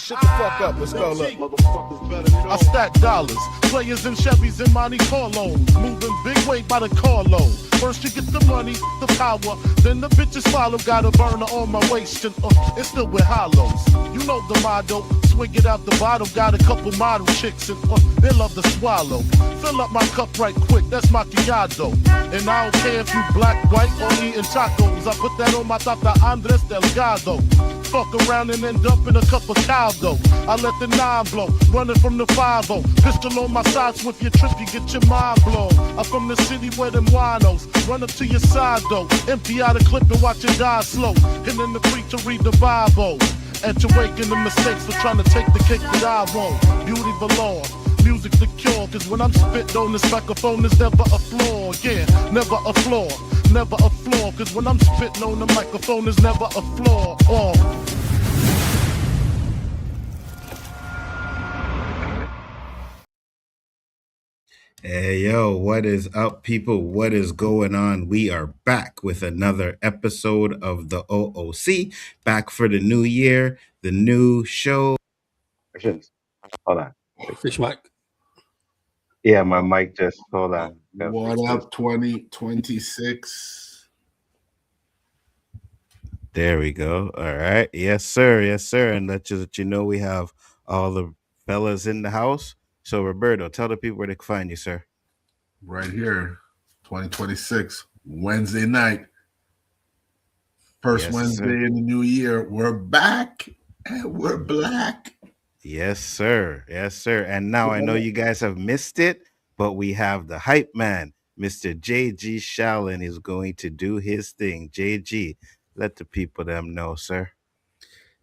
shut the fuck up. Let's go, look. I stack dollars, players and Chevys and Monte Carlos, moving big weight by the carload. First you get the money, the power, then the bitches follow. Got a burner on my waist and it's still with hollows. You know the motto, swig it out the bottle. Got a couple model chicks and they love to swallow. Fill up my cup right quick, that's macchiato. And I don't care if you black, white, or eating tacos. I put that on my Tata Andres Delgado. Fuck around and end up in a cup of caldo. I let the 9 blow, running from the 5-0. Pistol on my side, so if you trip, you get your mind blown. I'm from the city where them winos run up to your side though. Empty out a clip and watch it die slow. Hitting the preacher, read the Bible. At your wake in the mistakes for trying to take the cake that I won't. Beauty valor, music the cure. Cause when I'm spitting on this microphone, there's never a flaw. Yeah, never a flaw. Never a flaw, cause when I'm spitting on the microphone, there's never a flaw. Hey, yo, what is up, people? What is going on? We are back with another episode of the O.O.C. Back for the new year, the new show. Hold on. Fish mic. Yeah, my mic just, hold on. What up, 2026? There we go. All right. Yes, sir. Yes, sir. And let you know we have all the fellas in the house. So, Roberto, tell the people where they can find you, sir. Right here, 2026, Wednesday night. First Wednesday in the new year. We're back and we're black. Yes, sir. Yes, sir. And now I know you guys have missed it, but we have the hype man, Mr. JG Shallon, is going to do his thing. JG, let the people them know, sir.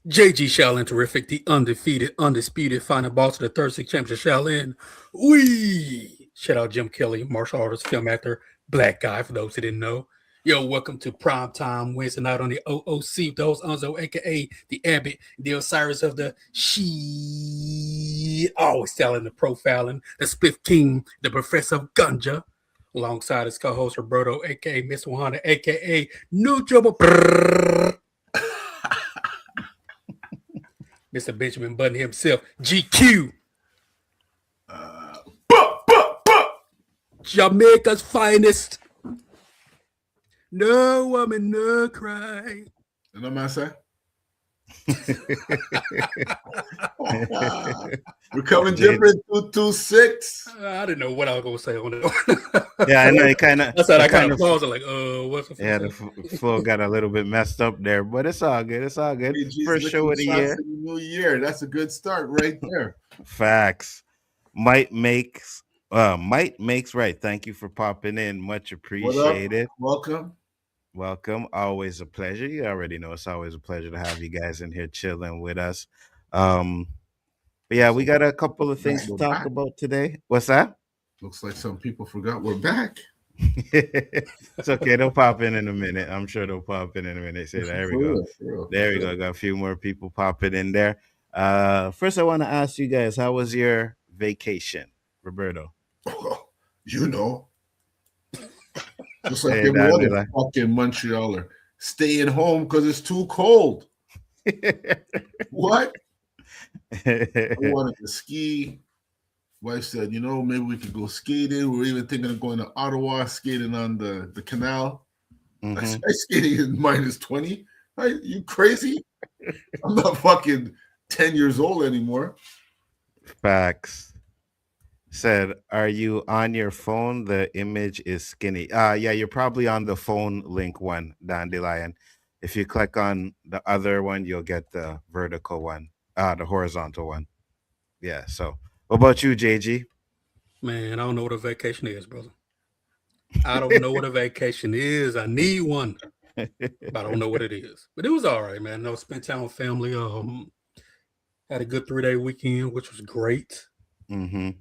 JG Shallon, terrific, the undefeated, undisputed final boss of the third six championship, Shallon. Wee! Shout out Jim Kelly, martial artist, film actor, black guy, for those who didn't know. Yo, welcome to Primetime Wednesday night on the O.O.C. Those Nzo, a.k.a. the Abbott, the Osiris of the always telling the profiling, the Spliff King, the Professor of Ganja, alongside his co-host Roberto, a.k.a. Mr. 100, a.k.a. New Trouble. Mr. Benjamin Button himself, GQ. Jamaica's finest. No woman, no cry. You know what I'm saying? We're coming different, 226. I didn't know what I was going to say on it. Yeah, I know it kind of. That's how I kind of paused. Like, what's the yeah, the flow got a little bit messed up there, but it's all good. It's all good. First show of the year. New year. That's a good start right there. Facts. Might makes right. Thank you for popping in. Much appreciated. Welcome. Always a pleasure. You already know it's always a pleasure to have you guys in here chilling with us. But yeah, we got a couple of things to talk about today. What's that? Looks like some people forgot we're back. It's okay. They'll pop in a minute. I'm sure they'll pop in a minute. Say, there we go. There we go. Got a few more people popping in there. First, I want to ask you guys, how was your vacation, Roberto? Oh, you know. Just like every other fucking Montrealer, staying home because it's too cold. What? I wanted to ski. Wife said, maybe we could go skating. We were even thinking of going to Ottawa, skating on the canal. Mm-hmm. I skating in -20. Are you crazy? I'm not fucking 10 years old anymore. Facts. Said, are you on your phone? The image is skinny. Yeah, you're probably on the phone link one, Dandelion. If you click on the other one, you'll get the vertical one, the horizontal one. Yeah, so what about you, JG? Man, I don't know what a vacation is, brother. I don't know what a vacation is. I need one, but I don't know what it is. But it was all right, man. I spent time with family. Had a good 3-day weekend, which was great. Mm-hmm.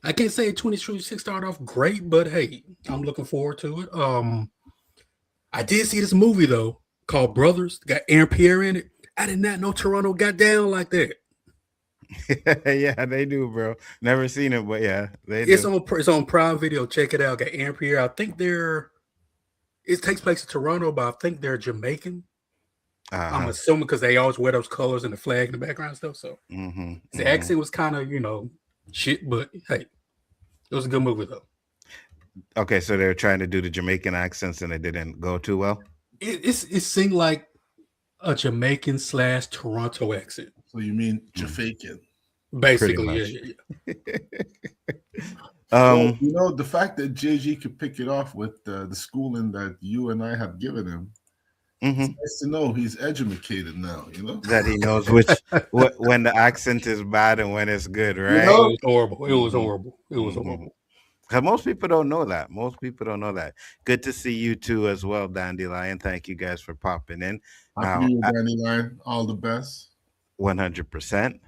I can't say 2026 started off great, but hey, I'm looking forward to it. I did see this movie though called Brothers. Got Aaron Pierre in it. I did not know Toronto got down like that. Yeah, they do, bro. Never seen it, but yeah, they do. It's on Prime Video. Check it out. Got Aaron Pierre. I think it takes place in Toronto, but I think they're Jamaican. I'm assuming because they always wear those colors and the flag in the background and stuff. So the accent was kind of, shit, but hey, it was a good movie though. Okay, so they were trying to do the Jamaican accents and it didn't go too well. It seemed like a Jamaican / Toronto accent. So you mean Jafaican? Basically, yeah. Well, the fact that JG could pick it off with the schooling that you and I have given him, it's nice to know he's educated now, that he knows when the accent is bad and when it's good, right? It was horrible. It was horrible. It was horrible. Because most people don't know that. Good to see you too as well, Dandelion. Thank you guys for popping in. Happy New Year, Dandelion. All the best. 100%.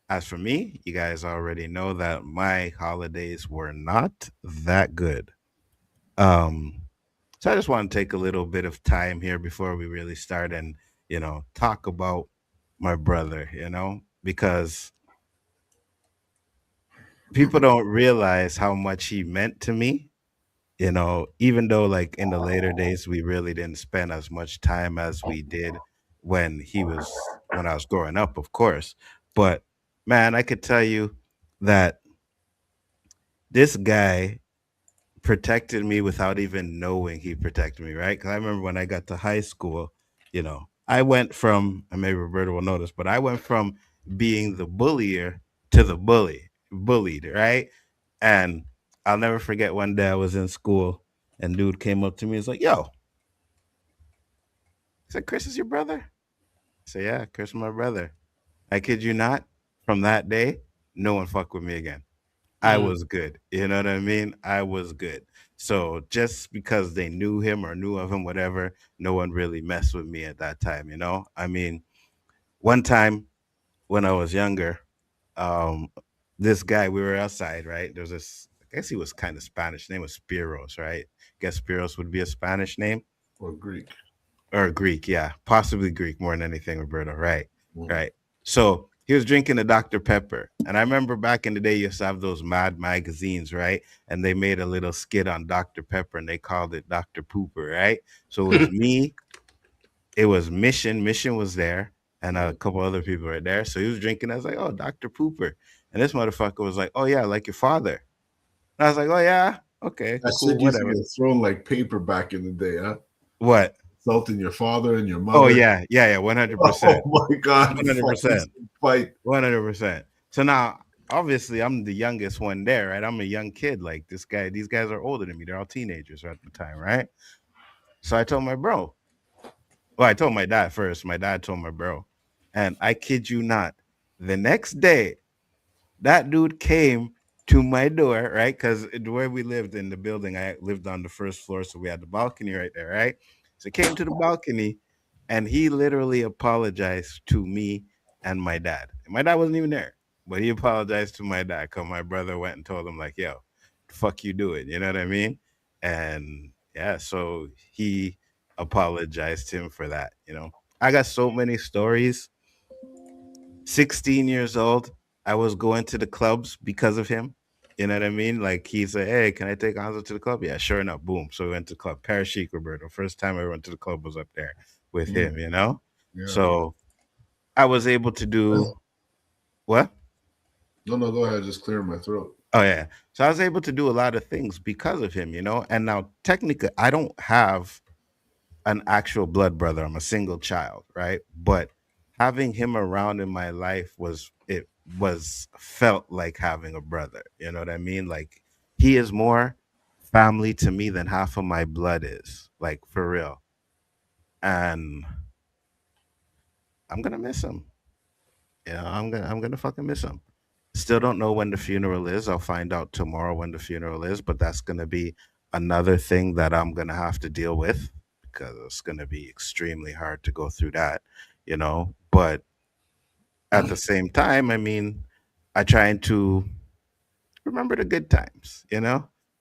As for me, you guys already know that my holidays were not that good. So I just want to take a little bit of time here before we really start and, talk about my brother, because people don't realize how much he meant to me, even though like in the later days, we really didn't spend as much time as we did when I was growing up, of course. But man, I could tell you that this guy protected me without even knowing he protected me, right? Because I remember when I got to high school, I went from, and maybe Roberto will know this, but I went from being the bullier to the bullied, right? And I'll never forget one day I was in school and dude came up to me and was like, yo. He said, Chris is your brother? I said, yeah, Chris is my brother. I kid you not, from that day, no one fucked with me again. I was good. You know what I mean? I was good. So just because they knew him or knew of him, whatever, no one really messed with me at that time, I mean, one time when I was younger, this guy, we were outside, right? There's this, I guess he was kind of Spanish. His name was Spiros, right? Guess Spiros would be a Spanish name. Or Greek. Or Greek, yeah. Possibly Greek more than anything, Roberto, right? Right. So he was drinking a Dr. Pepper. And I remember back in the day, you used to have those Mad magazines, right? And they made a little skit on Dr. Pepper and they called it Dr. Pooper, right? So it was me. It was Mission. Mission was there. And a couple other people were there. So he was drinking. I was like, oh, Dr. Pooper. And this motherfucker was like, oh, yeah, like your father. And I was like, oh, yeah. Okay. That cool, shit used to get thrown like paper back in the day, huh? What? Insulting your father and your mother. Oh, yeah. 100%. Oh, my God. 100%. Fight. 100%. So now, obviously, I'm the youngest one there, right? I'm a young kid. Like this guy, these guys are older than me. They're all teenagers at the time, right? So I told my bro. Well, I told my dad first. My dad told my bro. And I kid you not, the next day, that dude came to my door, right? Because where we lived in the building, I lived on the first floor. So we had the balcony right there, right? So he came to the balcony and he literally apologized to me and my dad. And my dad wasn't even there, but he apologized to my dad because my brother went and told him, like, yo, the fuck you doing? You know what I mean? And yeah, so he apologized to him for that. I got so many stories. 16 years old, I was going to the clubs because of him. You know what I mean? Like he said, hey, can I take Hanzo to the club? Yeah, sure enough. Boom. So we went to the club. Parachute Roberto. First time I went to the club was up there with him, Yeah. So I was able to do what? No, go ahead. Just clear my throat. Oh, yeah. So I was able to do a lot of things because of him, And now technically I don't have an actual blood brother. I'm a single child, right? But having him around in my life was felt like having a brother. You know what I mean? Like he is more family to me than half of my blood is, like for real. And I'm gonna miss him. I'm gonna fucking miss him. Still don't know when the funeral is. I'll find out tomorrow when the funeral is, but that's gonna be another thing that I'm gonna have to deal with because it's gonna be extremely hard to go through that, But at the same time, I mean, I trying to remember the good times,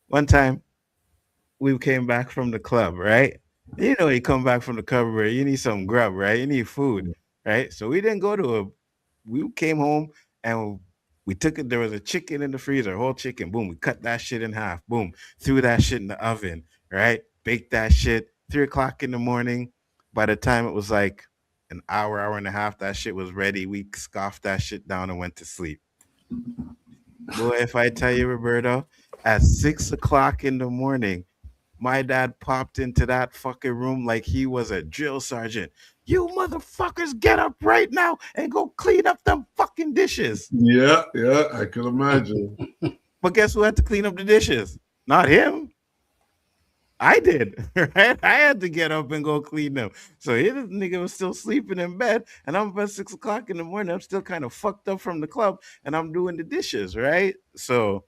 One time we came back from the club, right? You come back from the club where you need some grub, right? You need food, right? So we didn't go we came home and we took it. There was a chicken in the freezer, a whole chicken. Boom. We cut that shit in half. Boom. Threw that shit in the oven, right? Baked that shit. 3 o'clock in the morning. By the time it was like an hour, hour and a half, that shit was ready. We scoffed that shit down and went to sleep. Boy, if I tell you, Roberto, at 6 o'clock in the morning, my dad popped into that fucking room like he was a drill sergeant. You motherfuckers get up right now and go clean up them fucking dishes. Yeah, I can imagine. But guess who had to clean up the dishes? Not him. I did, right? I had to get up and go clean them. So this nigga was still sleeping in bed, and I'm about 6 o'clock in the morning. I'm still kind of fucked up from the club, and I'm doing the dishes, right? So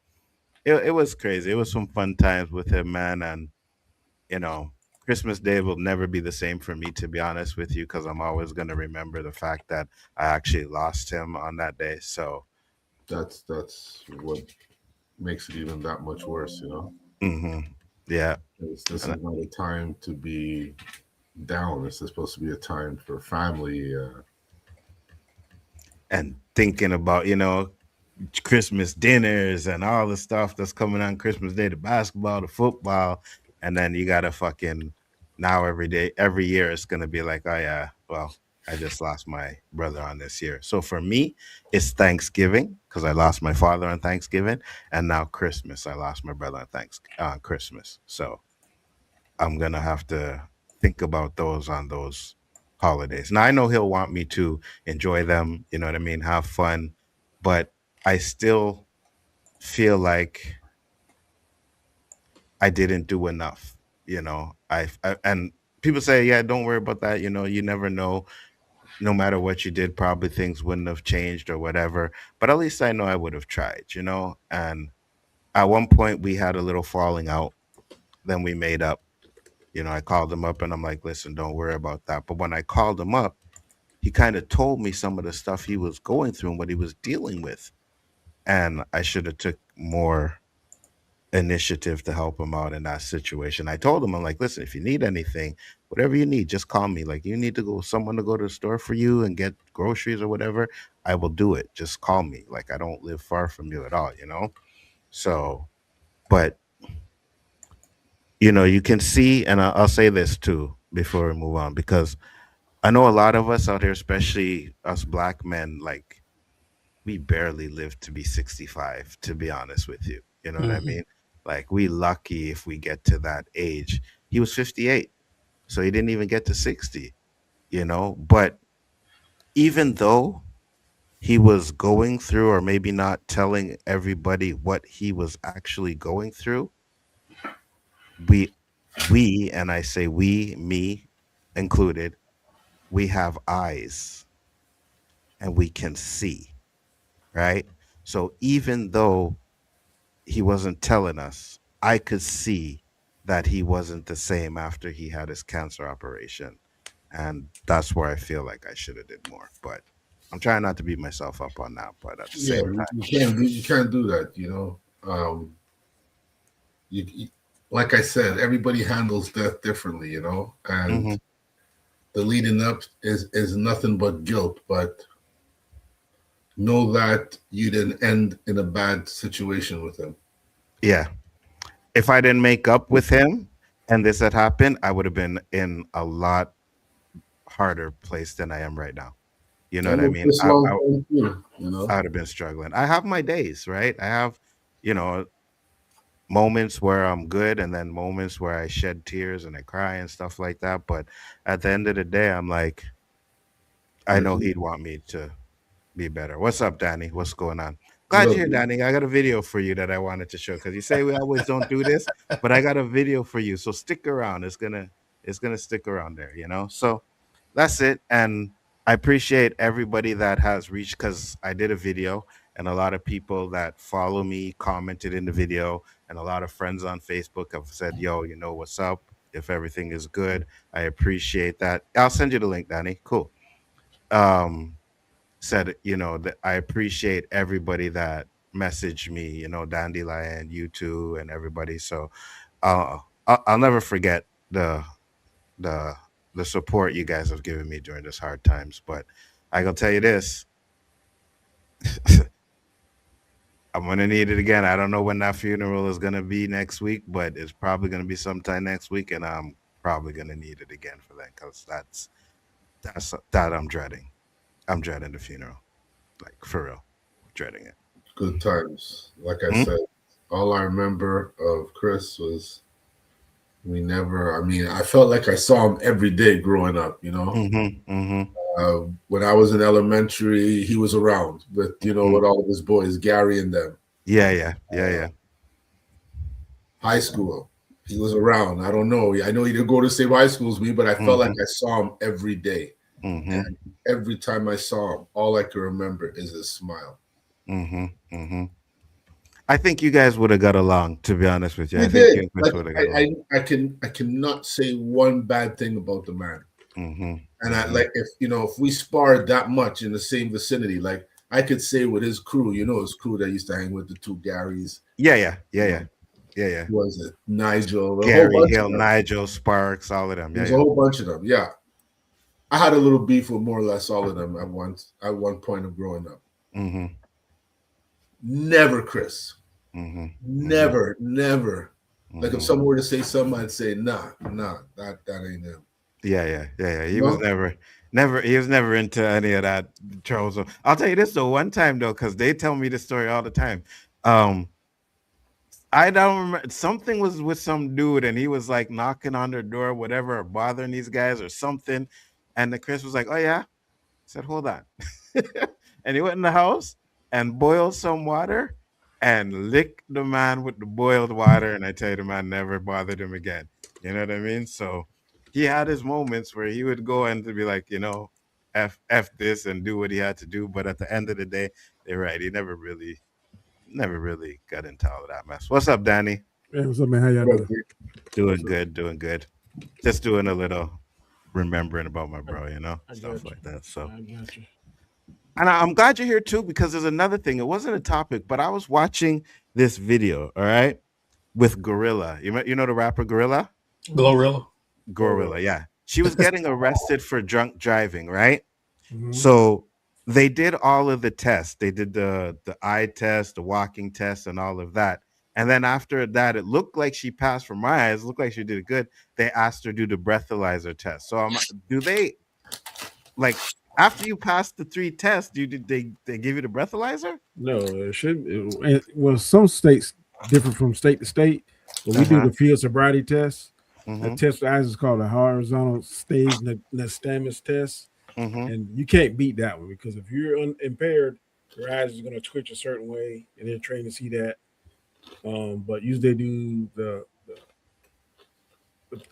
it was crazy. It was some fun times with him, man. And you know, Christmas Day will never be the same for me, to be honest with you, because I'm always going to remember the fact that I actually lost him on that day. So that's what makes it even that much worse, you know. Yeah, this is not a time to be down. This is supposed to be a time for family and thinking about, you know, Christmas dinners and all the stuff that's coming on Christmas Day, the basketball, the football, and then you gotta fucking now every year it's gonna be like, oh yeah, well, I just lost my brother on this year. So for me, it's Thanksgiving because I lost my father on Thanksgiving, and now Christmas. I lost my brother on Christmas. So I'm gonna have to think about those on those holidays. Now I know he'll want me to enjoy them, you know what I mean, have fun, but I still feel like I didn't do enough, you know. And people say, yeah, don't worry about that, you know, you never know. No matter what you did, probably things wouldn't have changed or whatever. But at least I know I would have tried, you know. And at one point we had a little falling out, then we made up. You know, I called him up and I'm like, listen, don't worry about that. But when I called him up, he kind of told me some of the stuff he was going through and what he was dealing with. And I should have took more initiative to help him out in that situation. I told him, I'm like, listen, if you need anything, whatever you need, just call me. Like, you need to go, someone to go to the store for you and get groceries or whatever, I will do it. Just call me. Like, I don't live far from you at all, you know? So, but, you know, you can see, and I'll say this too before we move on, because I know a lot of us out here, especially us black men, like, we barely live to be 65, to be honest with you. You know what I mean? Like, we lucky if we get to that age. He was 58, so he didn't even get to 60, you know? But even though he was going through, or maybe not telling everybody what he was actually going through, we, and I say we, me included, we have eyes and we can see, right? So even though he wasn't telling us, I could see that he wasn't the same after he had his cancer operation. And that's where I feel like I should have did more. But I'm trying not to beat myself up on that. But at the same time, you can't do that, you know. You like I said, everybody handles death differently, you know, and the leading up is nothing but guilt. But know that you didn't end in a bad situation with him. Yeah. If I didn't make up with him and this had happened, I would have been in a lot harder place than I am right now. You know what I mean? I would have been struggling. I have my days, right? I have, you know, moments where I'm good and then moments where I shed tears and I cry and stuff like that. But at the end of the day, I'm like, I know he'd want me to be better. What's up, Danny? What's going on? Glad you're here, Danny. I got a video for you that I wanted to show because you say we always don't do this, but I got a video for you. So stick around. It's gonna stick around there, you know. So that's it. And I appreciate everybody that has reached, because I did a video and a lot of people that follow me commented in the video, and a lot of friends on Facebook have said, yo, you know what's up? If everything is good, I appreciate that. I'll send you the link, Danny. Cool. Said, you know, that I appreciate everybody that messaged me, you know, Dandelion, you too, and everybody. So I'll never forget the the support you guys have given me during this hard times. But I gonna tell you this, I'm gonna need it again. I don't know when that funeral is gonna be next week, but it's probably gonna be sometime next week, and I'm probably gonna need it again for that, because that I'm dreading. I'm dreading the funeral, like for real, dreading it. Good times. Like I said, all I remember of Chris was I felt like I saw him every day growing up, you know. When I was in elementary, he was around with, with all of his boys, Gary and them. Yeah. High school, he was around. I don't know. I know he didn't go to the same high school as me, but I felt like I saw him every day. And every time I saw him, all I can remember is his smile. I think you guys would have got along, to be honest with you. I think I cannot say one bad thing about the man. And I like if we sparred that much in the same vicinity, like I could say with his crew, his crew that used to hang with the two Garys. Yeah. Who was it? Nigel, Gary Hill, Nigel, Sparks, all of them. There's a whole bunch of them. Yeah. I had a little beef with more or less all of them at one point of growing up. Never Chris. Never. Like if someone were to say something, I'd say, nah, that ain't him. Yeah. He was never into any of that trouble. I'll tell you this though, one time though, because they tell me this story all the time. I don't remember, something was with some dude and he was like knocking on their door, whatever, or bothering these guys or something. And the Chris was like, oh yeah. I said, hold on. And he went in the house and boiled some water and licked the man with the boiled water. And I tell you, the man never bothered him again. You know what I mean? So he had his moments where he would go and to be like, F this and do what he had to do. But at the end of the day, they're right. He never really got into all of that mess. What's up, Danny? Hey, what's up, man? How y'all doing? Doing good. Just doing a little remembering about my bro, stuff like that. So, and I'm glad you're here too, because there's another thing. It wasn't a topic, but I was watching this video, all right, with Gorilla. You know the rapper Gorilla? Gorilla, yeah. She was getting arrested for drunk driving, right? So they did all of the tests. They did the eye test, the walking test, and all of that. And then after that, it looked like she passed for my eyes. It looked like she did good. They asked her to do the breathalyzer test. So do they, like, after you pass the 3 tests, they give you the breathalyzer? No, it shouldn't. Well, some states differ from state to state. But we do the field sobriety test. The test for eyes is called a horizontal stage nystagmus test. And you can't beat that one, because if you're impaired, your eyes is going to twitch a certain way, and they're trained to see that. But usually they do the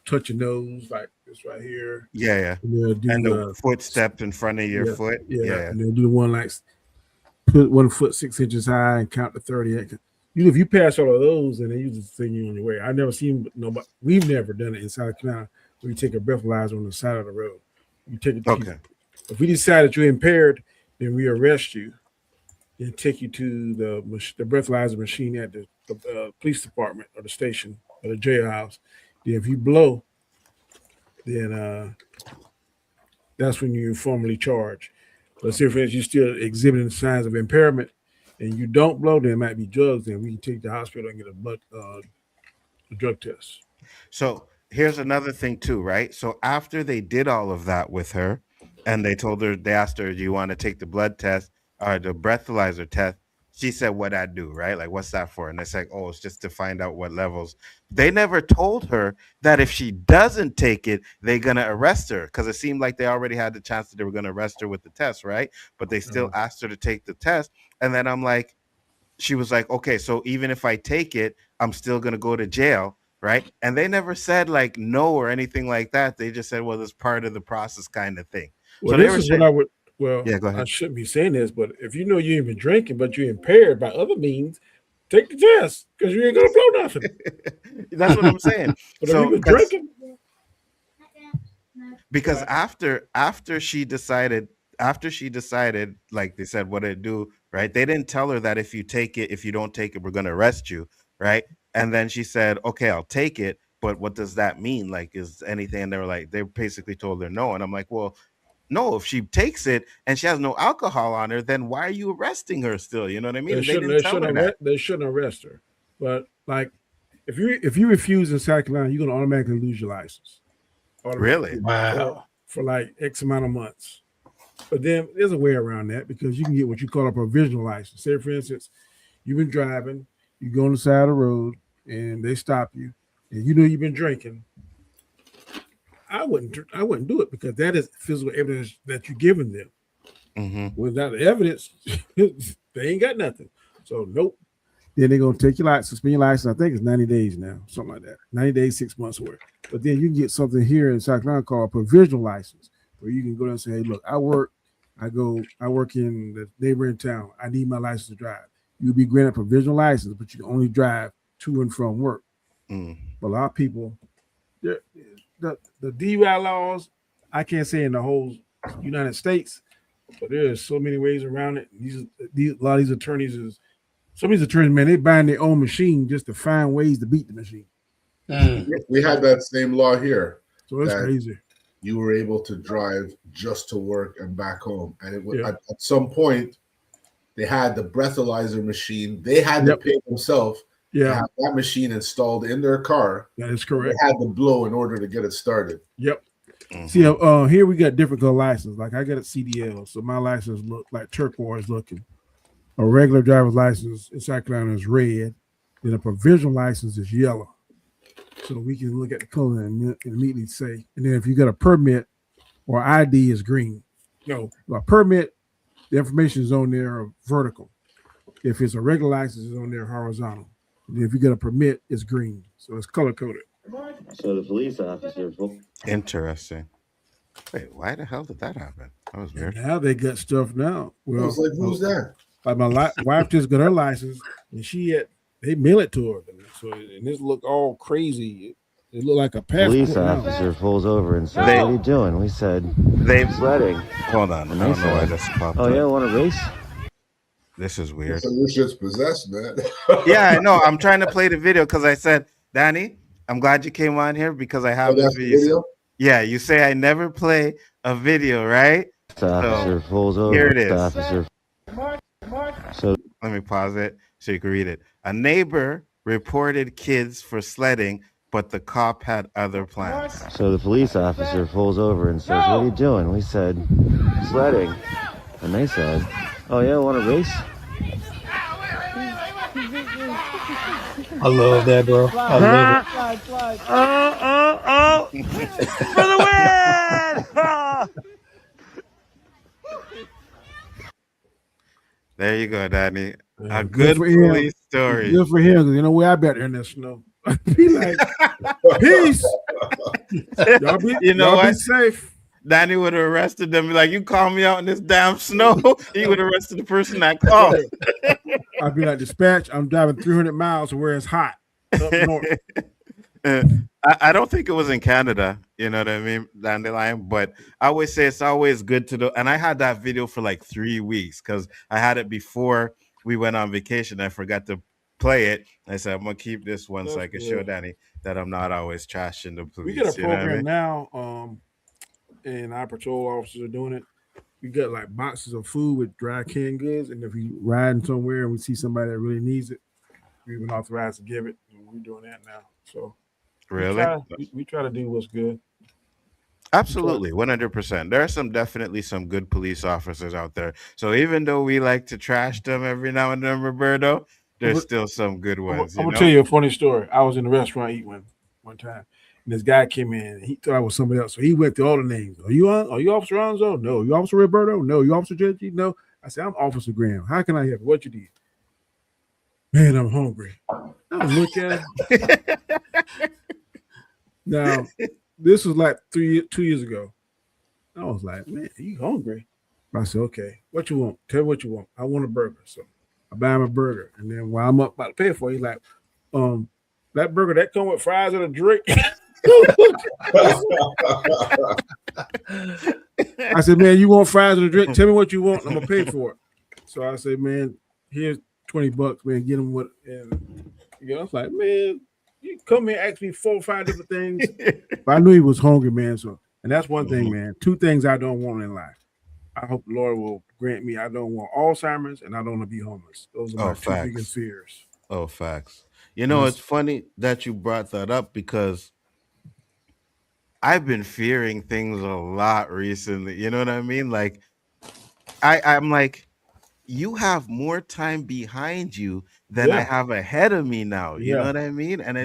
touch your nose, like this right here. Yeah. And, the footstep in front of your foot. Yeah. And they'll do the one like put 1 foot 6 inches high and count to 30. If you pass all of those, and they usually send you on your way. I've never seen nobody. We've never done it in South Carolina where you take a breathalyzer on the side of the road. You take it. Okay. If we decide that you're impaired, then we arrest you and take you to the breathalyzer machine at the police department or the station or the jailhouse. Then if you blow, then that's when you're formally charged. But say, for instance, you're still exhibiting signs of impairment and you don't blow, then it might be drugs. Then we can take you to the hospital and get a drug test. So here's another thing too, right? So after they did all of that with her, and they asked her, do you want to take the blood test or the breathalyzer test? She said, what I do, right? Like, what's that for? And it's like, oh, it's just to find out what levels. They never told her that if she doesn't take it, they're going to arrest her, because it seemed like they already had the chance that they were going to arrest her with the test, right? But they still asked her to take the test. And then she was like, okay, so even if I take it, I'm still going to go to jail, right? And they never said like no or anything like that. They just said, well, it's part of the process kind of thing. Well, so this is what I would. Well, yeah, go ahead. I shouldn't be saying this, but if you know you ain't been drinking, but you're impaired by other means, take the test, because you ain't gonna blow nothing. That's what I'm saying. But so, if you've been drinking, because after she decided, like they said, what it do, right? They didn't tell her that if you don't take it, we're gonna arrest you, right? And then she said, okay, I'll take it. But what does that mean? Like, is anything? And they basically told her no. And I'm like, well, no, if she takes it and she has no alcohol on her, then why are you arresting her still? You know what I mean? They shouldn't arrest her. But like, if you refuse in South Carolina, you're gonna automatically lose your license. Really? Wow. for like X amount of months. But then there's a way around that because you can get what you call a provisional license. Say, for instance, you've been driving, you go on the side of the road, and they stop you, and you know you've been drinking. I wouldn't do it because that is physical evidence that you're giving them. Mm-hmm. Without the evidence, they ain't got nothing. So nope. Then they're gonna take your license, suspend your license. I think it's 90 days now, something like that. 90 days, 6 months worth. But then you can get something here in South Carolina called a provisional license, where you can go down and say, "Hey, look, I work in the neighboring town. I need my license to drive." You'll be granted a provisional license, but you can only drive to and from work. But a lot of people, the DUI laws, I can't say in the whole United States, but there's so many ways around it. A lot of these attorneys some of these attorneys, man, they buying their own machine just to find ways to beat the machine. We had that same law here. So it's crazy. You were able to drive just to work and back home. And it was, at some point, they had the breathalyzer machine. They had to pay themselves to have that machine installed in their car. That is correct. They had to blow in order to get it started. Yep. Mm-hmm. See, here we got different color license. Like I got a CDL, so my license look like turquoise looking. A regular driver's license in South Carolina is red. Then a provisional license is yellow. So we can look at the color and immediately say. And then if you got a permit or ID is green. No, a permit, the information is on there vertical. If it's a regular license, it's on there horizontal. And if you get a permit, it's green. So it's color coded. So the police officers. Interesting. Wait, why the hell did that happen? That was weird. And now they got stuff now. Well, I was like, who's that? Like my wife just got her license, and they mail it to her. So and this look all crazy. It looked like a passport. Police officer pulls over and says, "What are you doing?" We said, "They've sledding." Hold on, I don't know why this popped up. Oh yeah, want to race? This is weird. So your shit's possessed, man. Yeah, I know. I'm trying to play the video because I said, Danny, I'm glad you came on here because I have this video. Yeah, you say I never play a video, right? Officer pulls over. Here it is. Officer. So let me pause it so you can read it. A neighbor reported kids for sledding, but the cop had other plans. So the police officer pulls over and says, "What are you doing?" We said, "Sledding." And they said, "Oh yeah, want to race?" I love that, bro. I love it. Oh! For the win! There you go, Danny. A good police story. Good for him. You know where I better in the snow. Be like, peace. Y'all be safe. Danny would have arrested them. Be like, you call me out in this damn snow. He would have arrested the person that called. I'd be like, dispatch. I'm driving 300 miles to where it's hot up north. I don't think it was in Canada, you know what I mean, Dandelion, but I always say it's always good to do. And I had that video for like 3 weeks because I had it before we went on vacation. I forgot to play it. I said, I'm going to keep this one so I can show Danny that I'm not always trashing the police. We got a program now, and our patrol officers are doing it. We got like boxes of food with dry canned goods. And if we riding somewhere and we see somebody that really needs it, we've been authorized to give it. And we're doing that now. So really, we try to do what's good. Absolutely, 100%. There are definitely some good police officers out there. So even though we like to trash them every now and then, Roberto, there's still some good ones. I'm gonna tell you a funny story. I was in a restaurant eating one time, and this guy came in. He thought I was somebody else, so he went through all the names. Are you Officer Nzo? No. You Officer Roberto? No. You Officer JG? No. I said, I'm Officer Graham. How can I help you? What you did? Man, I'm hungry. I look at him. Now, this was like 2 years ago. I was like, man, are you hungry? I said, okay, what you want? Tell me what you want. I want a burger. So I buy him a burger. And then while I'm up about to pay for it, he's like, that burger, that come with fries and a drink. I said, man, you want fries and a drink? Tell me what you want. I'm going to pay for it. So I said, man, here's $20, man. Get him what. And I was like, man, you come here and ask me 4 or 5 different things. But I knew he was hungry, man. So, and that's one thing, man. 2 things I don't want in life. I hope the Lord will grant me. I don't want Alzheimer's, and I don't want to be homeless. Those are my 2 biggest fears. Oh, facts. You know, it's funny that you brought that up because I've been fearing things a lot recently. You know what I mean? Like, I'm like, you have more time behind you than I have ahead of me now. You know what I mean? And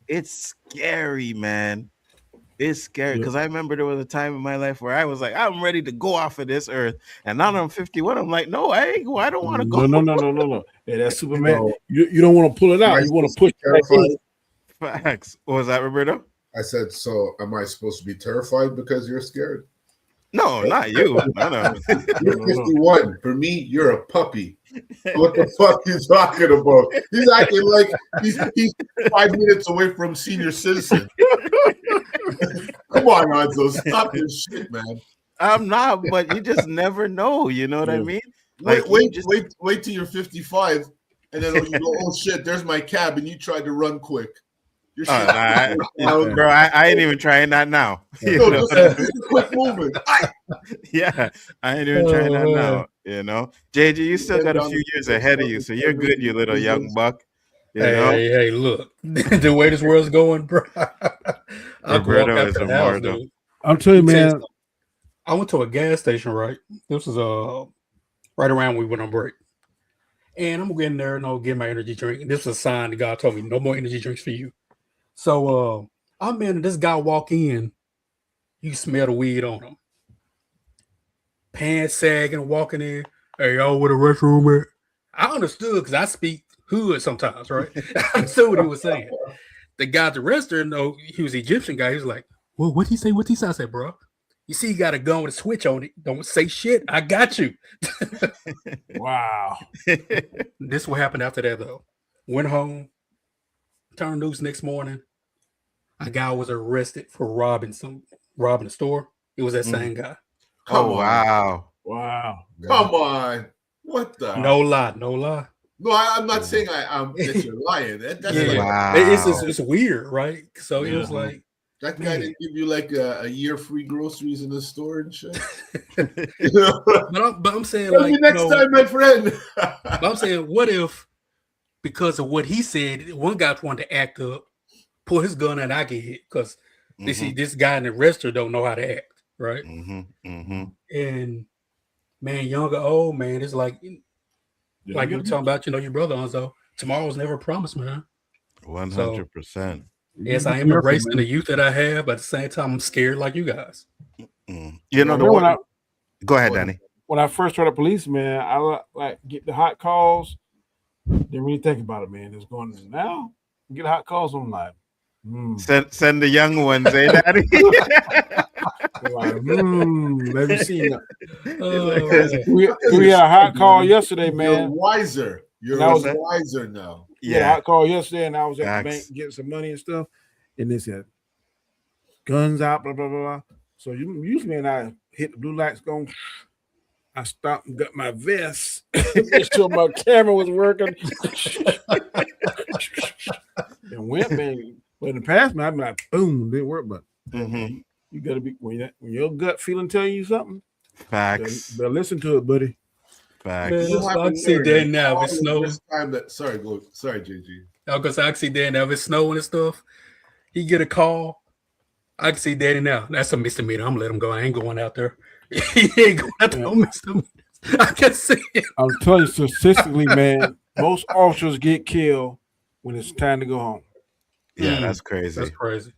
it's scary, man. It's scary because I remember there was a time in my life where I was like, I'm ready to go off of this earth, and now I'm 51. I'm like, no, I ain't go. I don't want to go. No. Yeah, that's Superman. You don't want to pull it out. You want to push it. Facts. What was that, Roberto? I said, so am I supposed to be terrified because you're scared? No, not you. No. You're 51. For me, you're a puppy. What the fuck you talking about? He's acting like he's 5 minutes away from senior citizen. Come on, Nzo, stop this shit, man. I'm not, but you just never know. You know what I mean? Like, wait till you're 55, and then you go, oh shit, there's my cab, and you tried to run quick. Bro, I ain't even trying that now. No, just a quick movement. Yeah, I ain't even trying that now. You know, JJ, you still got a few years ahead of you, so you're good, you little young buck. You know? Hey, look, the way this world's going, bro. Roberto is immortal. I'm telling you, man. I went to a gas station, right? This was right around when we went on break. And I'm getting there and get my energy drink. And this was a sign that God told me, no more energy drinks for you. So I'm in, this guy walk in, you smell the weed on him. Pants sagging, walking in. Hey, y'all, where the restroom at? I understood because I speak hood sometimes, right? I understood what he was saying. The guy at the restaurant, he was an Egyptian guy. He was like, well, what'd he say? What'd he say? I said, bro, you see, you got a gun with a switch on it. Don't say shit. I got you. Wow. This what happened after that, though. Went home, turned loose next morning. A guy was arrested for robbing a store. It was that same guy. Wow. Come on. What the? No lie. No, I'm not saying that you're lying. That's wow. It's weird, right? So it was like, that guy didn't give you like a year free groceries in the store and shit. You know? but I'm saying, like, next time, my friend. But I'm saying, what if because of what he said, one guy wanted to act up, pull his gun and I get hit because they see this guy in the restaurant don't know how to act, right? And man, young or old, man, it's like you were talking about, your brother Nzo. Tomorrow's never promised, man. 100%. Yes, I am embracing the youth that I have, but at the same time, I'm scared like you guys. You know the one. Go ahead, Danny. When I first started police, man, I like get the hot calls. Didn't really think about it, man. It's going now. Get hot calls. I'm like, send the young ones, Daddy? Like, let me see. We had a hot call yesterday, man. You're wiser. You're wiser now. Yeah, hot call yesterday, and I was at the bank getting some money and stuff, and they said, guns out, blah, blah, blah, blah. So usually when I hit the blue lights going, I stopped and got my vest, make sure my camera was working, and went, man. But in the past, man, I'd be like, boom, didn't work, but you got to be, when your gut feeling tell you something, facts. Better listen to it, buddy. Facts. Man, I see that now. If it's snowing. Sorry, JG. Because I can see Daddy now. If it's snowing and stuff, he get a call. I can see Daddy now. That's a misdemeanor. I'm gonna let him go. I ain't going out there. He ain't going out there. No misdemeanor. I can see it. I'm telling you, statistically, man, most officers get killed when it's time to go home. Yeah, that's crazy. That's crazy.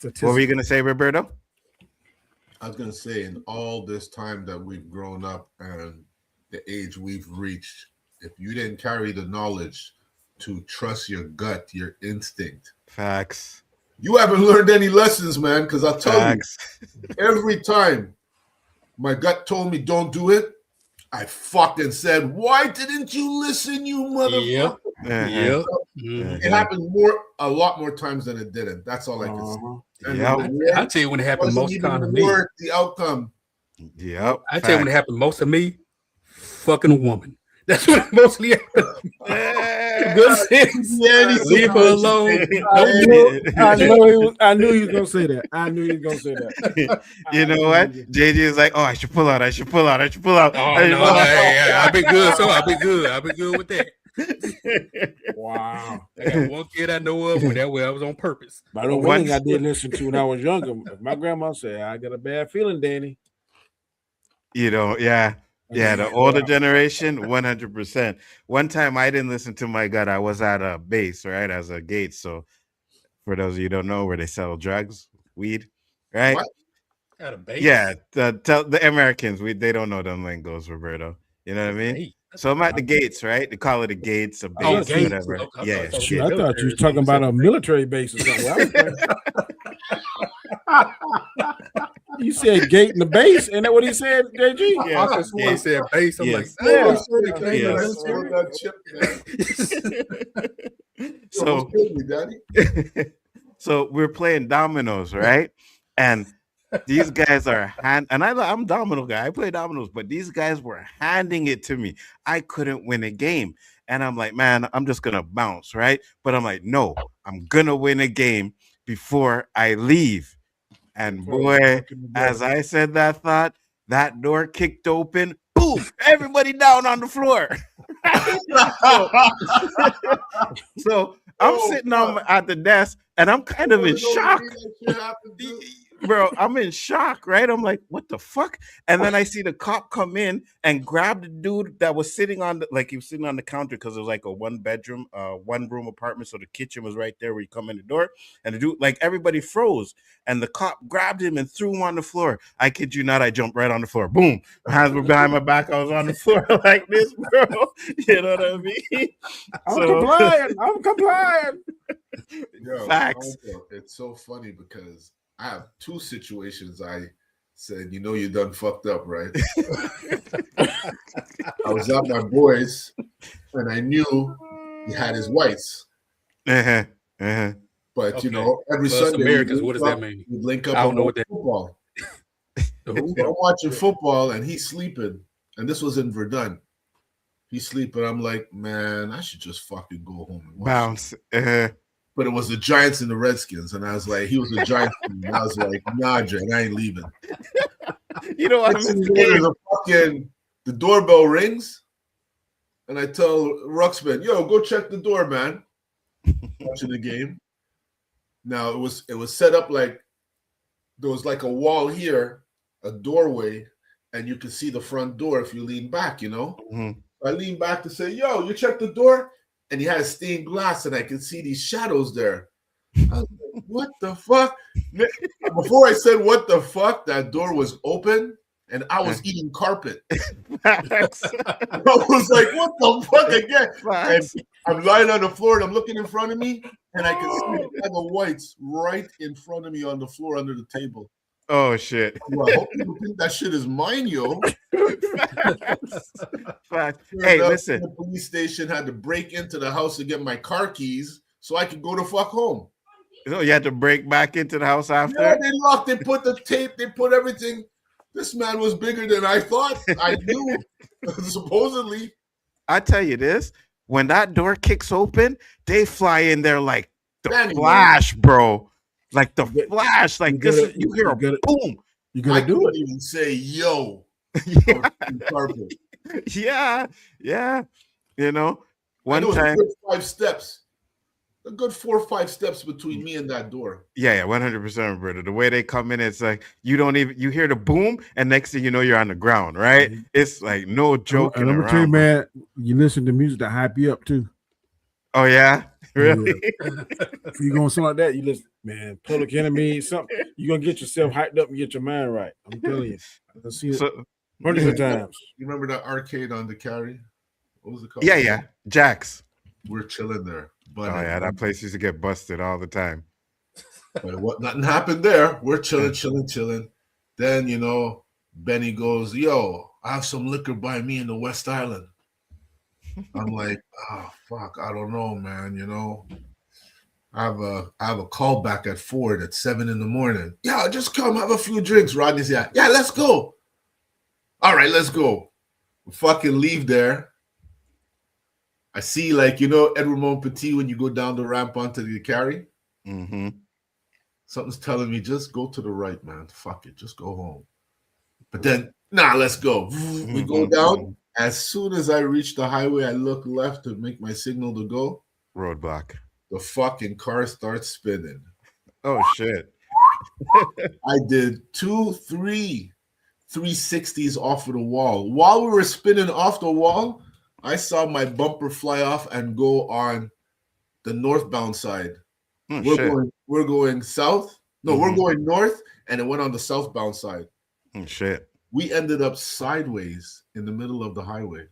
What were you gonna say, Roberto? I was gonna say, in all this time that we've grown up and the age we've reached, if you didn't carry the knowledge to trust your gut, your instinct, facts, you haven't learned any lessons, man. Because I'll tell you, every time my gut told me don't do it, I fucking said, why didn't you listen, you motherfucker? Yep. It happened a lot more times than it didn't. That's all I can say. I'll tell you when it happened most time to me. The outcome. Yep. I tell you when it happened most to me. Fucking a woman. That's what it mostly happened. Good sense. Leave her alone. I knew he was gonna say that. You know what? JJ is like, oh, I should pull out. Oh no, I've been good. So I've been good with that. Wow. I got one kid I know of when that way I was on purpose. But I know one thing I did listen to when I was younger. My grandma said, "I got a bad feeling, Danny." You know, yeah. Yeah, the older generation, 100%. One time I didn't listen to my gut. I was at a base, right, as a gate. So for those of you who don't know, where they sell drugs, weed, right? What? At a base? Yeah, the Americans, they don't know them lingos, Roberto. You know what I mean? So I'm at the gates, right? They call it a gates, a base, gates. whatever. Okay, yeah, Shoot, I thought you was talking about a military base or something. You said gate in the base, and that what he said, JG? Yeah, I just he said base. I'm like, so, so we're playing dominoes, right? And these guys are and I'm domino guy. I play dominoes, but these guys were handing it to me. I couldn't win a game. And I'm like, man, I'm just gonna bounce, right? But I'm like, no, I'm gonna win a game before I leave. And boy, as I said that thought, that door kicked open. Boom! Everybody down on the floor. so I'm sitting at the desk, and I'm kind of in shock. Bro, I'm in shock, right? I'm like, what the fuck? And then I see the cop come in and grab the dude that was sitting on he was sitting on the counter because it was like a one room apartment. So the kitchen was right there where you come in the door. And the dude, everybody froze. And the cop grabbed him and threw him on the floor. I kid you not, I jumped right on the floor. Boom. My hands were behind my back. I was on the floor like this, bro. You know what I mean? I'm complying. Yo, Facts. It's so funny because I have two situations I said, you done fucked up, right? I was at my boys and I knew he had his whites. But every Sunday, Americans, what does that mean? We'd link up I don't know what that football. I'm watching football and he's sleeping. And this was in Verdun. He's sleeping. I'm like, man, I should just fucking go home and watch bounce. But it was the Giants and the Redskins. And I was like, he was a Giants team. And I was like, nah, Jay, I ain't leaving. You know what? The doorbell rings. And I tell Ruxpin, yo, go check the door, man. Watching the game. Now, it was set up like there was like a wall here, a doorway, and you can see the front door if you lean back, Mm-hmm. I lean back to say, yo, you check the door? And he had stained glass, and I could see these shadows there. I was like, what the fuck? Before I said what the fuck, that door was open, and I was eating carpet. I was like, what the fuck again? And I'm lying on the floor, and I'm looking in front of me, and I can see the bag of whites right in front of me on the floor under the table. Oh, shit. Well, I hope you think that shit is mine, yo. Hey, listen. The police station had to break into the house to get my car keys so I could go to fuck home. So you had to break back into the house after? Yeah, they locked, they put the tape, they put everything. This man was bigger than I thought. I knew, supposedly. I tell you this, when that door kicks open, they fly in there like the Flash, bro. Like the Flash, like this. You hear a boom. You gotta do it. Even say yo. Yeah. One time, a good 5 steps. A good 4 or 5 steps between me and that door. Yeah, 100%, brother. The way they come in, it's like you hear the boom, and next thing you know, you're on the ground, right? It's like no joking. And I'm gonna tell you, man, you listen to music to hype you up too. Oh yeah, really? Yeah. If you going something like that, you listen, man. Public Enemy, something. You're gonna get yourself hyped up and get your mind right. I'm telling you, I've seen it hundreds of times. You remember that arcade on the carry? What was it called? Yeah, Jack's. We're chilling there. But oh yeah, that place used to get busted all the time. But nothing happened there. We're chilling. Then Benny goes, "Yo, I have some liquor by me in the West Island." I'm like, "Oh fuck, I don't know, man. I have a call back at Ford at 7 a.m. Yeah, just come have a few drinks." Rodney's yeah, let's go. All right, let's go. We fucking leave there. I see, Edward Montpetit when you go down the ramp onto the carry. Mm-hmm. Something's telling me, just go to the right, man. Fuck it, just go home. But then, let's go. We go down. As soon as I reach the highway, I look left to make my signal to go. Roadblock. The fucking car starts spinning. Oh shit. I did 360s off of the wall. While we were spinning off the wall, I saw my bumper fly off and go on the northbound side. We're going south. No, we're going north, and it went on the southbound side. Shit. We ended up sideways in the middle of the highway.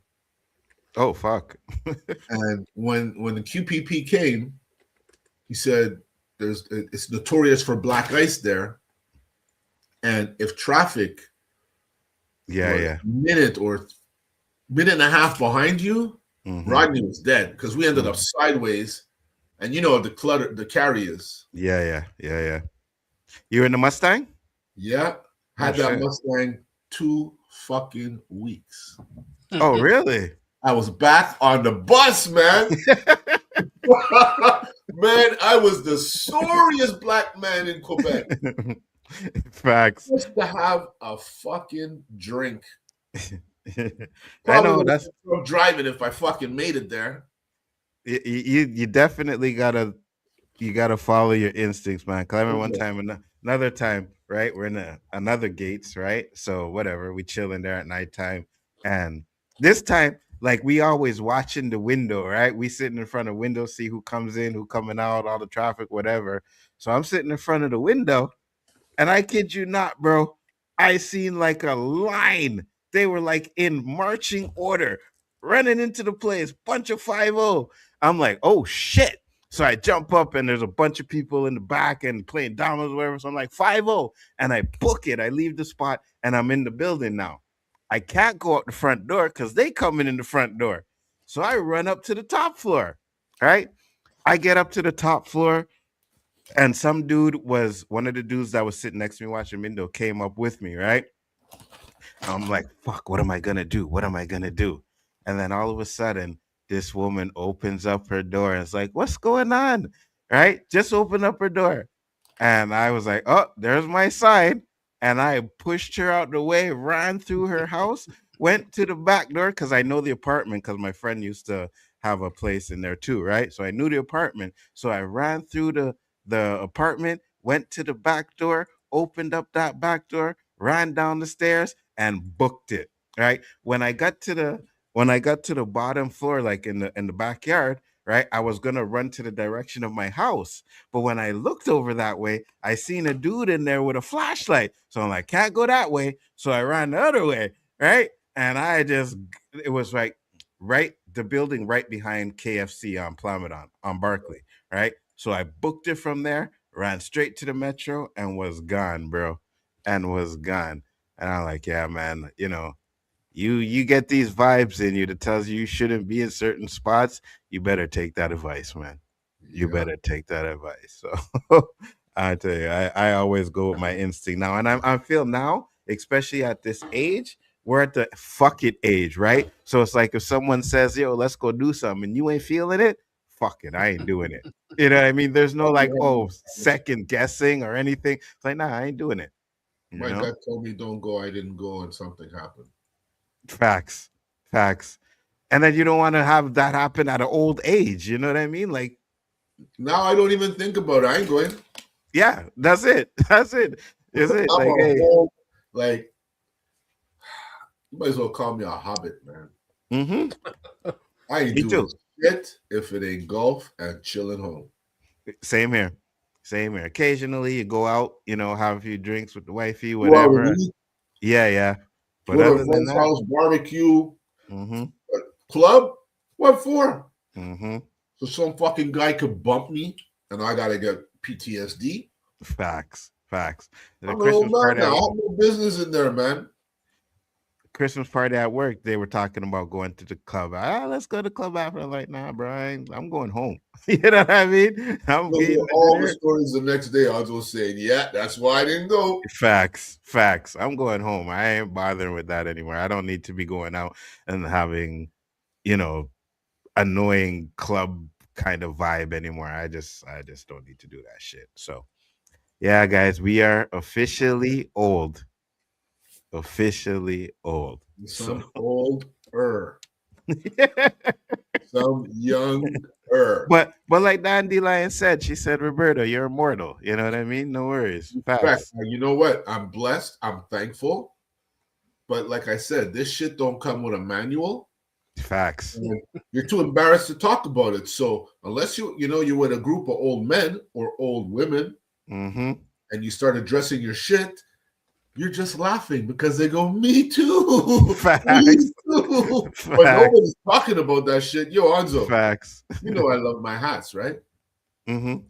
Oh fuck. And when the QPP came, he said it's notorious for black ice there. And if traffic minute and a half behind you, Rodney was dead because we ended up sideways. And you know the carriers. Yeah. You in the Mustang? Yeah. Had that Mustang 2 fucking weeks. Oh, really? I was back on the bus, man. Man, I was the sorriest black man in Quebec. Facts. Just to have a fucking drink. I know that's I'm driving if I fucking made it there. You definitely gotta follow your instincts, man. Cause I remember one time, another time, right? We're in another Gates, right? So whatever, we chilling there at nighttime, and this time, like we always watching the window, right? We sitting in front of the window, see who comes in, who coming out, all the traffic, whatever. So I'm sitting in front of the window, and I kid you not, bro, I seen like a line. They were like in marching order, running into the place, bunch of 5-0. I'm like, oh shit. So I jump up and there's a bunch of people in the back and playing dominoes or whatever. So I'm like 5-0 and I book it. I leave the spot and I'm in the building now. I can't go out the front door because they coming in the front door. So I run up to the top floor, right? I get up to the top floor and some dude was one of the dudes that was sitting next to me watching window came up with me, right? I'm like, fuck, what am I going to do? What am I going to do? And then all of a sudden, this woman opens up her door and it's like, what's going on? Right? Just open up her door. And I was like, oh, there's my sign. And I pushed her out the way, ran through her house, went to the back door because I know the apartment because my friend used to have a place in there too, right? So I knew the apartment. So I ran through the apartment, went to the back door, opened up that back door, ran down the stairs and booked it, right? When I got to the bottom floor, like in the backyard, right, I was gonna run to the direction of my house. But when I looked over that way, I seen a dude in there with a flashlight. So I'm like, can't go that way. So I ran the other way, right? And it was like the building right behind KFC on Plamondon, on Barclay, right? So I booked it from there, ran straight to the metro, and was gone, bro. And was gone. And I'm like, yeah, man, you get these vibes in you that tells you shouldn't be in certain spots. You better take that advice, man. You better take that advice. So I tell you, I always go with my instinct now. And I feel now, especially at this age, we're at the fuck it age, right? So it's like if someone says, yo, let's go do something and you ain't feeling it, fuck it, I ain't doing it. You know what I mean? There's no like, second guessing or anything. It's like, nah, I ain't doing it. My dad told me don't go, I didn't go, and something happened. Facts. And then you don't want to have that happen at an old age. You know what I mean? Like now I don't even think about it. I ain't going. Yeah, that's it. Is it? Like, hey. Like, you might as well call me a hobbit, man. Mm-hmm. I ain't doing shit if it ain't golf and chilling home. Same here. Occasionally you go out, have a few drinks with the wifey, whatever. Yeah. But go other to than that, house, barbecue, club, what for? Mm-hmm. So some fucking guy could bump me and I gotta get PTSD. Facts. I'm an old man now. I have no business in there, man. Christmas party at work, they were talking about going to the club. Let's go to the club after. I'm like, nah, bro, I'm going home. You know what I mean? I'm getting all the stories the next day. I was just saying, yeah, that's why I didn't go. Facts. I'm going home. I ain't bothering with that anymore. I don't need to be going out and having, annoying club kind of vibe anymore. I just don't need to do that shit. So, yeah, guys, we are officially old. So, old Some younger. But like Dandelion said, she said, Roberto, you're immortal. You know what I mean? No worries. Facts. You know what? I'm blessed. I'm thankful. But like I said, this shit don't come with a manual. Facts. And you're too embarrassed to talk about it. So unless you're with a group of old men or old women, and you start addressing your shit, you're just laughing because they go, me too. Facts. Me too. Facts. But nobody's talking about that shit. Yo, Nzo. Facts. You know I love my hats, right? I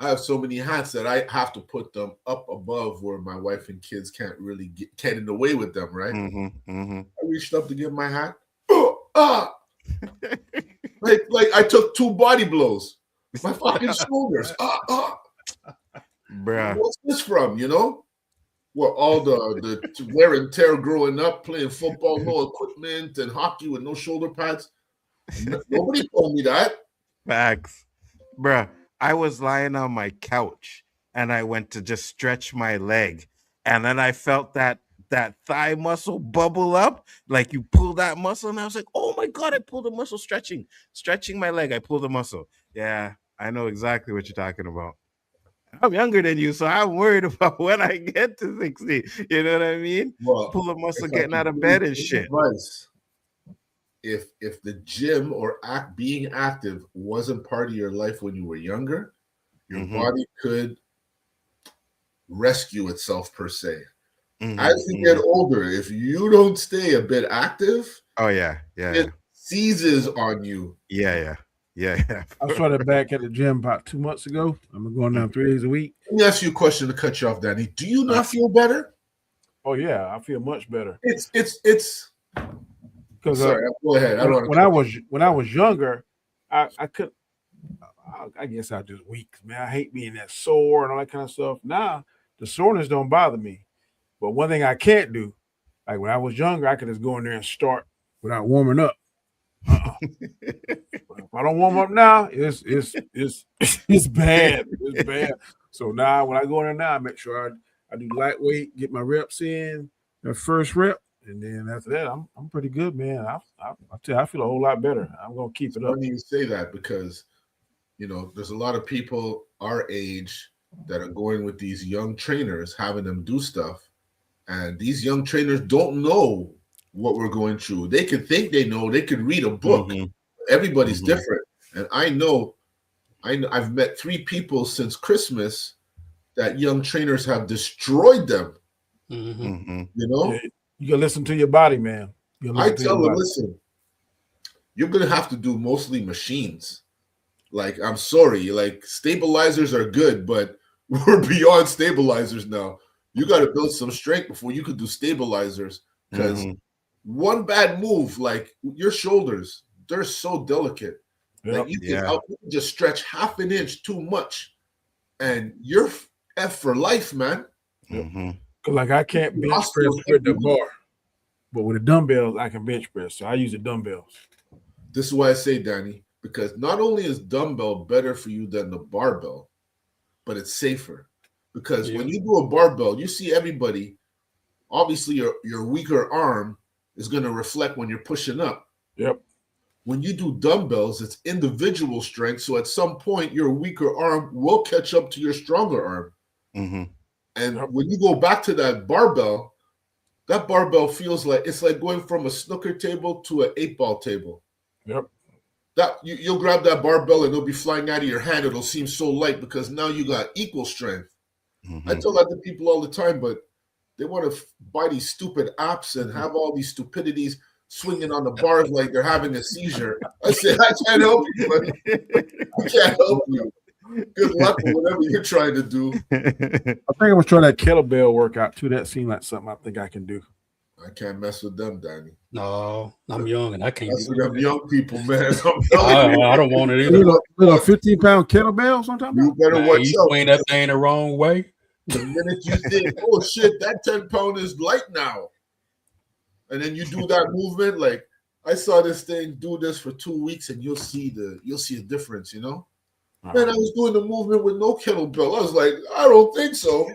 have so many hats that I have to put them up above where my wife and kids can't really get in the way with them, right? I reached up to get my hat. Like I took 2 body blows. My fucking shoulders. Bruh. What's this from, you know? What, all the wear and tear growing up, playing football, no equipment, and hockey with no shoulder pads. Nobody told me that. Facts. Bruh, I was lying on my couch and I went to just stretch my leg. And then I felt that thigh muscle bubble up. Like you pull that muscle. And I was like, oh my God, I pulled the muscle stretching my leg. I pulled the muscle. Yeah, I know exactly what you're talking about. I'm younger than you, so I'm worried about when I get to 60. You know what I mean? Well, pull a muscle getting out of bed and shit. Advice. If the gym or being active wasn't part of your life when you were younger, your body could rescue itself per se. As you get older, if you don't stay a bit active, it seizes on you. Yeah. I started back at the gym about 2 months ago. I'm going down 3 days a week. Let me ask you a question to cut you off, Danny. Do you not feel better? Oh yeah, I feel much better. It's because go ahead. When I was younger, I could. I guess I just weak, man. I hate being that sore and all that kind of stuff. Now the soreness don't bother me, but one thing I can't do, like when I was younger, I could just go in there and start without warming up. If I don't warm up now, it's bad. It's bad. So now when I go in there now, I make sure I do lightweight, get my reps in, the first rep, and then after that, I'm pretty good, man. I tell you, I feel a whole lot better. I'm gonna keep it up. Funny you say that because there's a lot of people our age that are going with these young trainers, having them do stuff, and these young trainers don't know what we're going through. They could think they know. They could read a book. Everybody's different, and I know. I've met 3 people since Christmas that young trainers have destroyed them. You know, you gotta listen to your body, man. I tell them, listen, you're gonna have to do mostly machines. Like, I'm sorry, like stabilizers are good, but we're beyond stabilizers now. You got to build some strength before you could do stabilizers, because one bad move, like your shoulders, they're so delicate. Like you can just stretch half an inch too much, and you're F for life, man. Like I can't bench press with the bar, but with the dumbbells, I can bench press. So I use the dumbbells. This is why I say, Danny, because not only is dumbbell better for you than the barbell, but it's safer. Because when you do a barbell, you see everybody. Obviously, your weaker arm is going to reflect when you're pushing up. Yep. When you do dumbbells, it's individual strength. So at some point, your weaker arm will catch up to your stronger arm. And when you go back to that barbell feels like it's like going from a snooker table to an 8-ball table. Yep. That you'll grab that barbell and it'll be flying out of your hand. It'll seem so light because now you got equal strength. I tell that to people all the time, but they want to buy these stupid apps and have all these stupidities swinging on the bars like they're having a seizure. I say, I can't help you, buddy. I can't help you. Good luck with whatever you're trying to do. I think I was trying that kettlebell workout too. That seemed like something I think I can do. I can't mess with them, Danny. No, I'm young and I can't mess with them it. young people, man. I don't want it either. Little 15-pound kettlebell sometimes. You better watch you out. swing that thing the wrong way. The minute you think, oh shit, that 10-pound is light now. And then you do that movement, like I saw this thing, do this for 2 weeks, and you'll see a difference, you know? Man, I was doing the movement with no kettlebell. I was like, I don't think so.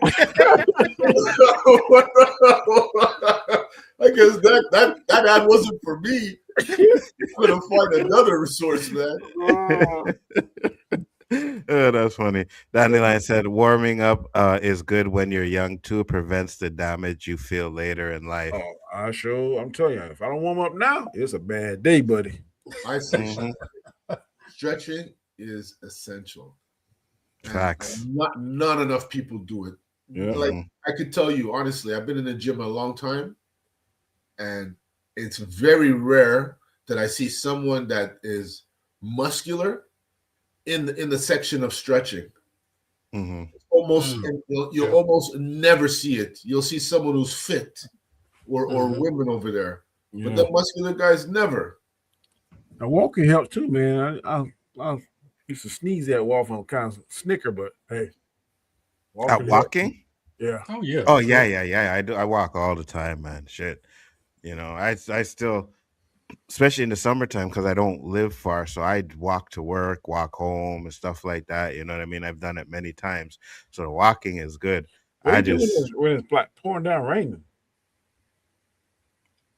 I guess that ad wasn't for me. I'm gonna find another resource, man. Oh, that's funny. Dandelion said, "Warming up is good when you're young too. Prevents the damage you feel later in life." Oh, I'm telling you, if I don't warm up now, it's a bad day, buddy. I say stretching is essential. Facts. Not enough people do it. Yeah. Like I could tell you honestly, I've been in the gym a long time, and it's very rare that I see someone that is muscular in the section of stretching. Almost you'll almost never see it. You'll see someone who's fit or women over there, but the muscular guys never. Now walking helps too, man. I used to sneeze at walk on kind of snicker, but hey, walking? Yeah. Oh yeah. Oh yeah. I do. I walk all the time, man. Shit. You know, I still, especially in the summertime, because I don't live far, so I walk to work, walk home, and stuff like that. You know what I mean? I've done it many times, so the walking is good. When it's like pouring down raining.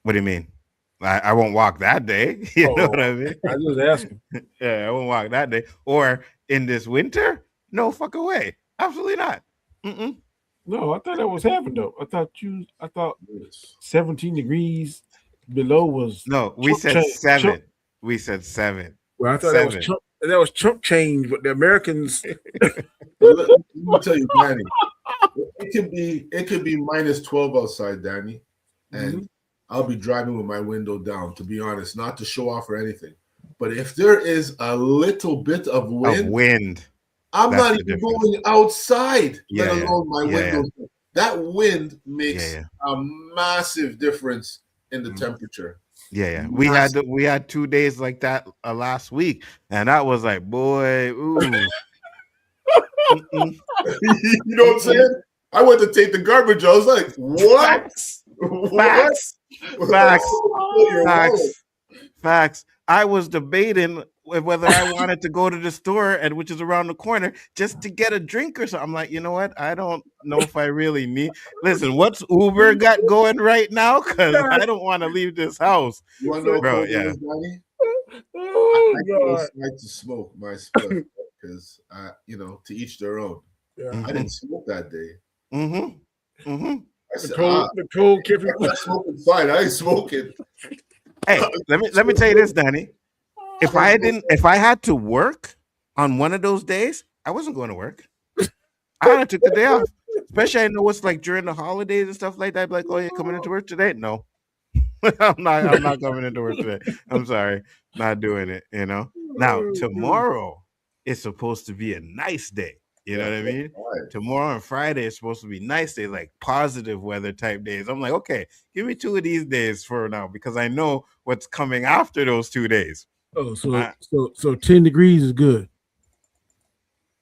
What do you mean? I won't walk that day. You know what I mean? I just asking. Yeah, I won't walk that day. Or in this winter? No fuck away. Absolutely not. No, I thought that was happening though. I thought 17 degrees below was we said 7. We said 7. Well, I thought that was chunk change, but the Americans. Let me tell you, Danny. It could be minus 12 outside, Danny, and I'll be driving with my window down. To be honest, not to show off or anything, but if there is a little bit of wind, I'm not even going outside, let alone my window. That wind makes a massive difference in the temperature. Yeah. We had 2 days like that last week, and that was like, boy, ooh. You know what I'm saying? I went to take the garbage. I was like, what? Facts. I was debating whether I wanted to go to the store, and which is around the corner, just to get a drink or something. I'm like, you know what? I don't know if I really need. Listen, what's Uber got going right now? Because I don't want to leave this house, bro. Yeah. I like to smoke my stuff because to each their own. I didn't smoke that day. I said, the cold kept I'm not smoking fine. I ain't smoking. Hey, let me tell you this, Danny. If I had to work on one of those days, I wasn't going to work. I took the day off. Especially I know it's like during the holidays and stuff like that. Like, oh, you're coming into work today? No. I'm not coming into work today. I'm sorry. Not doing it, you know. Now, tomorrow is supposed to be a nice day. You know what I mean? Right. Tomorrow and Friday is supposed to be nice days, like positive weather type days. I'm like, okay, give me 2 of these days for now because I know what's coming after those 2 days. Oh, so 10 degrees is good.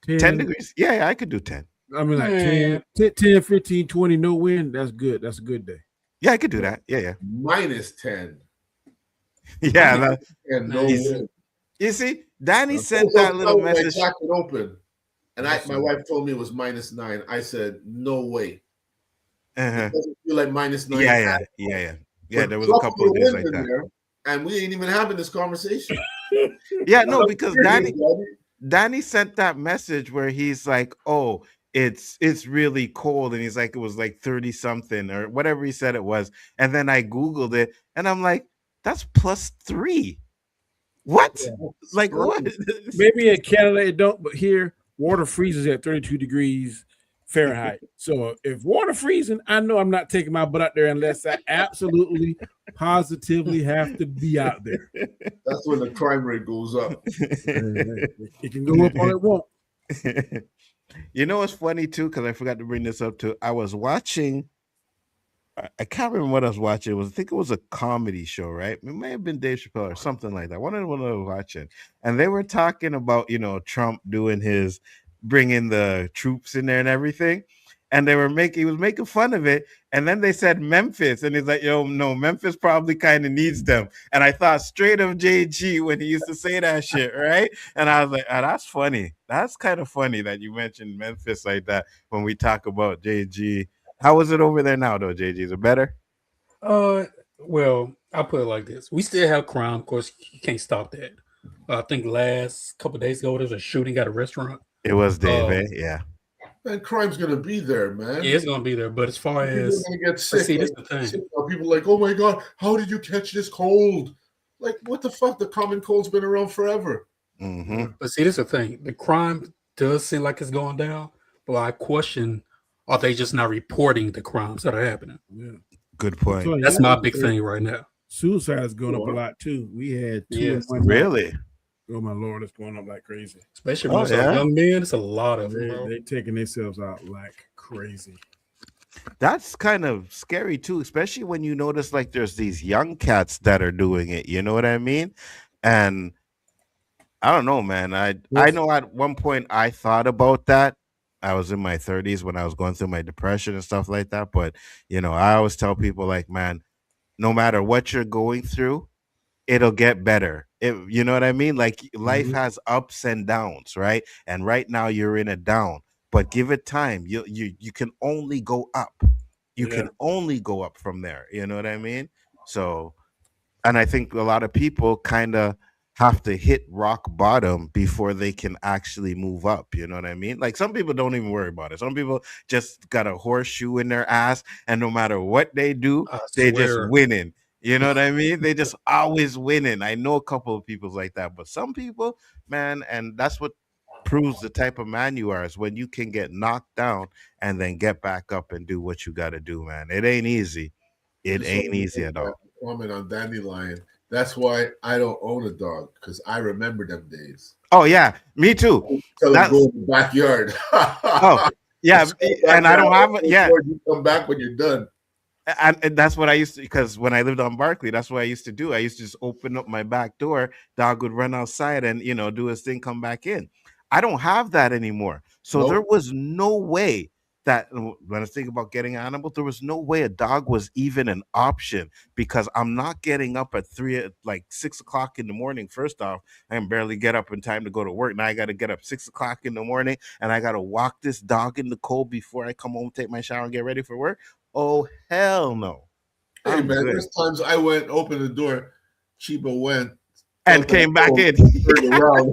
10 degrees? Yeah, I could do 10. I mean, like 10, 15, 20, no wind. That's good. That's a good day. Yeah, I could do that. Yeah. Minus 10. Yeah. And no wind. You see, Danny sent that little message. My jacket open. And my wife told me it was minus 9. I said, no way. It doesn't feel like minus 9. Yeah. There was a couple of days like that. There, and we ain't even having this conversation. Yeah, no, because Danny sent that message where he's like, oh, it's really cold. And he's like, it was like 30 something or whatever he said it was. And then I Googled it and I'm like, that's +3. What? Yeah. Like what? Maybe in Canada it don't, but here water freezes at 32 degrees Fahrenheit. So if water freezing, I know I'm not taking my butt out there unless I absolutely, positively have to be out there. That's when the crime rate goes up. It can go up or it won't. You know what's funny too? Because I forgot to bring this up too. I was watching. I can't remember what I was watching. I think it was a comedy show, right? It may have been Dave Chappelle or something like that. One of them I was watching, and they were talking about Trump doing his bringing the troops in there and everything, and he was making fun of it. And then they said Memphis, and he's like, "Yo, no, Memphis probably kind of needs them." And I thought straight of JG when he used to say that shit, right? And I was like, "Oh, that's funny. That's kind of funny that you mentioned Memphis like that when we talk about JG." How is it over there now, though, JG? Is it better? Well, I'll put it like this: we still have crime. Of course, you can't stop that. I think last couple of days ago there was a shooting at a restaurant. It was Dave, yeah. And crime's gonna be there, man. Yeah, it's gonna be there. But as far as gonna get sick, see, this is the thing. People like, oh my god, how did you catch this cold? Like, what the fuck? The common cold's been around forever. But see, this is the thing. The crime does seem like it's going down, but I question: are they just not reporting the crimes that are happening? Yeah. Good point. That's my big thing right now. Suicide is going up a lot too. We had 2 in 1 really. Night. Oh my lord, it's going up like crazy. Especially when it's young men. It's a lot of them. They're taking themselves out like crazy. That's kind of scary too, especially when you notice like there's these young cats that are doing it. You know what I mean? And I don't know, man. I know at one point I thought about that. I was in my 30s when I was going through my depression and stuff like that. But you know, I always tell people like, man, no matter what you're going through, it'll get better. You know what I mean? Like life has ups and downs, right? And right now you're in a down, but give it time. You can only go up. You can only go up from there. You know what I mean? So, and I think a lot of people kind of have to hit rock bottom before they can actually move up. You know what I mean? Like some people don't even worry about it. Some people just got a horseshoe in their ass, and no matter what they do, they just winning. You know what I mean? They just always winning. I know a couple of people like that, but some people, man, and that's what proves the type of man you are, is when you can get knocked down and then get back up and do what you got to do, man. It ain't easy. It ain't easy at all. Comment on Dandelion. That's why I don't own a dog, because I remember them days. Oh yeah, me too. Go in the backyard. Oh yeah, and I don't have it. Yeah, you come back when you're done. And that's what I used to, because when I lived on Barkley, that's what I used to do. I used to just open up my back door. Dog would run outside and do his thing, come back in. I don't have that anymore. So there was no way that when I think about getting an animal, there was no way a dog was even an option, because I'm not getting up at 6 o'clock in the morning. First off, I can barely get up in time to go to work. Now I got to get up 6 o'clock in the morning, and I got to walk this dog in the cold before I come home, take my shower, and get ready for work. Oh, hell no. Hey, man, there's times I went, opened the door, Chiba went, and came back in. Yeah, bro.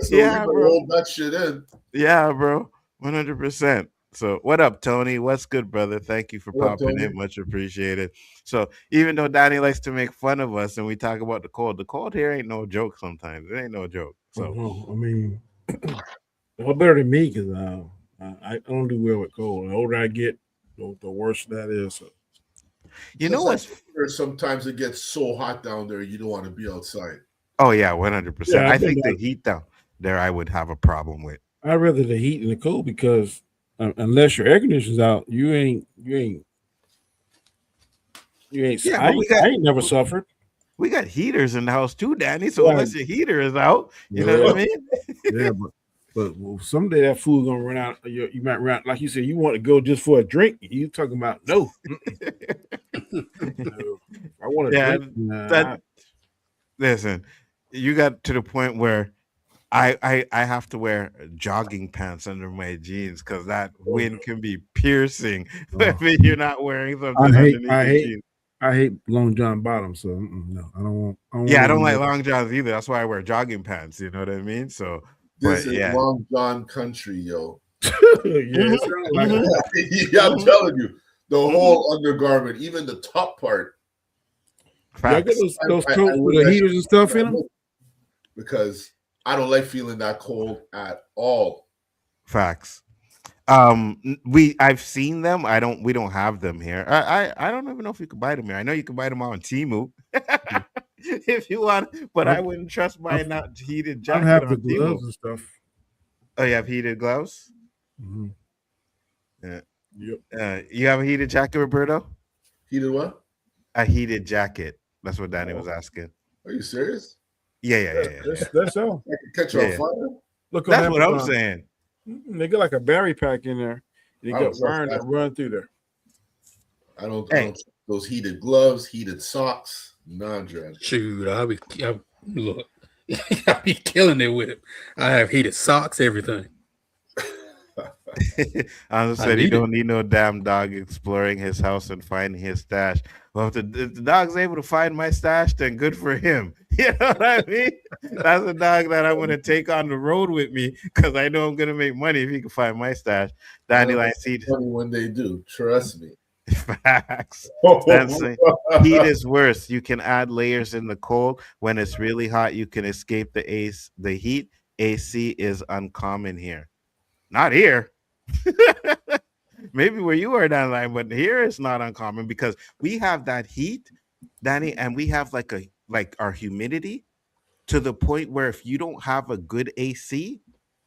So yeah, bro. Hold that shit in. Yeah, bro. 100%. So what up, Tony? What's good, brother? Thank you for popping in. Much appreciated. So even though Danny likes to make fun of us and we talk about the cold here ain't no joke sometimes. It ain't no joke. So I mean, well, better than me, because I don't do well with cold. The older I get, the worse that is. So. You know what? Sometimes it gets so hot down there, you don't want to be outside. Oh yeah, 100%. Yeah, I think the heat down there, I would have a problem with. I'd rather the heat than the cold, because unless your air conditioner's out, you ain't. Yeah, I ain't never suffered. We got heaters in the house too, Danny. So unless your heater is out, you know what I mean? Yeah, but someday that food gonna run out. You might run out, like you said. You want to go just for a drink? You talking about no? No. I want to drink. Listen, you got to the point where I have to wear jogging pants under my jeans, because that wind can be piercing if you're not wearing something underneath your jeans. I hate long john bottoms, so no, I don't want. I don't like long johns either. That's why I wear jogging pants. You know what I mean? So. This is Long John country, yo. Yeah, I'm telling you, the whole undergarment, even the top part. I get those coats with the heaters and stuff in them, because I don't like feeling that cold at all. Facts. I've seen them. We don't have them here. I don't even know if you can buy them here. I know you can buy them on Temu if you want, but I wouldn't trust buying that heated jacket. I have the gloves and stuff. Oh, you have heated gloves? Mm-hmm. Yeah. Yep. You have a heated jacket, Roberto? Heated what? A heated jacket. That's what Danny was asking. Are you serious? Yeah. That's all. I can catch you on fire. Look, that's what I'm saying. They got like a berry pack in there. They got burn that run through there. I don't those heated gloves, heated socks. Nah, Dred. Shoot, I'll be killing it with it. I have heated socks, everything. Anzo said he don't need no damn dog exploring his house and finding his stash. Well, if the dog's able to find my stash, then good for him. You know what I mean? That's a dog that I'm going to take on the road with me because I know I'm going to make money if he can find my stash. Dandelion seed. Funny when they do. Trust me. Facts. Heat is worse. You can add layers in the cold. When it's really hot, you can escape the heat. AC is uncommon here. Not here. Maybe where you are down the line, but here it's not uncommon because we have that heat, Danny, and we have like our humidity to the point where if you don't have a good AC,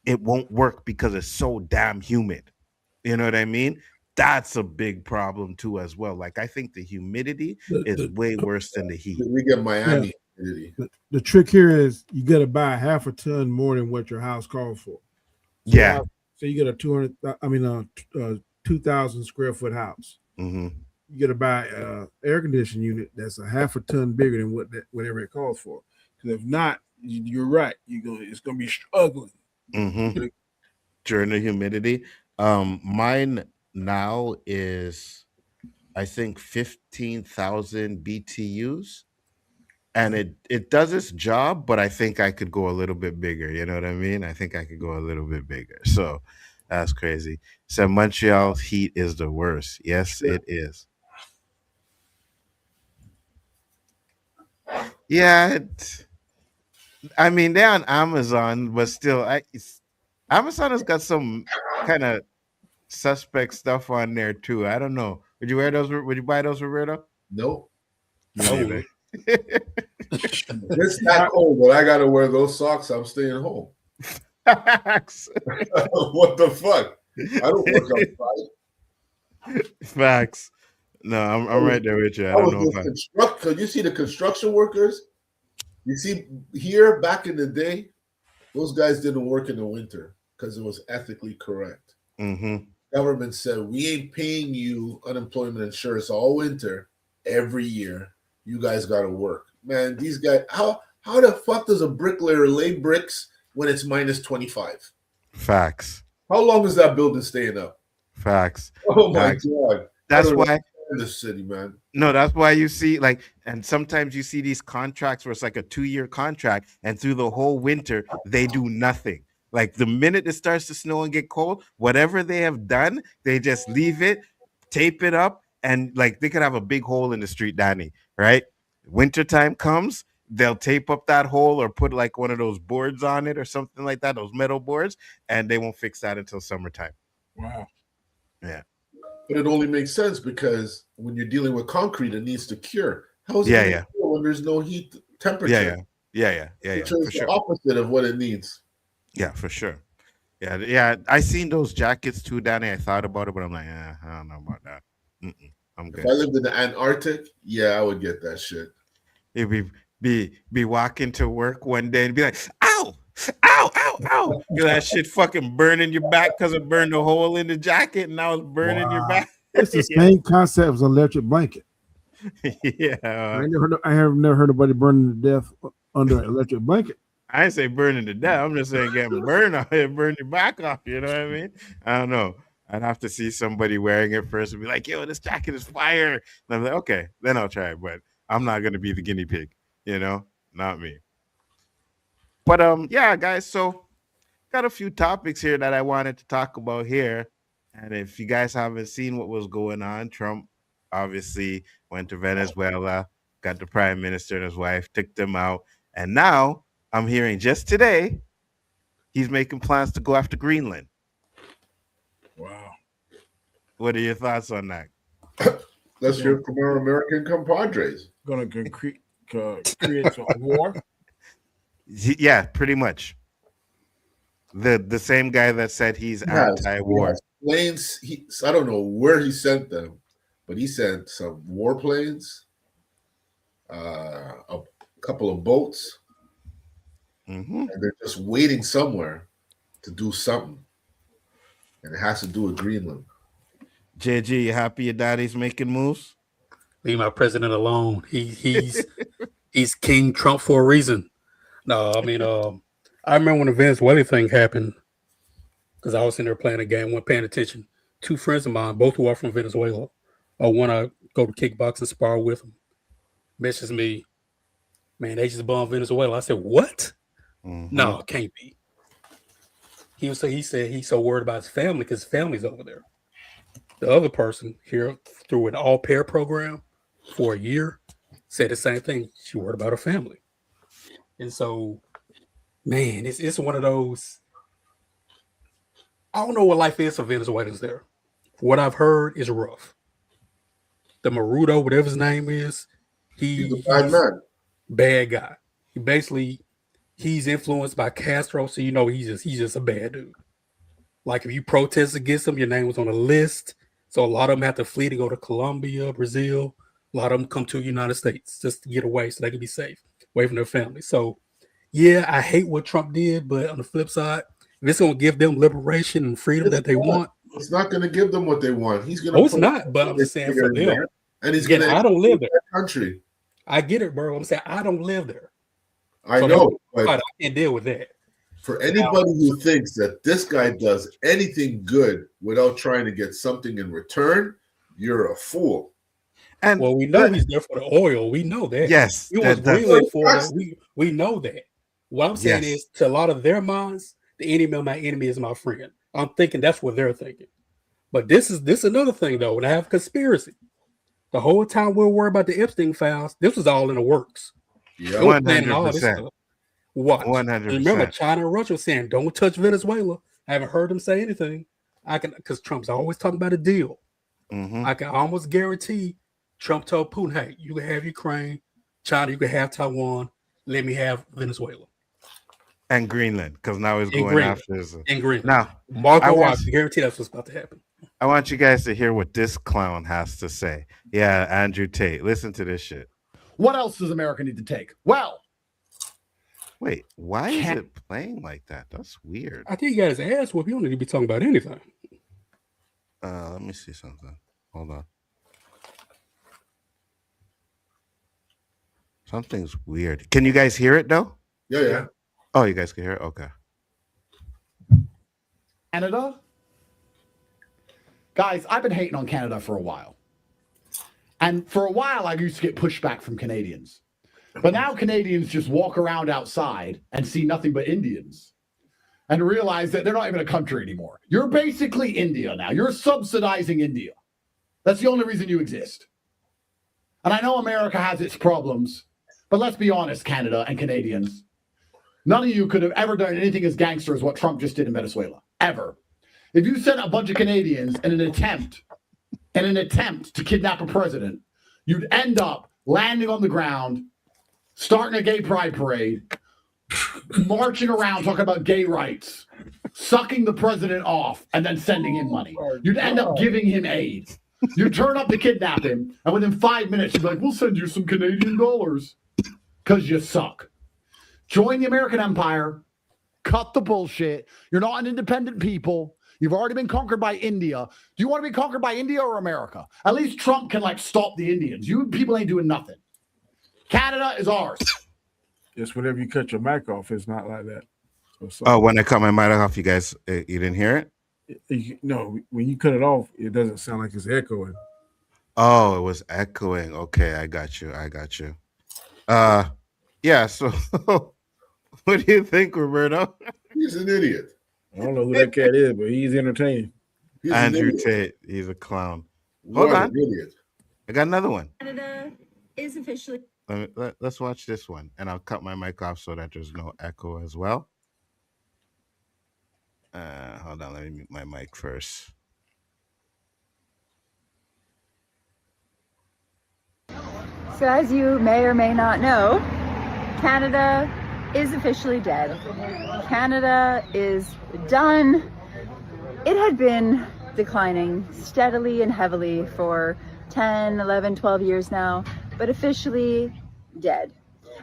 it won't work because it's so damn humid. You know what I mean? That's a big problem too, as well. Like I think the humidity is way worse than the heat. We get Miami humidity. The trick here is you got to buy half a ton more than what your house calls for. So yeah. So you get a 2,000 square foot house. Mm-hmm. You got to buy an air conditioning unit that's a half a ton bigger than whatever it calls for. Because if not, you're right. It's gonna be struggling. Mm-hmm. During the humidity. Mine now is, I think, 15,000 BTUs, and it does its job, but I think I could go a little bit bigger. You know what I mean? I think I could go a little bit bigger. So that's crazy. So Montreal heat is the worst. Yes, it is. Yeah, I mean they're on Amazon, but still, Amazon has got some kind of suspect stuff on there too. I don't know. Would you wear those? Would you buy those, Roberto? Nope. No. It's not cold, but I gotta wear those socks. I'm staying home. Facts. What the fuck? I don't work outside. Facts. No, I'm right there with you. I don't know. Because you see the construction workers. You see here back in the day, those guys didn't work in the winter because it was ethically correct. Mm-hmm. Government said we ain't paying you unemployment insurance all winter every year. You guys got to work, man. These guys, how the fuck does a bricklayer lay bricks when it's minus 25? Facts. How long is that building staying up? Facts. Oh my God. That's why in the city, man. No, that's why you see and sometimes you see these contracts where it's like a 2-year contract, and through the whole winter they do nothing. Like the minute it starts to snow and get cold, whatever they have done, they just leave it, tape it up, and like they could have a big hole in the street, Danny, right? Wintertime comes, they'll tape up that hole or put like one of those boards on it or something like that, those metal boards, and they won't fix that until summertime. Wow. Yeah. But it only makes sense because when you're dealing with concrete, it needs to cure. How is it cure when there's no heat temperature? Yeah. It's the opposite of what it needs. Yeah, for sure. Yeah. I seen those jackets too, Danny. I thought about it, but I'm like, I don't know about that. I'm good. If I lived in the Antarctic, I would get that shit. You'd be walking to work one day and be like, ow, ow, ow, ow. That shit fucking burning your back because it burned a hole in the jacket and now it's burning your back. It's the same concept as an electric blanket. Yeah. I have never heard anybody burning to death under an electric blanket. I ain't say burning to death. I'm just saying getting burned off and burn your back off. You know what I mean? I don't know. I'd have to see somebody wearing it first and be like, yo, this jacket is fire. And I'm like, okay, then I'll try it. But I'm not going to be the guinea pig, not me. But yeah, guys, so got a few topics here that I wanted to talk about here. And if you guys haven't seen what was going on, Trump obviously went to Venezuela, got the prime minister and his wife, took them out. And now I'm hearing just today, he's making plans to go after Greenland. Wow. What are your thoughts on that? Let's hear from our American compadres. Going to create a war? Yeah, pretty much. The same guy that said he's anti-war. Planes. I don't know where he sent them, but he sent some warplanes, a couple of boats, and they're just waiting somewhere to do something. And it has to do with Greenland. JG, you happy your daddy's making moves? Leave my president alone. He's King Trump for a reason. No, I mean, I remember when the Venezuela thing happened. because I was in there playing a game, wasn't paying attention. 2 friends of mine, both who are from Venezuela, want to go to kickbox and spar with them. Messages me, man, they just bombed Venezuela. I said, what? No, it can't be. He said he's so worried about his family because his family's over there. The other person here through an all-pair program for a year said the same thing. She worried about her family. And so, man, it's one of those. I don't know what life is for Venezuelans there. What I've heard is rough. The Marudo, whatever his name is, he's a bad man. Bad guy. He's influenced by Castro, so you know he's just a bad dude. Like if you protest against him, your name was on a list. So a lot of them have to flee to go to Colombia, Brazil. A lot of them come to the United States just to get away so they can be safe, away from their family. So yeah, I hate what Trump did, but on the flip side, if it's going to give them liberation and freedom that they want. It's not going to give them what they want. He's going to. Oh, it's not, but I'm just saying for them. And he's I don't live there. Country. I get it, bro. I'm saying I don't live there. I know, but I can't deal with that. For anybody who thinks that this guy does anything good without trying to get something in return, you're a fool. And well, we know he's there for the oil. We know that. Yes, he was really for it. We know that. What I'm saying is, to a lot of their minds, the enemy of my enemy is my friend. I'm thinking that's what they're thinking. But this is another thing though. And I have conspiracy. The whole time we're worried about the Epstein files, this was all in the works. Yeah, 100%. What? 100%. Remember, China and Russia was saying, "Don't touch Venezuela." I haven't heard them say anything. Because Trump's always talking about a deal. I can almost guarantee Trump told Putin, "Hey, you can have Ukraine, China, you can have Taiwan. Let me have Venezuela and Greenland." Because now he's going after his. And Greenland. Now, I guarantee that's what's about to happen. I want you guys to hear what this clown has to say. Yeah, Andrew Tate. Listen to this shit. What else does America need to take? Well, wait, why is it playing like that? That's weird. I think you got his ass whooped. You don't need to be talking about anything. Let me see something. Hold on. Something's weird. Can you guys hear it though? Yeah. Oh, you guys can hear it? Okay. Canada? Guys, I've been hating on Canada for a while. And for a while, I used to get pushback from Canadians. But now Canadians just walk around outside and see nothing but Indians and realize that they're not even a country anymore. You're basically India now. You're subsidizing India. That's the only reason you exist. And I know America has its problems, but let's be honest, Canada and Canadians. None of you could have ever done anything as gangster as what Trump just did in Venezuela. Ever. If you sent a bunch of Canadians in an attempt to kidnap a president, you'd end up landing on the ground, starting a gay pride parade, marching around talking about gay rights, sucking the president off, and then sending him money. You'd end up giving him aid. You'd turn up to kidnap him, and within 5 minutes, you'd be like, we'll send you some Canadian dollars. Because you suck. Join the American empire. Cut the bullshit. You're not an independent people. You've already been conquered by India. Do you want to be conquered by India or America? At least Trump can stop the Indians. You people ain't doing nothing. Canada is ours. Just whenever you cut your mic off, it's not like that. So when I cut my mic off, you guys, you didn't hear it? No, when you cut it off, it doesn't sound like it's echoing. Oh, it was echoing. Okay, I got you. Yeah, so what do you think, Roberto? He's an idiot. I don't know who that cat is, but he's entertaining. Andrew Tate, he's a clown. Hold on. Idiot. I got another one. Canada is officially. Let's watch this one, and I'll cut my mic off so that there's no echo as well. Hold on, let me mute my mic first. So as you may or may not know, Canada is officially dead. Canada is done. It had been declining steadily and heavily for 10, 11, 12 years now, but officially dead.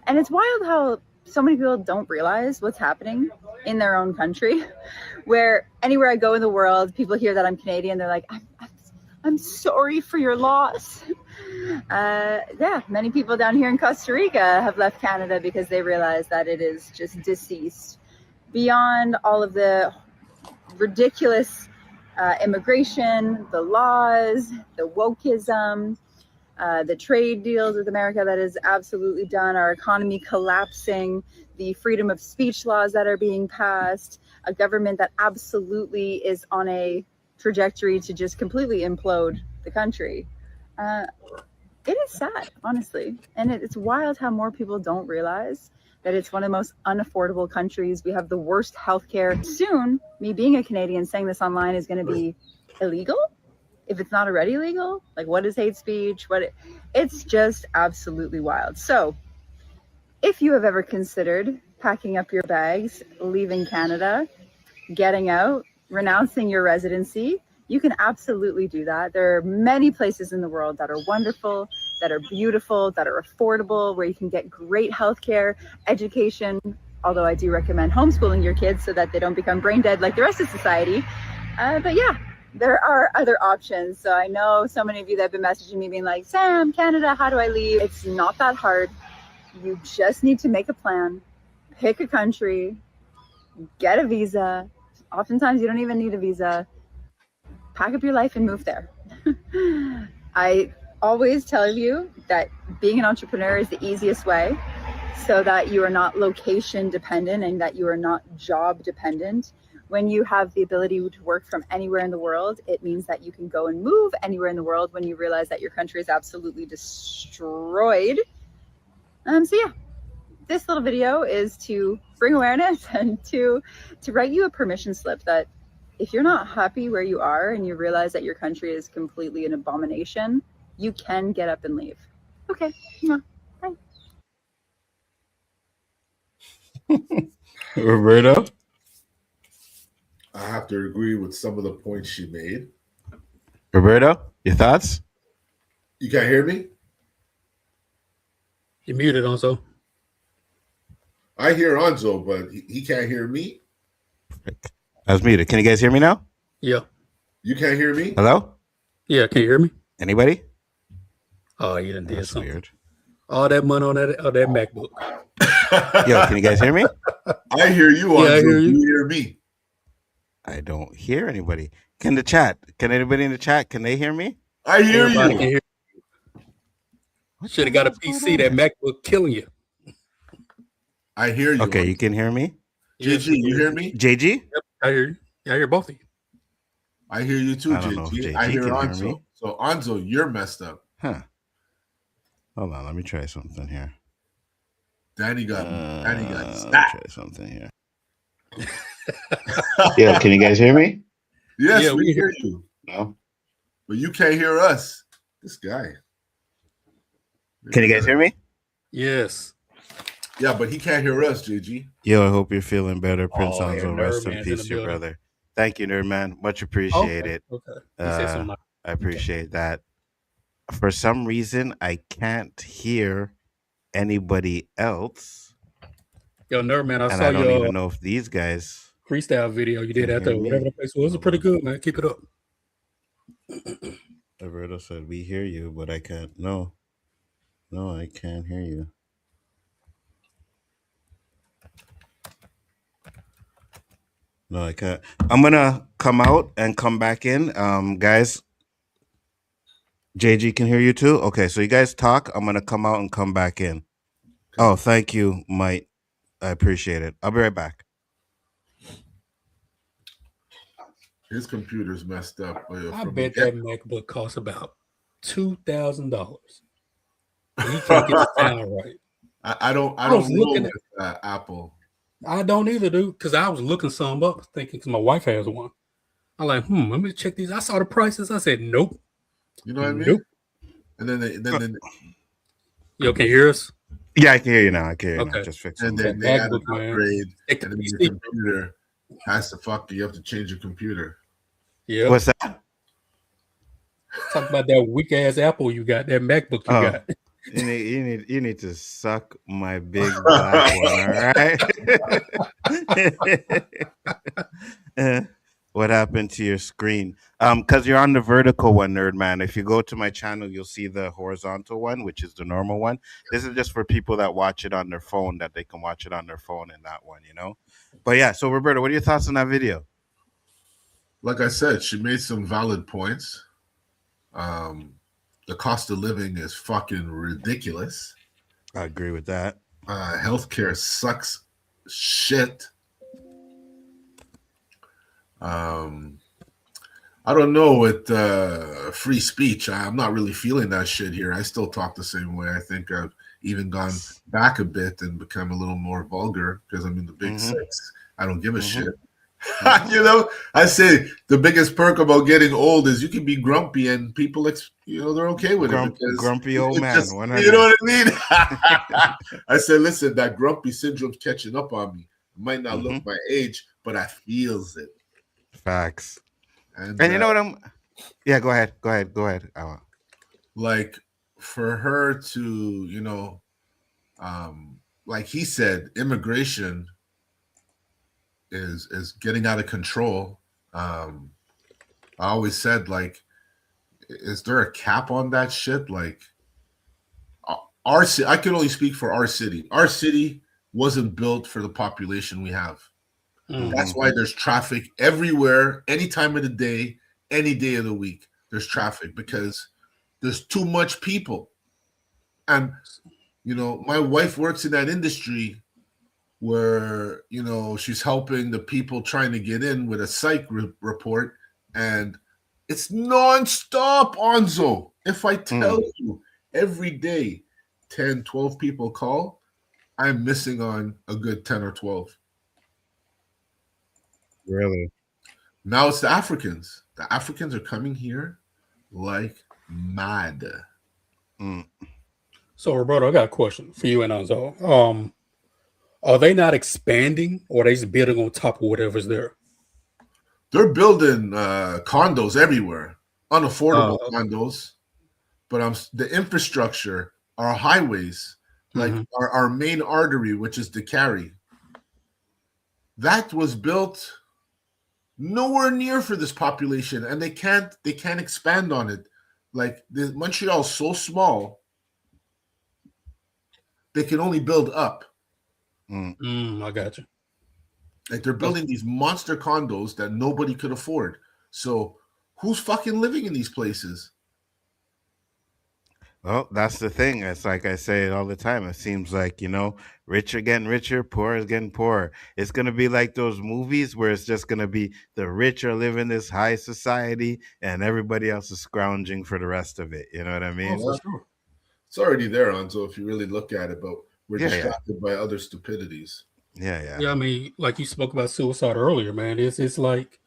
And it's wild how so many people don't realize what's happening in their own country, where anywhere I go in the world, people hear that I'm Canadian, they're like, I'm sorry for your loss. Yeah, many people down here in Costa Rica have left Canada because they realize that it is just deceased beyond all of the ridiculous immigration, the laws, the wokeism, the trade deals with America that is absolutely done, our economy collapsing, the freedom of speech laws that are being passed, a government that absolutely is on a trajectory to just completely implode the country. It is sad, honestly. And it's wild how more people don't realize that it's one of the most unaffordable countries. We have the worst healthcare. Soon, me being a Canadian saying this online is going to be illegal if it's not already legal. Like, what is hate speech? It's just absolutely wild. So if you have ever considered packing up your bags, leaving Canada, getting out, renouncing your residency, you can absolutely do that. There are many places in the world that are wonderful, that are beautiful, that are affordable, where you can get great healthcare, education, although I do recommend homeschooling your kids so that they don't become brain dead like the rest of society. But yeah, there are other options. So I know so many of you that have been messaging me being like, Sam, Canada, how do I leave? It's not that hard. You just need to make a plan, pick a country, get a visa. Oftentimes you don't even need a visa. Pack up your life and move there. I always tell you that being an entrepreneur is the easiest way, so that you are not location dependent and that you are not job dependent. When you have the ability to work from anywhere in the world, it means that you can go and move anywhere in the world when you realize that your country is absolutely destroyed. So yeah, this little video is to bring awareness and to write you a permission slip that if you're not happy where you are and you realize that your country is completely an abomination, you can get up and leave. Okay, bye. Roberto? I have to agree with some of the points she made. Roberto, your thoughts? You can't hear me? You're muted, Nzo. I hear Nzo, but he can't hear me. I was muted. Can you guys hear me now? Yeah. You can't hear me? Hello? Yeah, can you hear me? Anybody? Oh, you done did something. Weird. All that money on that MacBook. Yo, can you guys hear me? I hear you, Nzo. Yeah, I hear you. You hear me? I don't hear anybody. Can anybody in the chat, can they hear me? I hear Everybody you. can hear you. Should have got a PC. That MacBook killing you. I hear you. Okay, you can hear me? JG, you hear me? JG? Yep, I hear you. I hear both of you. I hear you too, I don't know if JG. JG I hear can hear Nzo. me. So Nzo, you're messed up. Huh. Hold on, let me try something here. Daddy got Let me snapped. try something here. Yeah, can you guys hear me? Yes, Yeah, we hear you. No. But you can't hear us. This guy. Can you guys hear me? Yes. Yeah, but he can't hear us, JG. Yo, I hope you're feeling better, Prince Oh, Nzo. yeah, Rest Nerd in Man's in peace, the your building. brother. Thank you, Nerd Man. Much appreciated. Okay. He said something. I appreciate that. For some reason, I can't hear anybody else. Yo, Nerd Man, I And saw I don't your even know if these guys freestyle video you did can after hear me. whatever the place was. It was pretty good, man. Keep it up. Roberto said, we hear you, but I can't. No, I can't hear you. No, I can't. I'm going to come out and come back in. Guys, JG can hear you too? Okay, so you guys talk. I'm going to come out and come back in. Oh, thank you, Mike. I appreciate it. I'll be right back. His computer's messed up. I bet that MacBook costs about $2,000. He can't get the sound right. I don't was know looking with Apple. I don't either, dude, because I was looking some up, thinking because my wife has one. I'm like, let me check these. I saw the prices. I said, nope. You know what I mean? Nope. And then Yo, can you hear us? Yeah, I can hear you now. I can hear you Okay. now. Just fix and it. then they had an MacBook, man. upgrade, Take and the then your PC. computer has to you have to change your computer. Yeah. What's that? Talk about that weak ass Apple you got, that MacBook you got. You need to suck my big black one, all right? What happened to your screen? Because you're on the vertical one, Nerd Man. If you go to my channel, you'll see the horizontal one, which is the normal one. This is just for people that watch it on their phone, that they can watch it on their phone in that one, you know? But yeah, so Roberto, what are your thoughts on that video? like I said, she made some valid points. The cost of living is fucking ridiculous. I agree with that. Healthcare sucks shit. I don't know with free speech. I'm not really feeling that shit here. I still talk the same way. I think I've even gone back a bit and become a little more vulgar because I'm in the big six. I don't give a shit. You know, I say the biggest perk about getting old is you can be grumpy and people, they're okay with it. Because grumpy old man. Just, you know what I mean? I said, listen, that grumpy syndrome's catching up on me. It might not look my age, but I feels it. Facts. And you know what Yeah, go ahead. Like for her to, like he said, immigration is getting out of control. I always said, like, is there a cap on that shit? Like, our city, I can only speak for our city. Our city wasn't built for the population we have. That's why there's traffic everywhere, any time of the day, any day of the week. There's traffic because there's too much people. And, my wife works in that industry where, she's helping the people trying to get in with a psych report. And it's nonstop, Nzo. If I tell you every day 10, 12 people call, I'm missing on a good 10 or 12. Really? Now it's the Africans. The Africans are coming here like mad. So, Roberto, I got a question for you and Nzo. Are they not expanding, or are they just building on top of whatever's there? They're building condos everywhere, unaffordable condos. But the infrastructure, our highways, like our main artery, which is the Cary, that was built nowhere near for this population, and they can't expand on it. Like Montreal's so small, they can only build up. I got you. Like they're building these monster condos that nobody could afford. So who's fucking living in these places? Well, that's the thing. It's like I say it all the time. It seems like, rich are getting richer, poor is getting poorer. It's going to be like those movies where it's just going to be the rich are living this high society and everybody else is scrounging for the rest of it. You know what I mean? Oh, for sure. It's already there, Nzo, if you really look at it, but we're distracted by other stupidities. Yeah. I mean, like you spoke about suicide earlier, man. It's like,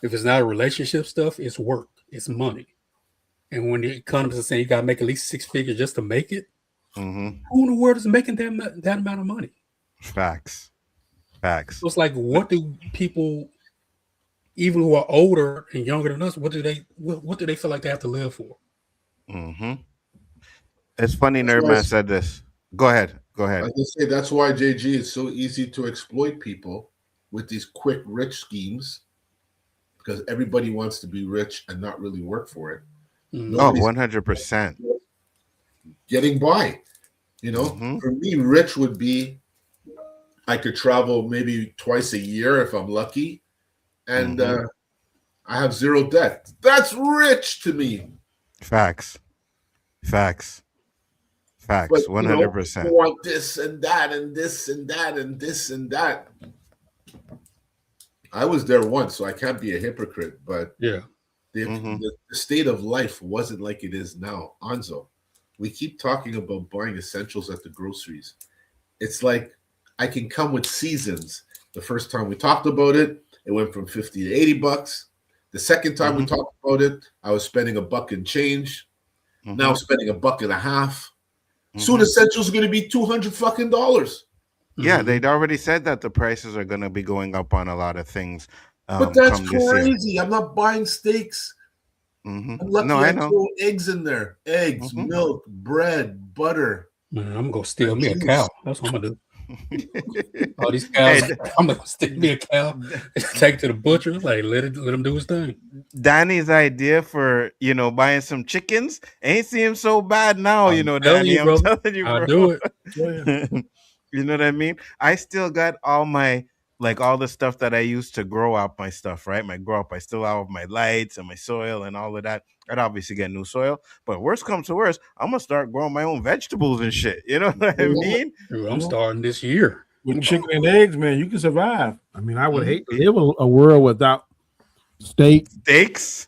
if it's not a relationship stuff, it's work, it's money. And when the economists are saying you got to make at least 6 figures just to make it, who in the world is making that amount of money? Facts. So it's like, what do people, even who are older and younger than us, what do they feel like they have to live for? It's funny, Nerdman said this. Go ahead. I just say that's why JG is so easy to exploit people with these quick rich schemes, because everybody wants to be rich and not really work for it. 100%. Getting by. For me, rich would be I could travel maybe twice a year if I'm lucky, and I have zero debt. That's rich to me. Facts. But, 100%. You want this and that and this and that and this and that. I was there once, so I can't be a hypocrite, but the state of life wasn't like it is now. Nzo, we keep talking about buying essentials at the groceries. It's like I can come with seasons. The first time we talked about it, it went from $50 to $80. The second time we talked about it, I was spending $1 and change. Now I'm spending $1.50. Soon essentials are going to be $200 fucking dollars. Yeah, they'd already said that the prices are going to be going up on a lot of things. But that's crazy. I'm not buying steaks. I'm lucky I throw eggs in there. Eggs, milk, bread, butter. Man, I'm going to steal me a cow. That's what I'm going to do. All these cows, I'm going to steal me a cow, take it to the butcher, like let him do his thing. Danny's idea for, buying some chickens ain't seem so bad now, Danny. I'm telling you, bro. I'll do it. You know what I mean? I still got all my like all the stuff that I used to grow up my stuff, right? I still have my lights and my soil and all of that. I'd obviously get new soil, but worst comes to worst, I'm gonna start growing my own vegetables and shit. You know what I mean? Dude, I'm starting this year. With chicken and eggs, man, you can survive. I mean, I would hate to live a world without steaks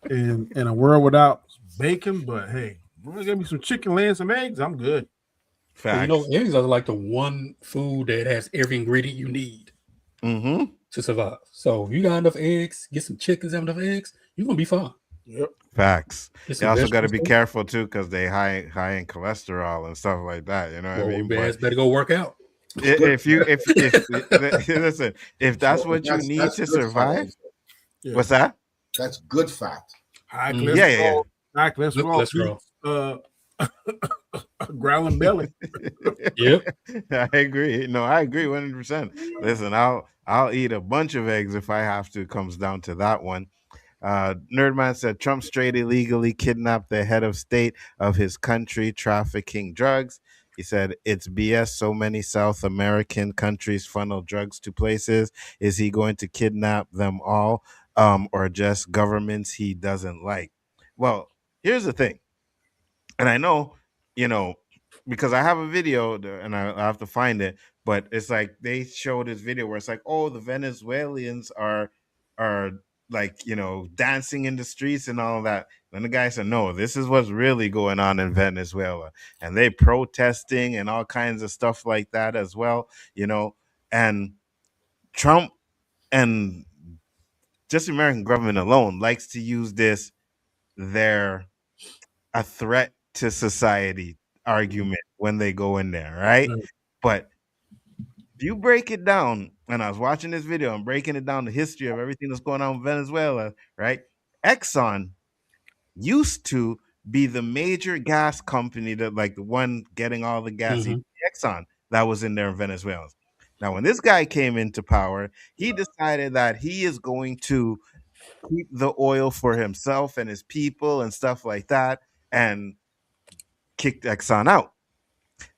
and a world without bacon, but hey, bro, give me some chicken, land some eggs, I'm good. You know, eggs are like the one food that has every ingredient you need to survive. So if you got enough eggs, get some chickens, have enough eggs, you're gonna be fine. Yep. Facts. You also got to be careful too, because they high in cholesterol and stuff like that. You know what I mean? But better go work out. If listen, if that's what you need to survive, what's that? That's good fat. High cholesterol. High cholesterol. Growling belly. Yep. I agree. No, I agree 100%. Listen, I'll eat a bunch of eggs if I have to. Comes down to that one. Nerdman said Trump straight illegally kidnapped the head of state of his country trafficking drugs. He said it's BS. So many South American countries funnel drugs to places. Is he going to kidnap them all, or just governments he doesn't like? Well, here's the thing. And I know, you know, because I have a video and I have to find it, but it's like they show this video where it's like, oh, the Venezuelans are like, you know, dancing in the streets and all of that. And the guy said, no, this is what's really going on in Venezuela. And they protesting and all kinds of stuff like that as well, you know. And Trump and just the American government alone likes to use this, a threat to society argument when they go in there, right? But if you break it down, and I was watching this video and breaking it down, the history of everything that's going on in Venezuela, right? Exxon used to be the major gas company that, like, the one getting all the gas, Exxon, that was in there in Venezuela. Now, when this guy came into power, he decided that he is going to keep the oil for himself and his people and stuff like that, and kicked Exxon out.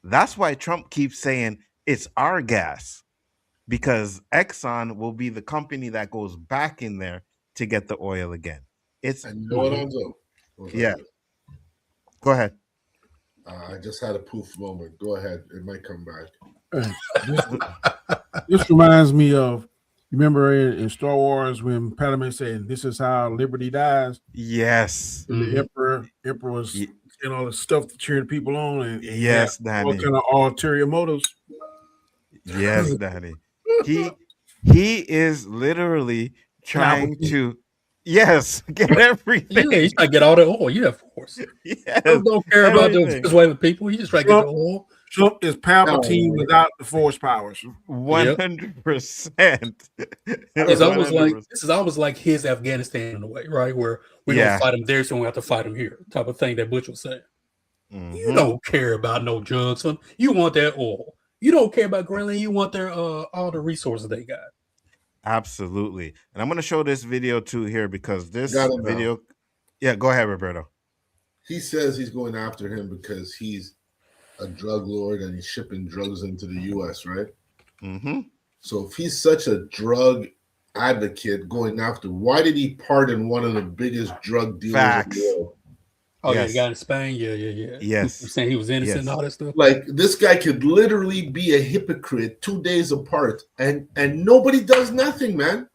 That's why Trump keeps saying it's our gas, because Exxon will be the company that goes back in there to get the oil again. It's and you know what I'll do? Yeah. Go ahead. I just had a poof moment. Go ahead. It might come back. This reminds me of, you remember in Star Wars when Padme said, "This is how liberty dies." Yes. The Emperor was and all the stuff to cheer people on, and yes, Danny. All kind of ulterior motives. Yes, Danny. He is literally trying to get everything. Yeah, he's trying to get all the oil. Yeah, of course. Yes, don't care about the Venezuelan people. He just trying to get the oil. Trump is Palpatine without the force powers. 100%. It's almost like his Afghanistan in a way, right? Where we're gonna fight him there, so we have to fight him here. Type of thing that Butch was saying. You don't care about no drugs, son. You want that oil. You don't care about GreenLand. You want their all the resources they got. Absolutely. And I'm gonna show this video too here, because this video. Yeah, go ahead, Roberto. He says he's going after him because he's a drug lord and he's shipping drugs into the U.S., right? So if he's such a drug advocate going after, why did he pardon one of the biggest drug dealers in the world? Oh, yeah, the guy in Spain? Yeah. Yes. You're saying he was innocent and all that stuff? Like, this guy could literally be a hypocrite 2 days apart, and nobody does nothing, man.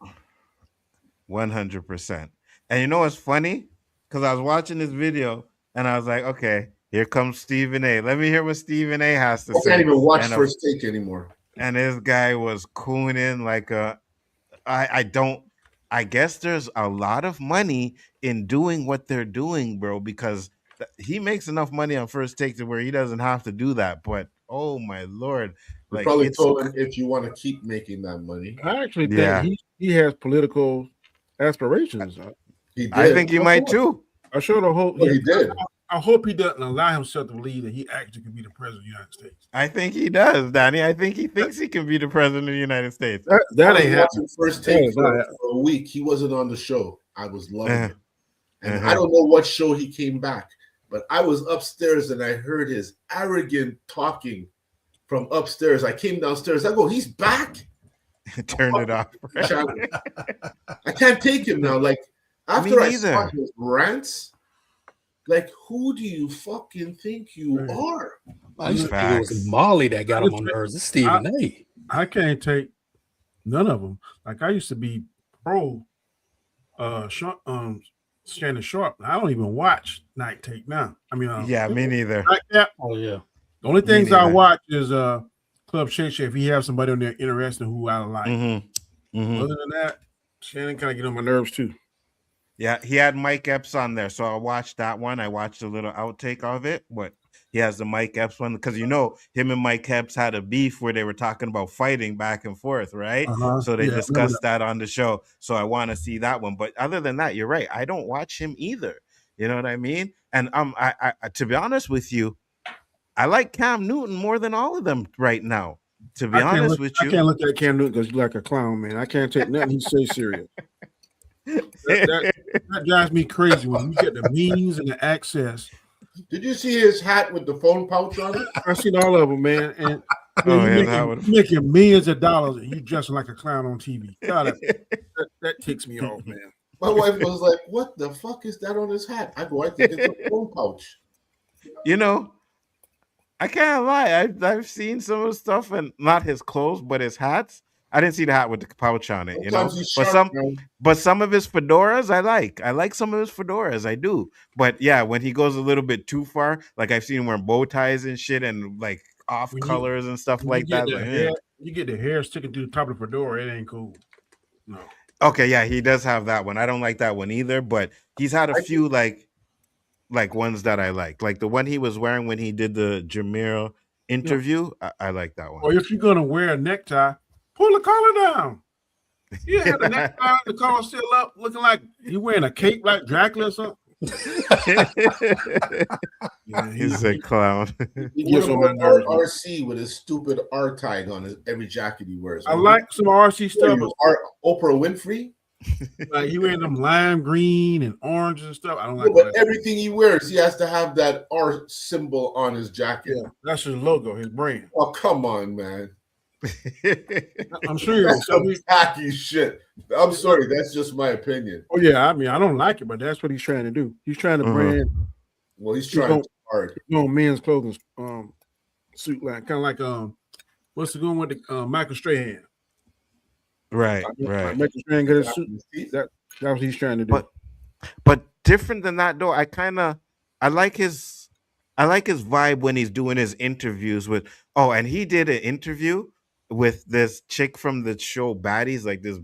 100%. And you know what's funny? Because I was watching this video, and I was like, okay, here comes Stephen A. Let me hear what Stephen A. has to say. I can't even watch First Take anymore. And this guy was cooning like I guess there's a lot of money in doing what they're doing, bro, because he makes enough money on First Take to where he doesn't have to do that. But oh my Lord, like, probably told him, if you want to keep making that money. I actually think he has political aspirations. He did. I think he might too. I sure hope he did. I hope he doesn't allow himself to believe that he actually can be the president of the United States. I think he does, Danny. I think he thinks he can be the president of the United States. That ain't happening. First Take for a week. He wasn't on the show. I was loving it. And I don't know what show he came back, but I was upstairs and I heard his arrogant talking from upstairs. I came downstairs. I go, he's back. Turn it off. Right? I can't take him now. Like after I saw his rants, like who do you fucking think you are? I used to think it was Molly that got him on nerves. It's Stephen A. I can't take none of them. Like I used to be pro Shannon Sharp. I don't even watch Night Take now. I mean, me neither. Oh yeah. The only things I watch is Club Shay Shay if he has somebody on there interesting who I like. Other than that, Shannon kind of get on my nerves too. Yeah, he had Mike Epps on there, so I watched that one. I watched a little outtake of it, but he has the Mike Epps one because him and Mike Epps had a beef where they were talking about fighting back and forth, right? So they discussed that on the show. So I want to see that one. But other than that, you're right. I don't watch him either. You know what I mean? And I to be honest with you, I like Cam Newton more than all of them right now. To be honest with you, I can't look at Cam Newton because you're like a clown, man. I can't take nothing he says serious. That drives me crazy when you get the means and the access. Did you see his hat with the phone pouch on it? I seen all of them, man. And you're making millions of dollars and you dressing like a clown on TV. God, that ticks me off, man. My wife was like, "What the fuck is that on his hat?" I go, "I think it's a phone pouch." I can't lie. I've seen some of the stuff and not his clothes, but his hats. I didn't see the hat with the pouch on it, but some of his fedoras I like. I like some of his fedoras, I do. But yeah, when he goes a little bit too far, like I've seen him wearing bow ties and shit and like off colors and stuff like that. You get the hair sticking to the top of the fedora, it ain't cool. No. Okay, yeah, he does have that one. I don't like that one either, but he's had a few like ones that I like the one he was wearing when he did the Jameer interview. I like that one. Or if you're gonna wear a necktie, pull the collar down. You had the necktie, the collar still up, looking like you wearing a cape like Dracula or something. He's a clown. He gets on my nerves. RC with his stupid R tag on every jacket he wears. I like some RC stuff. Oprah Winfrey. Like he wearing them lime green and orange and stuff. I don't like but everything he wears, he has to have that R symbol on his jacket. Yeah, that's his logo, his brand. Oh, come on, man. I'm sure that's some tacky shit. I'm sorry, that's just my opinion. Oh yeah, I mean I don't like it, but that's what he's trying to do. He's trying to brand. Well, he's trying hard. Men's clothing suit line, kind of like what's the going with the Michael Strahan? Right. Michael Strahan got his suit. That's what he's trying to do. But different than that though, I like his vibe when he's doing his interviews with. Oh, and he did an interview with this chick from the show Baddies, like this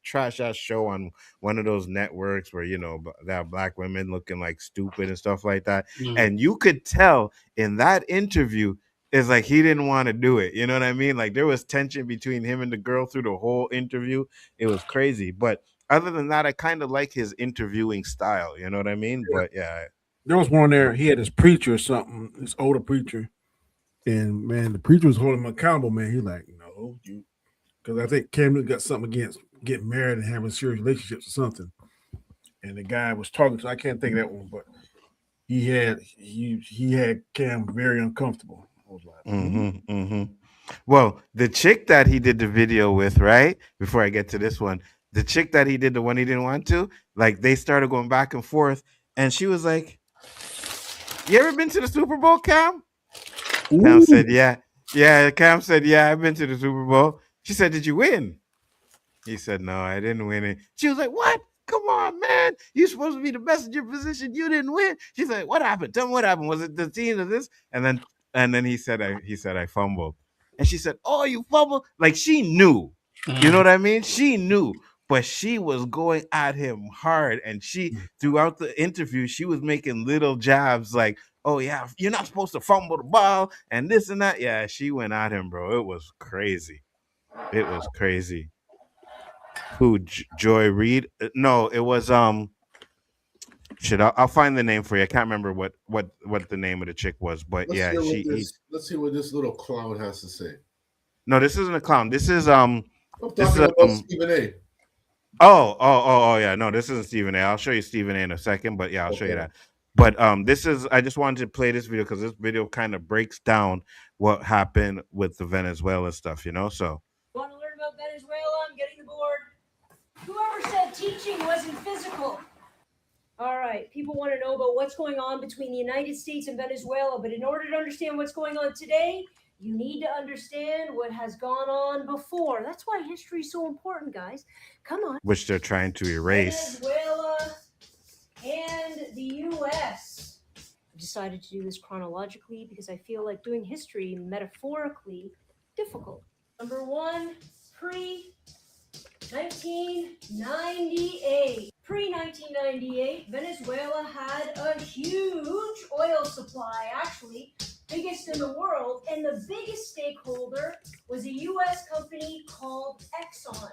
trash ass show on one of those networks where they have black women looking like stupid and stuff like that. And you could tell in that interview is like he didn't want to do it. You know what I mean? Like there was tension between him and the girl through the whole interview. It was crazy. But other than that, I kind of like his interviewing style. You know what I mean? Yeah. But yeah. There was one there. He had this preacher or something, this older preacher. And man, the preacher was holding him accountable, man. He's like, no, you, because I think Cam Newton got something against getting married and having serious relationships or something. And the guy was talking to, I can't think of that one, but he had Cam very uncomfortable. I was like, Well, the chick that he did the video with, right? Before I get to this one, the chick that he did the one he didn't want to, like they started going back and forth, and she was like, "You ever been to the Super Bowl, Cam?" Cam said, "Yeah." Yeah, Cam said, "Yeah, I've been to the Super Bowl." She said, "Did you win?" He said, "No, I didn't win it." She was like, "What? Come on, man. You're supposed to be the best in your position. You didn't win." She's like, "What happened? Tell me what happened. Was it the team or this?" And then he said, I fumbled. And she said, "Oh, you fumbled?" Like she knew. You know what I mean? She knew. But she was going at him hard. And she, throughout the interview, she was making little jabs like, "Oh, yeah, you're not supposed to fumble the ball," and this and that. Yeah, she went at him, bro. It was crazy. It was crazy. Who, Joy Reid? No, it was shit. I'll find the name for you. I can't remember what the name of the chick was, but let's yeah, let's see what this little clown has to say. No, this isn't a clown. This is I'm talking about Stephen A. Oh, yeah. No, this isn't Stephen A. I'll show you Stephen A in a second, but yeah, I'll show you that. But this is, I just wanted to play this video because this video kind of breaks down what happened with the Venezuela stuff, So Want to learn about Venezuela, I'm getting the board. Whoever said teaching wasn't physical? All right, people want to know about what's going on between the United States and Venezuela, but in order to understand what's going on today, you need to understand what has gone on before. That's why history is so important, guys. Come on. Which they're trying to erase. Venezuela and the U.S. I decided to do this chronologically because I feel like doing history metaphorically difficult. Number one, pre-1998. Pre-1998, Venezuela had a huge oil supply, actually biggest in the world, and the biggest stakeholder was a U.S. company called Exxon.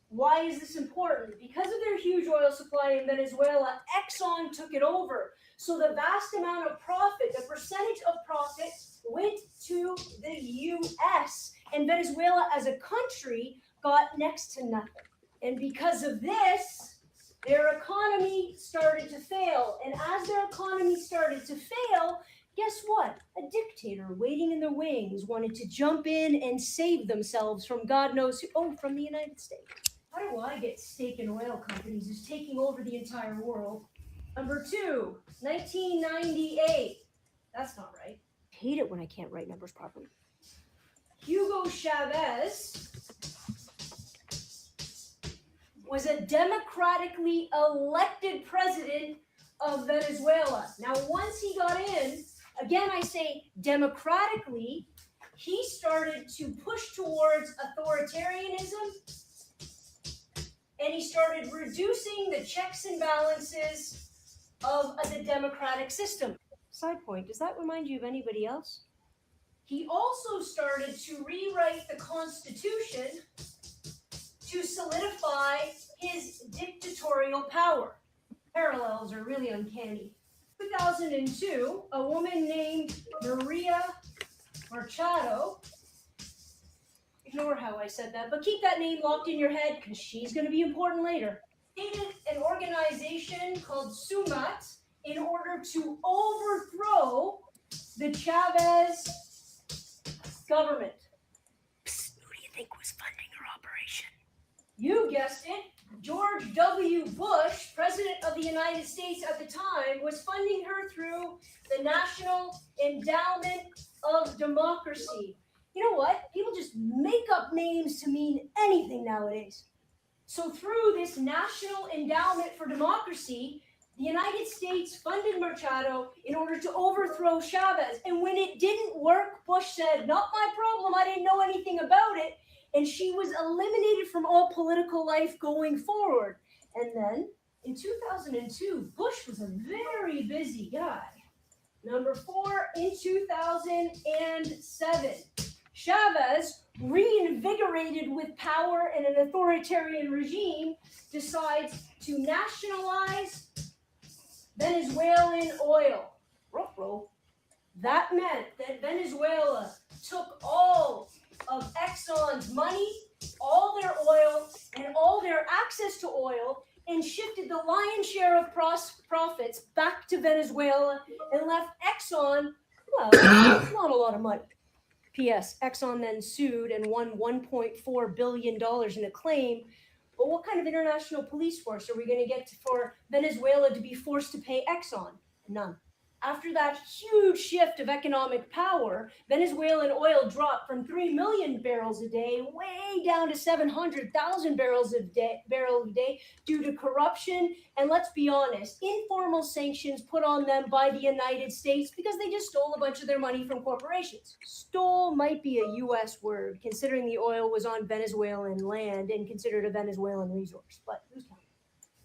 Why is this important? Because of their huge oil supply in Venezuela, Exxon took it over. So the vast amount of profit, the percentage of profit went to the U.S. and Venezuela as a country got next to nothing. And because of this, their economy started to fail. And as their economy started to fail, guess what? A dictator waiting in the wings wanted to jump in and save themselves from God knows who. Oh, from the United States. How do I get steak and oil companies just taking over the entire world? Number two, 1998. That's not right. I hate it when I can't write numbers properly. Hugo Chavez was a democratically elected president of Venezuela. Now, once he got in, again, I say democratically, he started to push towards authoritarianism, and he started reducing the checks and balances of the democratic system. Side point, does that remind you of anybody else? He also started to rewrite the Constitution to solidify his dictatorial power. Parallels are really uncanny. 2002, a woman named Maria Machado, ignore how I said that, but keep that name locked in your head because she's going to be important later, created an organization called SUMAT in order to overthrow the Chavez government. Psst, who do you think was funding her operation? You guessed it. George W. Bush, President of the United States at the time, was funding her through the National Endowment of Democracy. You know what? People just make up names to mean anything nowadays. So through this National Endowment for Democracy, the United States funded Machado in order to overthrow Chavez. And when it didn't work, Bush said, "Not my problem, I didn't know anything about it." And she was eliminated from all political life going forward. And then in 2002, Bush was a very busy guy. Number four, in 2007, Chavez, reinvigorated with power and an authoritarian regime, decides to nationalize Venezuelan oil. Ruh-roh. That meant that Venezuela took all of Exxon's money, all their oil, and all their access to oil, and shifted the lion's share of profits back to Venezuela and left Exxon, well, not a lot of money. P.S. Exxon then sued and won $1.4 billion in a claim. But what kind of international police force are we going to get for Venezuela to be forced to pay Exxon? None. After that huge shift of economic power, Venezuelan oil dropped from 3 million barrels a day way down to 700,000 barrels a day due to corruption and, let's be honest, informal sanctions put on them by the United States because they just stole a bunch of their money from corporations. Stole might be a U.S. word, considering the oil was on Venezuelan land and considered a Venezuelan resource. But who's counting?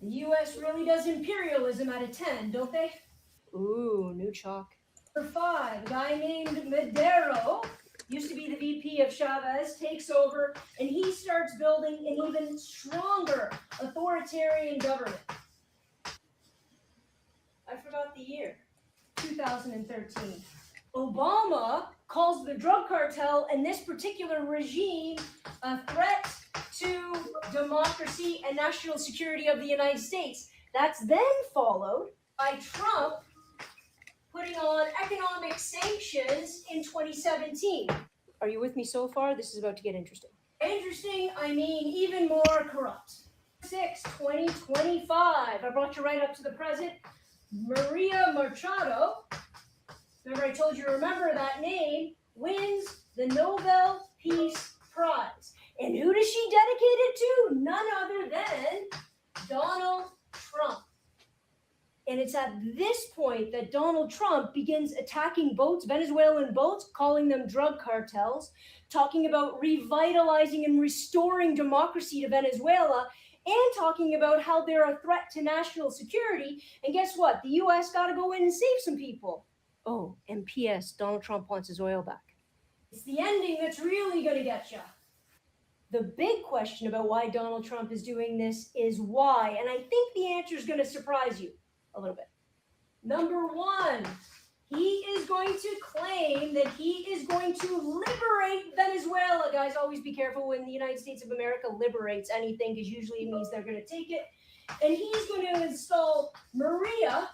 The U.S. really does imperialism out of 10, don't they? Ooh, new chalk. Number 5, a guy named Madero, used to be the VP of Chavez, takes over, and he starts building an even stronger authoritarian government. I forgot the year. 2013. Obama calls the drug cartel and this particular regime a threat to democracy and national security of the United States. That's then followed by Trump putting on economic sanctions in 2017. Are you with me so far? This is about to get interesting. Interesting, I mean even more corrupt. 2025. I brought you right up to the present. Maria Machado, remember I told you to remember that name, wins the Nobel Peace Prize. And who does she dedicate it to? None other than Donald Trump. And it's at this point that Donald Trump begins attacking boats, Venezuelan boats, calling them drug cartels, talking about revitalizing and restoring democracy to Venezuela, and talking about how they're a threat to national security. And guess what? The U.S. got to go in and save some people. Oh, and P.S. Donald Trump wants his oil back. It's the ending that's really going to get you. The big question about why Donald Trump is doing this is why, and I think the answer is going to surprise you a little bit. Number one, he is going to claim that he is going to liberate Venezuela. Guys, always be careful when the United States of America liberates anything, because usually it means they're going to take it. And he's going to install Maria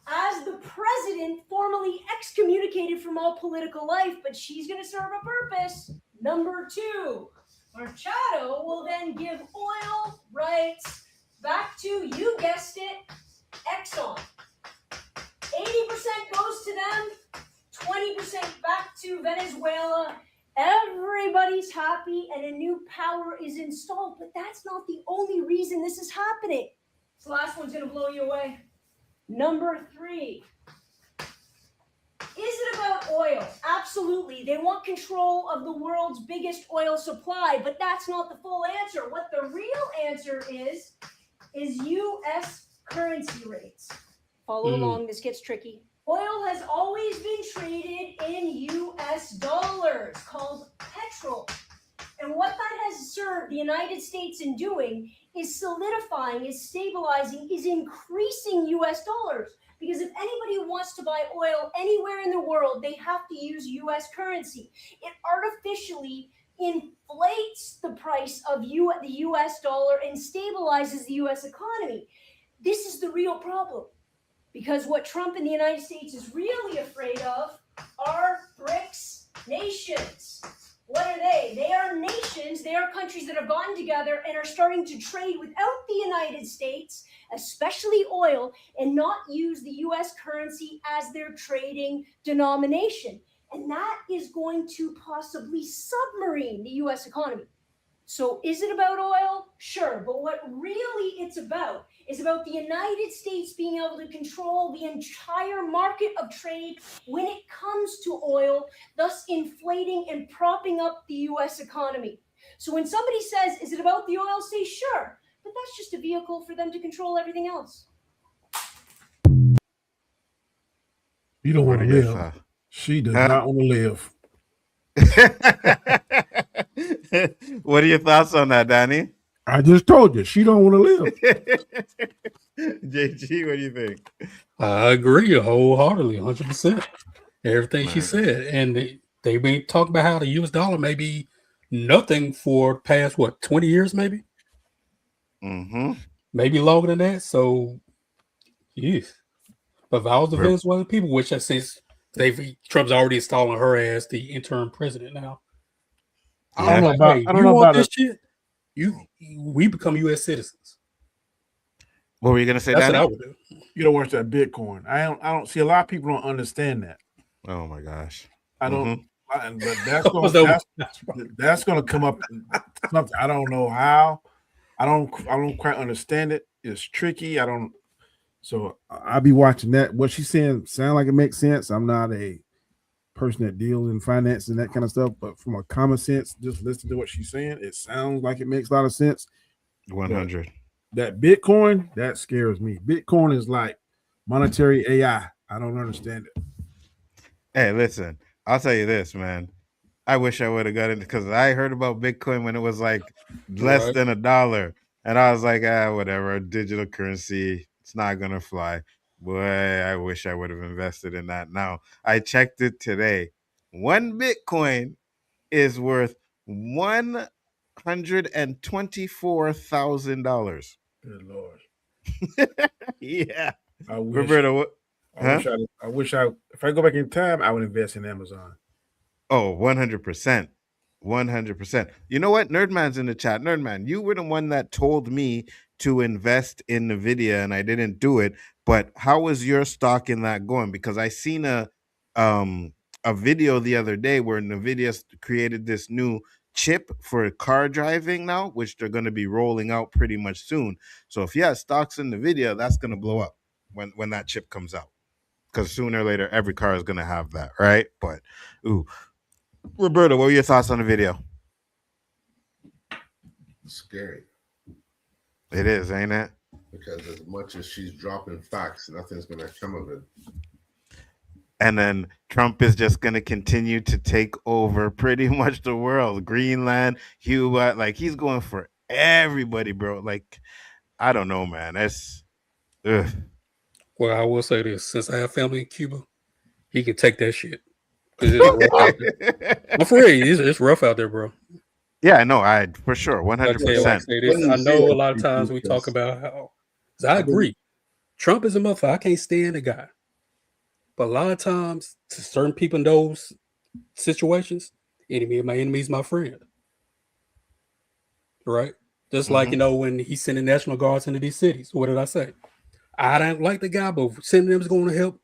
as the president, formally excommunicated from all political life, but she's going to serve a purpose. Number two, Machado will then give oil rights back to, you guessed it, Exxon. 80% goes to them, 20% back to Venezuela. Everybody's happy and a new power is installed, but that's not the only reason this is happening. This last one's going to blow you away. Number three. Is it about oil? Absolutely. They want control of the world's biggest oil supply, but that's not the full answer. What the real answer is U.S. currency rates. Follow along, this gets tricky. Oil has always been traded in U.S. dollars, called petrol. And what that has served the United States in doing is solidifying, is stabilizing, is increasing U.S. dollars. Because if anybody wants to buy oil anywhere in the world, they have to use U.S. currency. It artificially inflates the price of the U.S. dollar and stabilizes the U.S. economy. This is the real problem. Because what Trump and the United States is really afraid of are BRICS nations. What are they? They are nations, they are countries that have gotten together and are starting to trade without the United States, especially oil, and not use the US currency as their trading denomination. And that is going to possibly submarine the US economy. So is it about oil? Sure, but what really it's about is about the United States being able to control the entire market of trade when it comes to oil, thus inflating and propping up the U.S. economy. So when somebody says, is it about the oil? Say, sure, but that's just a vehicle for them to control everything else. You don't want to live. She does not want to live. What are your thoughts on that, Danny? I just told you, she don't want to live. JG, what do you think? I agree wholeheartedly, 100%. Everything she said. And they've been talking about how the US dollar may be nothing for past, 20 years maybe? Mm-hmm. Maybe longer than that. So, yes. But if I was the Venezuelan people, which since Trump's already installing her as the interim president now. I don't know about you want this shit? We become U.S. citizens. What were you gonna say? That's Danny? what I would do. You don't watch that Bitcoin. I don't see a lot of people don't understand that. Oh my gosh. I don't. But that's gonna come up. Something I don't know how. I don't quite understand it. It's tricky. So I'll be watching that. What she's saying sound like it makes sense. I'm not a person that deals in finance and that kind of stuff, but from a common sense, just listen to what she's saying. It sounds like it makes a lot of sense. 100. That Bitcoin, that scares me. Bitcoin is like monetary AI. I don't understand it. Hey, listen, I'll tell you this, man. I wish I would have got it because I heard about Bitcoin when it was like less than $1. And I was like, whatever, digital currency, it's not going to fly. Boy, I wish I would have invested in that. Now, I checked it today. One Bitcoin is worth $124,000. Good Lord. Yeah. I wish, Roberto, what? I wish if I go back in time, I would invest in Amazon. Oh, 100%. 100%. You know what? Nerdman's in the chat. Nerdman, you were the one that told me to invest in Nvidia, and I didn't do it. But how is your stock in that going? Because I seen a video the other day where Nvidia created this new chip for car driving now, which they're going to be rolling out pretty much soon. So if you have stocks in Nvidia, that's going to blow up when that chip comes out. Because sooner or later, every car is going to have that, right? But, ooh. Roberto, what were your thoughts on the video? Scary. It is, ain't it? Because as much as she's dropping facts, nothing's going to come of it. And then Trump is just going to continue to take over pretty much the world. GreenLand, Cuba, like he's going for everybody, bro. Like, I don't know, man. That's, ugh. Well, I will say this: since I have family in Cuba, he can take that shit. It's rough out there. I'm for real. It's rough out there, bro. Yeah, no, I for sure, 100%. I know a lot of times we talk about how. I agree. Trump is a motherfucker. I can't stand the guy. But a lot of times, to certain people in those situations, enemy of my enemy is my friend. Right? Just like, you know, when he's sending National Guards into these cities. What did I say? I don't like the guy, but sending them is going to help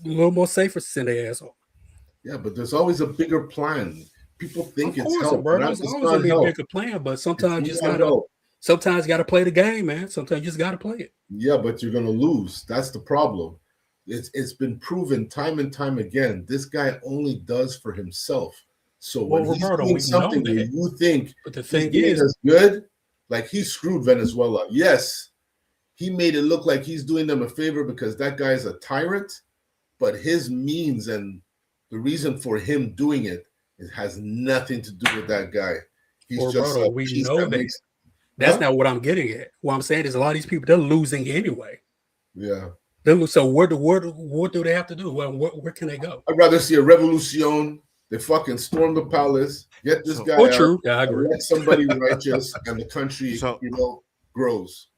a little more safer to send their ass home. Yeah, but there's always a bigger plan. People think it's help. Bro, there's always going to be a bigger plan, but sometimes you just got to. Sometimes you got to play the game, man. Sometimes you just got to play it. Yeah, but you're going to lose. That's the problem. It's been proven time and time again. This guy only does for himself. So when he's doing something that you think but the thing is good, like he screwed Venezuela. Yes, he made it look like he's doing them a favor because that guy's a tyrant, but his means and the reason for him doing it has nothing to do with that guy. He's just we know that. That's not what I'm getting at. What I'm saying is a lot of these people, they're losing anyway. Yeah. So what do they have to do? Where can they go? I'd rather see a revolution. They fucking storm the palace, get this guy out, true. Yeah, I agree. Let somebody righteous, and the country, grows.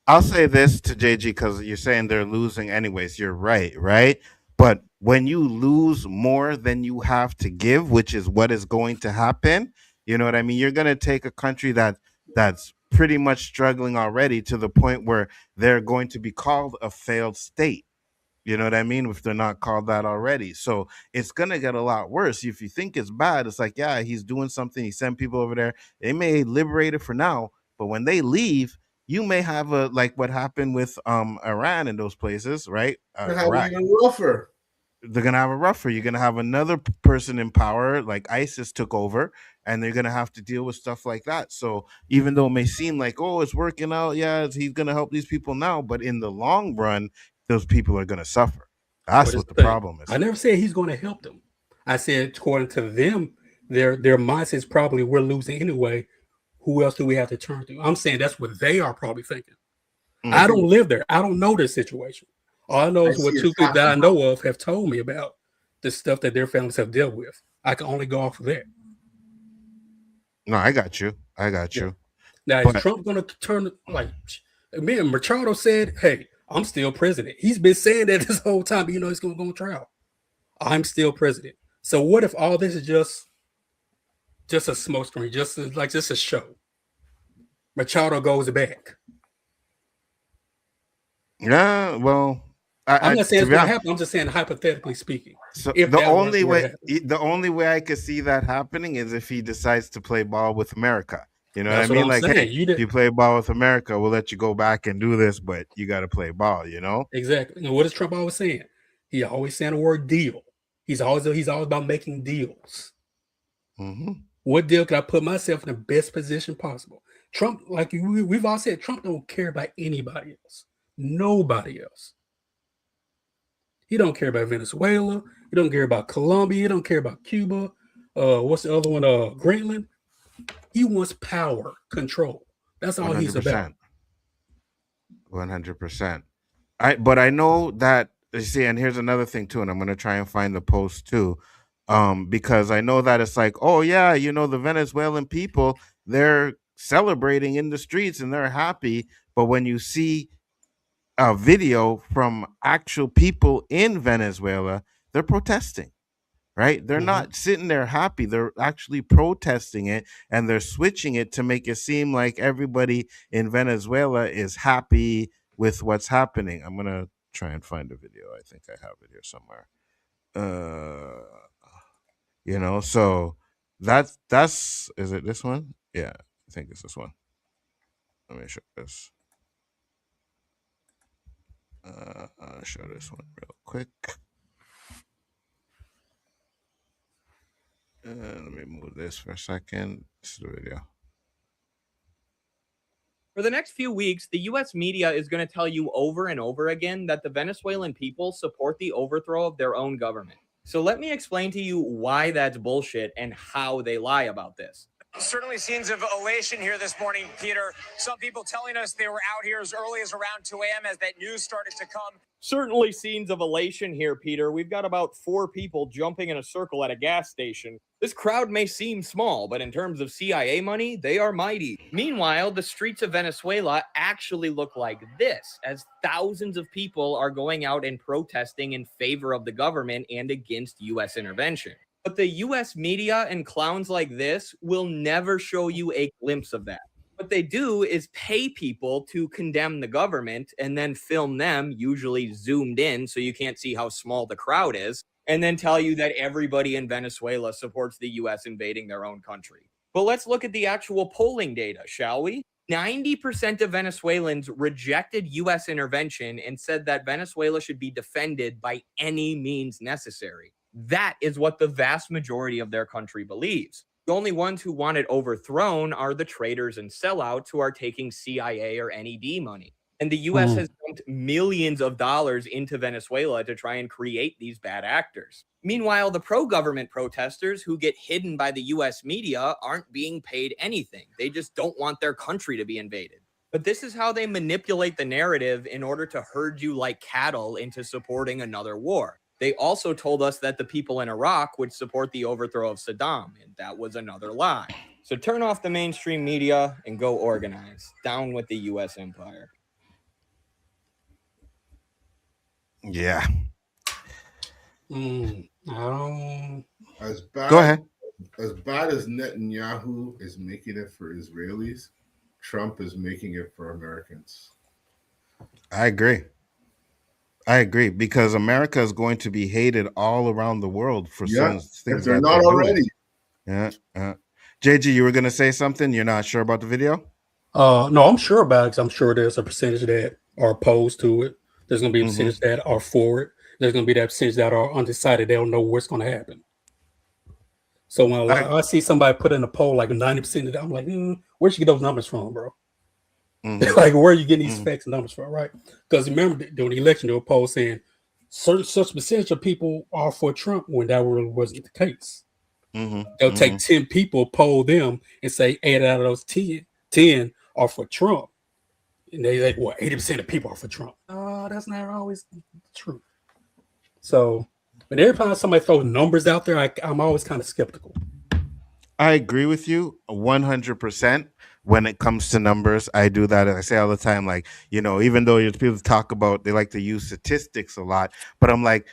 I'll say this to JG because you're saying they're losing anyways. You're right? But when you lose more than you have to give, which is what is going to happen, you know what I mean? You're going to take a country that's pretty much struggling already to the point where they're going to be called a failed state. You know what I mean? If they're not called that already. So it's going to get a lot worse. If you think it's bad, it's like, yeah, he's doing something. He sent people over there. They may liberate it for now, but when they leave, you may have like what happened with Iran and those places, right? Iraq. Rougher. They're going to have a rougher. You're going to have another person in power, like ISIS took over, and they're going to have to deal with stuff like that. So even though it may seem like, oh, it's working out, yeah, he's going to help these people now, but in the long run, those people are going to suffer. That's what the problem is. I never said he's going to help them. I said, according to them, their mindset is probably we're losing anyway. Who else do we have to turn to? I'm saying that's what they are probably thinking. I don't live there. I don't know this situation. All I know is what two people that I know of have told me about the stuff that their families have dealt with. I can only go off of that. No, I got you. Now, is Trump going to turn like me and Machado said, hey, I'm still president. He's been saying that this whole time, but he's going to go on trial. I'm still president. So what if all this is just a smokescreen, just a show? Machado goes back. Yeah, well, I'm not saying it's going to happen. I'm just saying hypothetically speaking. So the only way I could see that happening is if he decides to play ball with America. You know what I mean? Like, hey, if you play ball with America, we'll let you go back and do this, but you got to play ball, Exactly. And what is Trump always saying? He always saying the word deal. He's always about making deals. Mm-hmm. What deal can I put myself in the best position possible? Trump, like we've all said, Trump don't care about anybody else. Nobody else. He don't care about Venezuela. He don't care about Colombia. He don't care about Cuba. What's the other one? Greenland. He wants power, control. That's all 100%. He's about. 100%. But I know that, you see, and here's another thing too, and I'm going to try and find the post too, because I know that it's like, oh yeah, the Venezuelan people, they're celebrating in the streets and they're happy, but when you see a video from actual people in Venezuela, they're protesting. right? They're not sitting there happy. They're actually protesting it, and they're switching it to make it seem like everybody in Venezuela is happy with what's happening. I'm gonna try and find a video. I think I have it here somewhere. So that's is it this one? Yeah, I think it's this one. Let me show this. I'll show this one real quick. Let me move this for a second. This is the video. For the next few weeks, the U.S. media is going to tell you over and over again that the Venezuelan people support the overthrow of their own government. So let me explain to you why that's bullshit and how they lie about this. Certainly scenes of elation here this morning, Peter. Some people telling us they were out here as early as around 2 a.m. as that news started to come. Certainly scenes of elation here, Peter. We've got about 4 people jumping in a circle at a gas station. This crowd may seem small, but in terms of CIA money, they are mighty. Meanwhile, the streets of Venezuela actually look like this, as thousands of people are going out and protesting in favor of the government and against U.S. intervention. But the U.S. media and clowns like this will never show you a glimpse of that. What they do is pay people to condemn the government and then film them, usually zoomed in so you can't see how small the crowd is, and then tell you that everybody in Venezuela supports the U.S. invading their own country. But let's look at the actual polling data, shall we? 90% of Venezuelans rejected U.S. intervention and said that Venezuela should be defended by any means necessary. That is what the vast majority of their country believes. The only ones who want it overthrown are the traitors and sellouts who are taking CIA or NED money. And the U.S. has dumped millions of dollars into Venezuela to try and create these bad actors. Meanwhile, the pro-government protesters who get hidden by the U.S. media aren't being paid anything. They just don't want their country to be invaded. But this is how they manipulate the narrative in order to herd you like cattle into supporting another war. They also told us that the people in Iraq would support the overthrow of Saddam, and that was another lie. So turn off the mainstream media and go organize. Down with the U.S. empire. Yeah. As bad, Go ahead. As bad as Netanyahu is making it for Israelis, Trump is making it for Americans. I agree because America is going to be hated all around the world for some things if they're not already. Yeah. JG, you were going to say something? You're not sure about the video? No, I'm sure about it because I'm sure there's a percentage that are opposed to it. There's going to be a percentage that are for it. There's going to be that percentage that are undecided. They don't know what's going to happen. So when I see somebody put in a poll like 90% of that, I'm like, where'd you get those numbers from, bro? Like, where are you getting these facts and numbers from, right? Because remember, during the election, there were polls saying such percentage of people are for Trump when that really wasn't the case. They'll take 10 people, poll them, and say 8 out of those 10 are for Trump. And they like, well, 80% of people are for Trump. That's not always true. So, but every time somebody throws numbers out there, I'm always kind of skeptical. I agree with you 100%. When it comes to numbers, I do that. I say all the time, like, even though people talk about, they like to use statistics a lot, but I'm like,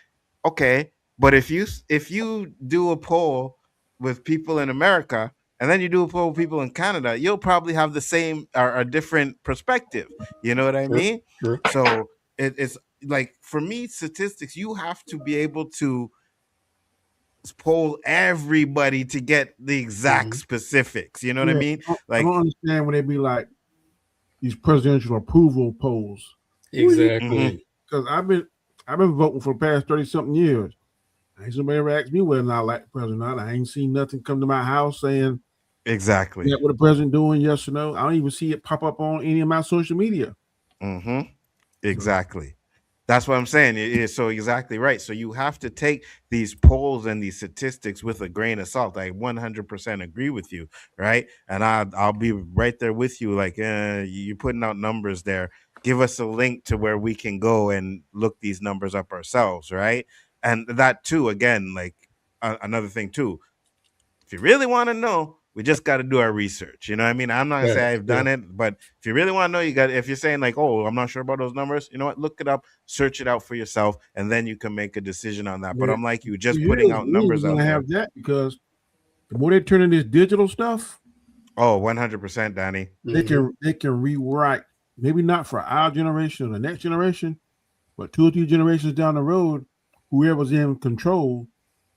okay, but if you do a poll with people in America and then you do a poll with people in Canada, you'll probably have the same or a different perspective. You know what I mean? Sure. So it's like, for me, statistics, you have to be able to poll everybody to get the exact specifics. You know what I mean? Like, I don't understand when they be like these presidential approval polls. Exactly. Because I've been voting for the past 30-something years. Ain't somebody ever asked me whether or not I like the president or not. I ain't seen nothing come to my house saying exactly what the president doing, yes or no. I don't even see it pop up on any of my social media. Exactly. That's what I'm saying. It is so exactly right. So you have to take these polls and these statistics with a grain of salt. I 100% agree with you, right? And I'll be right there with you. Like, you're putting out numbers there. Give us a link to where we can go and look these numbers up ourselves, right? And that too, again, like another thing too. If you really want to know, We just got to do our research. You know what I mean? I'm not gonna say I've done it, but if you really want to know, you got. If you're saying like, oh, I'm not sure about those numbers, you know what? Look it up, search it out for yourself, and then you can make a decision on that. But I'm like you, just putting out numbers out there. Have that because the more they turn in this digital stuff, 100%, Danny. They can rewrite. Maybe not for our generation or the next generation, but 2 or 3 generations down the road, whoever's in control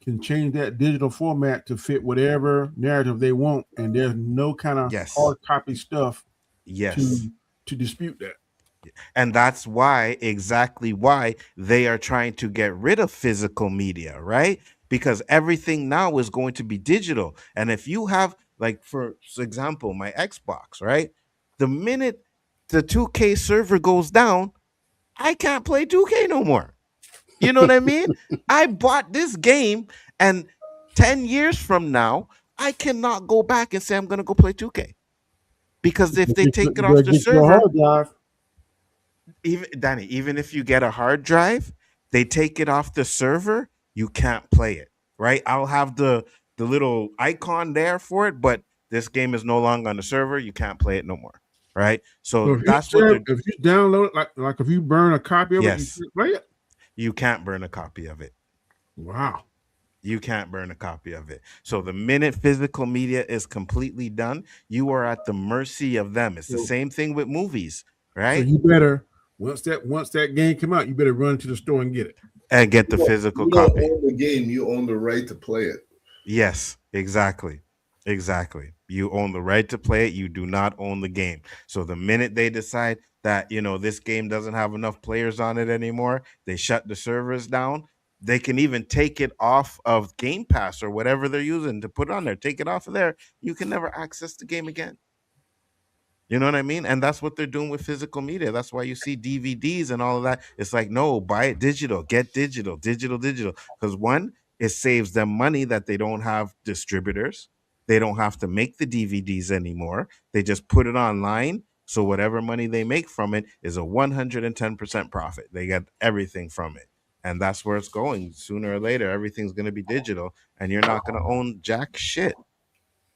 can change that digital format to fit whatever narrative they want, and there's no kind of hard copy stuff to dispute that. And that's exactly why they are trying to get rid of physical media, right? Because everything now is going to be digital. And if you have, like, for example, my Xbox, right? The minute the 2K server goes down, I can't play 2K no more. You know what I mean? I bought this game, and 10 years from now, I cannot go back and say I'm going to go play 2K. Because if they take it off the server, even if you get a hard drive, they take it off the server, you can't play it, right? I'll have the little icon there for it, but this game is no longer on the server. You can't play it no more, right? So that's what if you download it, like if you burn a copy of it, you can't play it? You can't burn a copy of it. Wow. You can't burn a copy of it. So the minute physical media is completely done, you are at the mercy of them. It's the same thing with movies, right? So you better, once that game come out, you better run to the store and get it. And get the physical copy. You don't own the game, you own the right to play it. Yes, exactly. You own the right to play it. You do not own the game. So the minute they decide that, this game doesn't have enough players on it anymore, they shut the servers down. They can even take it off of Game Pass or whatever they're using to put on there. Take it off of there. You can never access the game again. You know what I mean? And that's what they're doing with physical media. That's why you see DVDs and all of that. It's like, no, buy it digital, get digital. Because one, it saves them money that they don't have distributors. They don't have to make the DVDs anymore. They just put it online. So whatever money they make from it is a 110% profit. They get everything from it. And that's where it's going. Sooner or later, everything's going to be digital, and you're not going to own jack shit.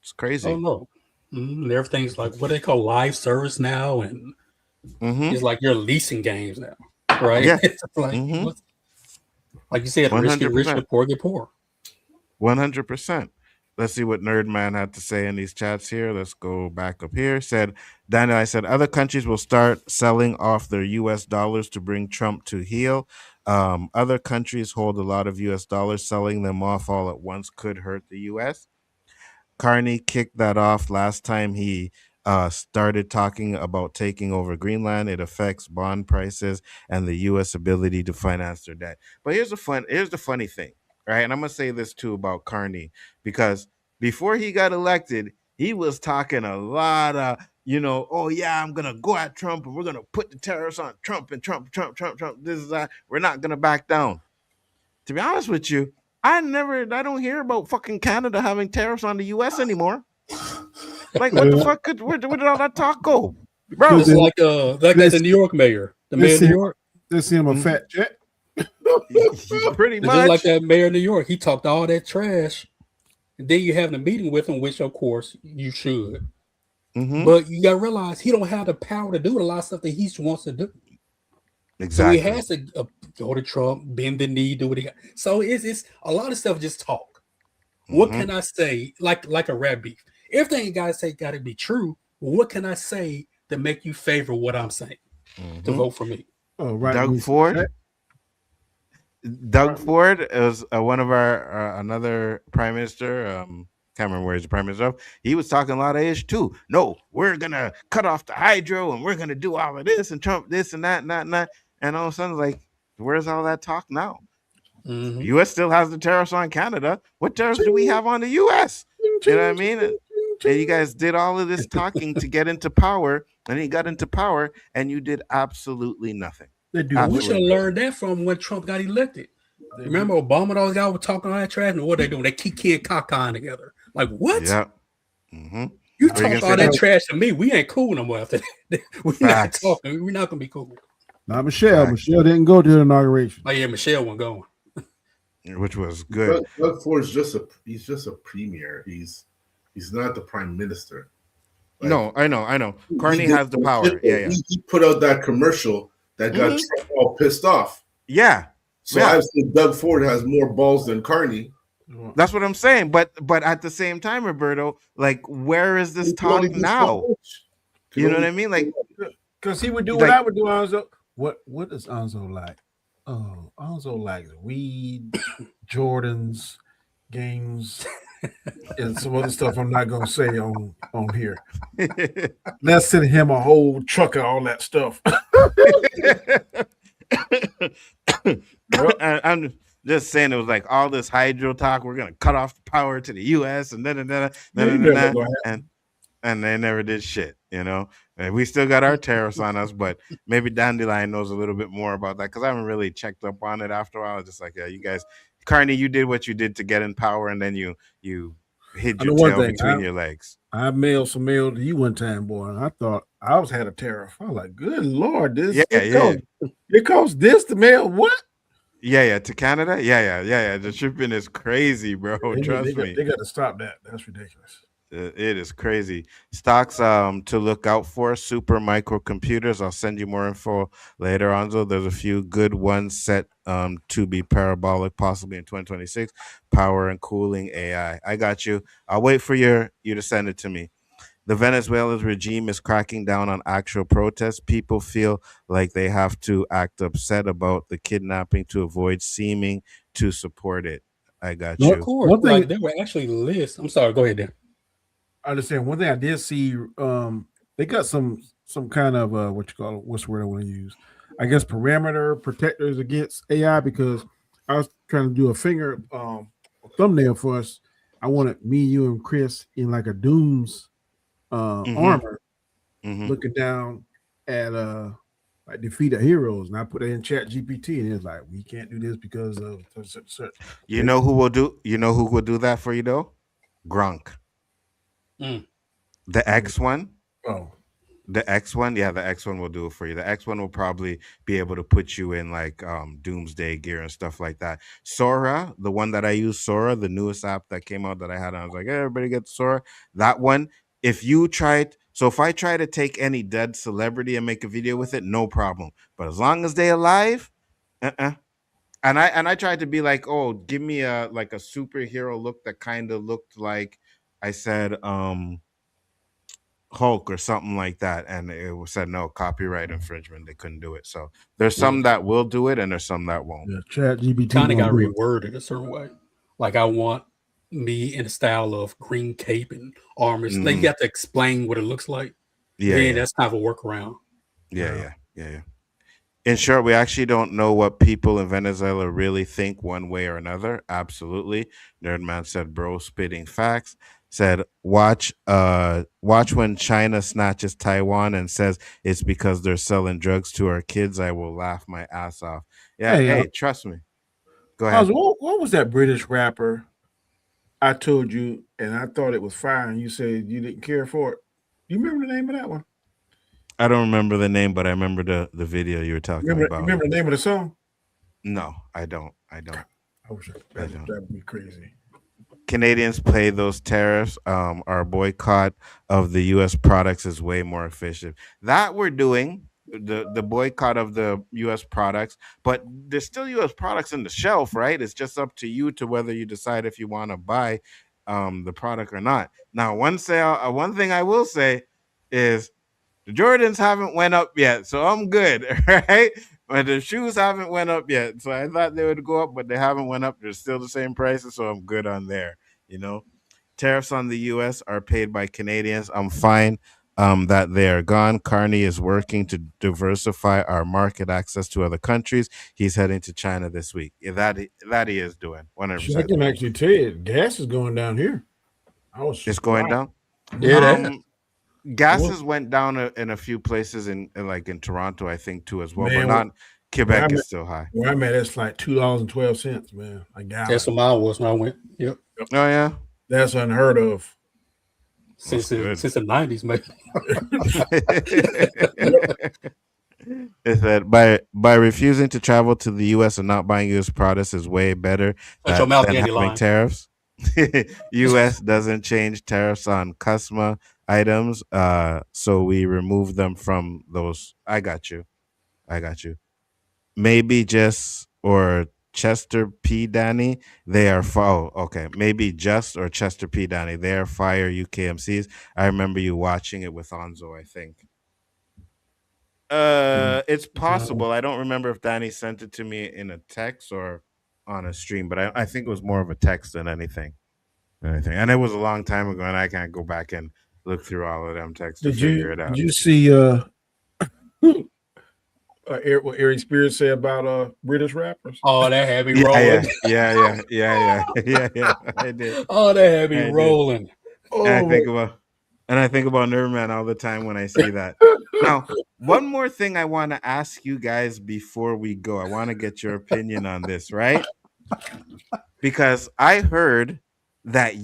It's crazy. Oh, no. Everything's like what they call live service now, and it's like you're leasing games now, right? Yeah. It's like you said, rich get rich, poor get poor. 100%. Let's see what Nerdman had to say in these chats here. Let's go back up here. Said, Daniel, I said, other countries will start selling off their U.S. dollars to bring Trump to heel. Other countries hold a lot of U.S. dollars. Selling them off all at once could hurt the U.S. Carney kicked that off last time he started talking about taking over GreenLand. It affects bond prices and the U.S. ability to finance their debt. But here's the funny thing, right? And I'm going to say this too about Carney, because before he got elected, he was talking a lot of, oh yeah, I'm going to go at Trump and we're going to put the tariffs on Trump and Trump. This is that. We're not going to back down. To be honest with you, I don't hear about fucking Canada having tariffs on the U.S. anymore. Like, what the fuck? Where did all that talk go? Bro, it's like the New York mayor. The mayor of New York. Let's see him a fat check. Pretty much. Just like that mayor of New York. He talked all that trash. And then you having a meeting with him, which, of course, you should. But you got to realize he don't have the power to do a lot of stuff that he wants to do. Exactly. So he has to go to Trump, bend the knee, do what he got. So it's a lot of stuff just talk. What can I say? Like a rap beef. Everything you gotta say got to be true. What can I say to make you favor what I'm saying to vote for me? Oh, right. Doug Ford is one of our another prime minister. Can't remember where he's the prime minister of. He was talking a lot of ish too. No, we're gonna cut off the hydro and we're gonna do all of this and Trump this and that, and all of a sudden, like, where's all that talk now? The U.S. still has the tariffs on Canada. What tariffs do we have on the U.S.? You know what I mean? And you guys did all of this talking to get into power, and he got into power, and you did absolutely nothing. We should have learned that from when Trump got elected. Remember Obama, those guys were talking all that trash, and what they doing? They keep caca together. Like, what? Yeah. You talk all that trash to me. We ain't cool no more after that. We're not talking. We're not gonna be cool. Not Michelle. Facts. Michelle didn't go to the inauguration. Oh yeah, Michelle wasn't going. Which was good. Doug Ford's just a premier. He's He's not the prime minister. Like, no, I know. Carney has the power. He put out that commercial that got Trump all pissed off. Yeah. So I've seen Doug Ford has more balls than Carney. That's what I'm saying. But at the same time, Roberto, like, where is this talk now? You know what I mean? Like, because he would do what I would do, Nzo. What does Nzo like? Oh, Nzo likes weed, Jordans, games, and some other stuff I'm not gonna say on here. Let's send him a whole truck of all that stuff. I'm just saying, it was like all this hydro talk. We're gonna cut off the power to the U.S. and and they never did shit. You know, and we still got our tariffs on us, but maybe Dandelion knows a little bit more about that because I haven't really checked up on it after a while. I was just like, yeah, you guys, Carney, you did what you did to get in power, and then you hid your tail between your legs. I mailed some mail to you one time, boy, and I thought I had a tariff. I was like, good Lord, it costs this to mail what? Yeah, to Canada? Yeah. The shipping is crazy, bro. Trust me. They got to stop that. That's ridiculous. It is crazy. Stocks to look out for: super microcomputers. I'll send you more info later on. So there's a few good ones set to be parabolic, possibly in 2026. Power and cooling AI. I got you. I'll wait for you to send it to me. The Venezuela's regime is cracking down on actual protests. People feel like they have to act upset about the kidnapping to avoid seeming to support it. I got you. Of course, like there were actually lists. I'm sorry. Go ahead, Dan. I understand. One thing I did see, they got some kind of what's the word I want to use? I guess parameter protectors against AI, because I was trying to do a finger thumbnail for us. I wanted me, you, and Chris in like a Doom's armor, looking down at like defeat of heroes, and I put it in Chat GPT, and it's like, we can't do this because of You know who will do that for you though? Gronk. The X one. The X one, the X one will do it for you. The X one will probably be able to put you in like doomsday gear and stuff like that. Sora, the one that I use, Sora, the newest app that came out that I had, I was like, hey, everybody get Sora. That one, if I try to take any dead celebrity and make a video with it, no problem. But as long as they alive, And I tried to be like, oh, give me a superhero look that kind of looked like, I said Hulk or something like that, and it said no, copyright infringement. They couldn't do it. So there's some that will do it, and there's some that won't. Yeah, Chat GPT kind of got reworded a certain way. Like I want me in the style of green cape and armor. They got to explain what it looks like. Yeah, that's kind of a workaround. Yeah. In short, we actually don't know what people in Venezuela really think one way or another. Absolutely. Nerdman said, bro, spitting facts. Said, watch when China snatches Taiwan and says it's because they're selling drugs to our kids. I will laugh my ass off. Yeah, hey, trust me. Go ahead. What was that British rapper I told you, and I thought it was fire, and you said you didn't care for it? Do you remember the name of that one? I don't remember the name, but I remember the video you were talking about. Remember the name of the song? No, I don't. I wish that would be crazy. Canadians pay those tariffs. Our boycott of the U.S. products is way more efficient. That we're doing, the boycott of the U.S. products, but there's still U.S. products in the shelf, right? It's just up to you to whether you decide if you want to buy the product or not. Now, one thing I will say is the Jordans haven't went up yet, so I'm good, right? But the shoes haven't went up yet, so I thought they would go up, but they haven't went up. They're still the same prices, so I'm good on there. You know, tariffs on the U.S. are paid by Canadians. I'm fine that they are gone. Carney is working to diversify our market access to other countries. He's heading to China this week. Yeah, that he is doing 100%. I can actually tell you, gas is going down here. It's going down. Yeah. Gases went down in a few places in Toronto, I think, too, as well. Man, but not Quebec is still high. Where I'm at, it's like $2.12, man. That's what mine was when I went. Yep. Oh yeah, that's unheard of. Since the 90s, maybe. It said by refusing to travel to the U.S. and not buying U.S. products is way better than having tariffs. U.S. doesn't change tariffs on customer items, so we remove them from those. I got you. Maybe just or Chester P. Danny, they are okay. Maybe just or Chester P. Danny, they are fire UKMCs. I remember you watching it with Onzo, I think. It's possible. I don't remember if Danny sent it to me in a text or on a stream, but I think it was more of a text than anything. And it was a long time ago, and I can't go back and look through all of them texts to figure it out. Did you see what Eric Spears said about British rappers? Oh, that had me rolling. Yeah. I did. Oh, that had me rolling. And I think about Nerman all the time when I see that. Now, one more thing I want to ask you guys before we go. I want to get your opinion on this, right? Because I heard that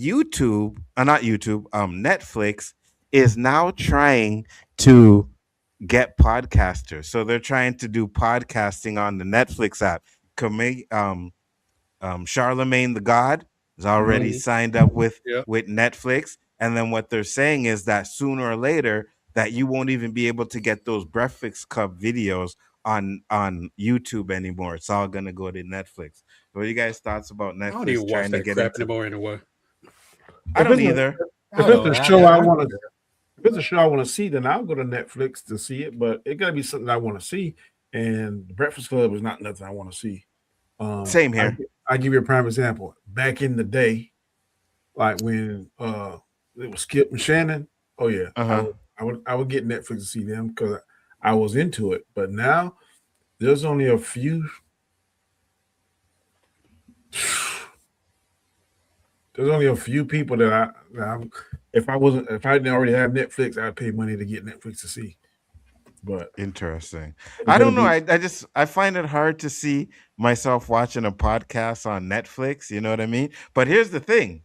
Netflix is now trying to get podcasters. So they're trying to do podcasting on the Netflix app. Charlemagne the God is already signed up with Netflix. And then what they're saying is that sooner or later that you won't even be able to get those Breakfast Club videos on YouTube anymore. It's all going to go to Netflix. What are you guys' thoughts about Netflix trying to get into anymore anyway? I don't either. If it's a show I want to, if it's a show I want to see, then I'll go to Netflix to see it. But it got to be something I want to see, and the Breakfast Club is not nothing I want to see. Same here. I give you a prime example. Back in the day, like when it was Skip and Shannon. Oh yeah, I would get Netflix to see them because I was into it. But now there's only a few. There's only a few people that if I didn't already have Netflix, I'd pay money to get Netflix to see. But interesting. I don't know. I find it hard to see myself watching a podcast on Netflix. You know what I mean? But here's the thing.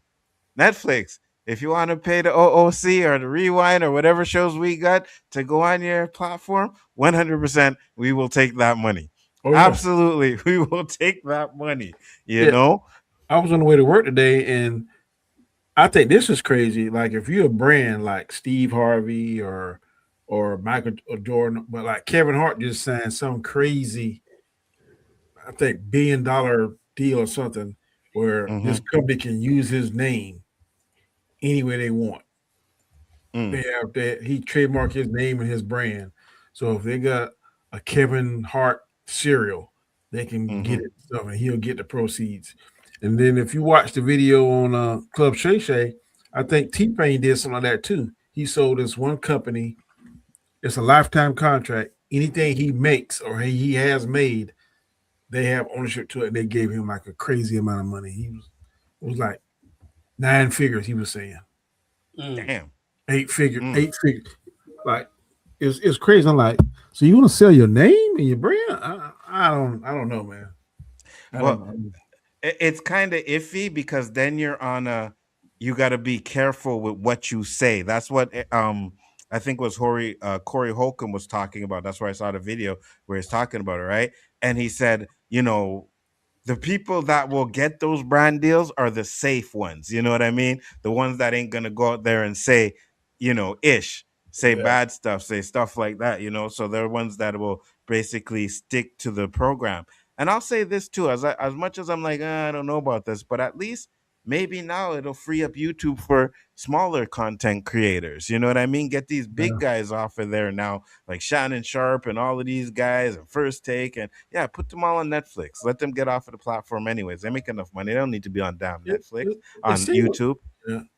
Netflix, if you want to pay the O.O.C. or the Rewind or whatever shows we got to go on your platform, 100% we will take that money. Oh, yeah. Absolutely. We will take that money. You know? I was on the way to work today, and I think this is crazy. Like if you're a brand like Steve Harvey or Michael Jordan, but like Kevin Hart just signed some crazy, I think $1 billion deal or something where this company can use his name any way they want. They have that he trademarked his name and his brand. So if they got a Kevin Hart cereal, they can get it stuff and he'll get the proceeds. And then if you watch the video on Club Shay Shay, I think T-Pain did something like that too. He sold this one company. It's a lifetime contract. Anything he makes or he has made, they have ownership to it. And they gave him like a crazy amount of money. It was like 9 figures. He was saying, "Damn, 8 figures, 8 figures." Like it's crazy. I'm like, so you want to sell your name and your brand? I don't know, man. It's kind of iffy because then you're on you got to be careful with what you say. That's what I think was Corey Holcomb was talking about. That's where I saw the video where he's talking about it, right? And he said, you know, the people that will get those brand deals are the safe ones. You know what I mean? The ones that ain't gonna go out there and say, you know, say bad stuff, say stuff like that, you know. So they're ones that will basically stick to the program. And I'll say this too, as much as I'm like, I don't know about this, but at least maybe now it'll free up YouTube for smaller content creators. You know what I mean? Get these big guys off of there now, like Shannon Sharp and all of these guys and First Take. And put them all on Netflix. Let them get off of the platform anyways. They make enough money. They don't need to be on damn Netflix, on YouTube.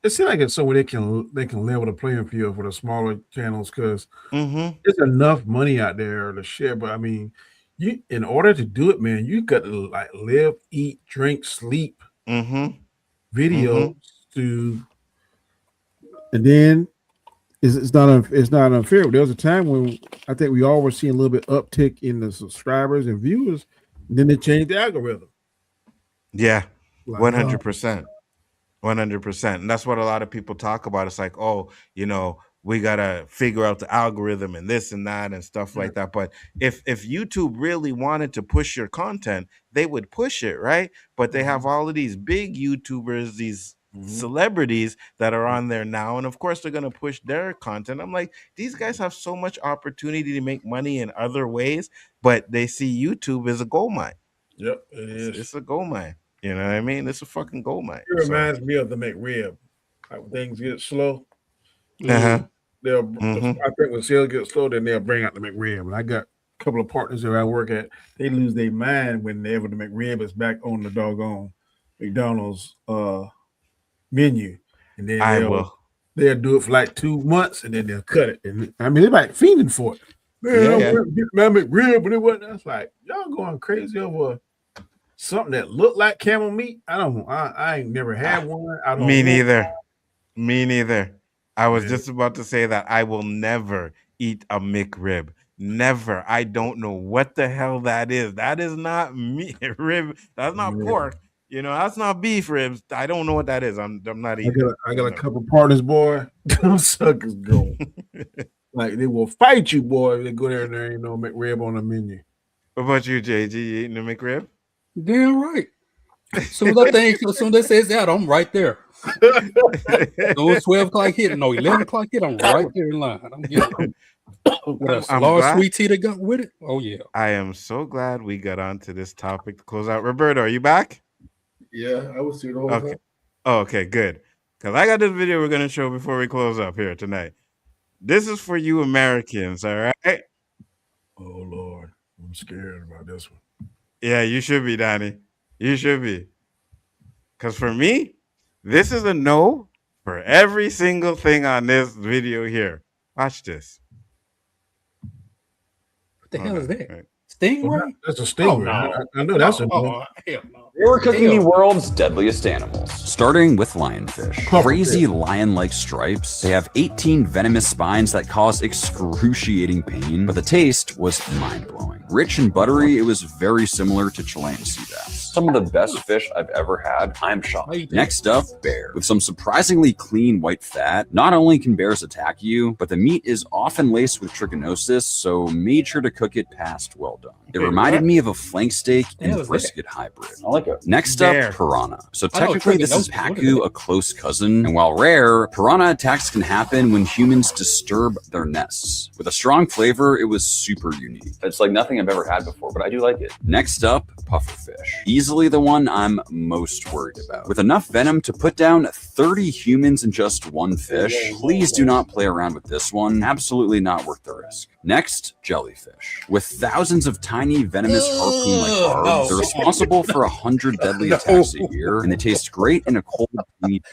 It seems like it's so they can level the playing field for the smaller channels because there's enough money out there to share. But I mean, you in order to do it, man, you got to like live, eat, drink, sleep videos to, and then it's not unfair. There was a time when I think we all were seeing a little bit uptick in the subscribers and viewers, and then they changed the algorithm. Yeah, 100%. 100%. And that's what a lot of people talk about. It's like, oh, you know, we got to figure out the algorithm and this and that and stuff like that. But if YouTube really wanted to push your content, they would push it, right? But they have all of these big YouTubers, these celebrities that are on there now, and of course they're going to push their content. I'm like, these guys have so much opportunity to make money in other ways, but they see YouTube as a gold mine. Yep, it is. It's a gold mine. You know what I mean? It's a fucking gold mine. It reminds me of the McRib. Like when things get slow, Uh-huh. I think when sales get slow, then they'll bring out the McRib. And I got a couple of partners that I work at. They lose their mind whenever the McRib is back on the doggone McDonald's menu, and then they'll do it for like 2 months, and then they'll cut it. And I mean, they're like fiending for it. Man, I'm gonna get my McRib, but it wasn't. That's like y'all going crazy over something that looked like camel meat. I ain't never had one. I don't. Me neither. Me neither. I was just about to say that I will never eat a McRib. Never. I don't know what the hell that is. That is not meat rib. That's not pork. You know, that's not beef ribs. I don't know what that is. I'm not eating. I got a couple partners, boy. Those suckers go. Like they will fight you, boy. If they go there and there ain't no McRib on the menu. What about you, JG? You eating a McRib? Damn right. Soon as they say it's out, I'm right there. Those 12 o'clock hit, 11 o'clock hit, I'm right there in line. I'm getting with a large sweet tea that got with it. Oh yeah. I am so glad we got onto this topic to close out. Roberto, are you back? Yeah, I was here the whole time. Oh, okay, good. Because I got this video we're going to show before we close up here tonight. This is for you Americans, all right? Oh, Lord. I'm scared about this one. Yeah, you should be, Donnie. You should be. Because for me, this is a no for every single thing on this video here. Watch this. What the hell is that? Right. Stingray? That's a stingray. Oh, no. I know that's hell no. They were cooking the world's deadliest animals. Starting with lionfish. Crazy lion-like stripes. They have 18 venomous spines that cause excruciating pain, but the taste was mind-blowing. Rich and buttery, it was very similar to Chilean sea bass. Some of the best fish I've ever had. I'm shocked. Next up, bear. With some surprisingly clean white fat. Not only can bears attack you, but the meat is often laced with trichinosis, so made sure to cook it past well done. It reminded me of a flank steak and brisket hybrid. I like it. Next up, piranha. So technically this is pacu, a close cousin, and while rare, piranha attacks can happen when humans disturb their nests. With a strong flavor, it was super unique. It's like nothing I've ever had before, but I do like it. Next up, pufferfish. Easily the one I'm most worried about. With enough venom to put down 30 humans in just one fish, please do not play around with this one. Absolutely not worth the risk. Next, jellyfish. With thousands of tiny venomous harpoon-like barbs, they're responsible for 100 deadly attacks a year, and they taste great in a cold,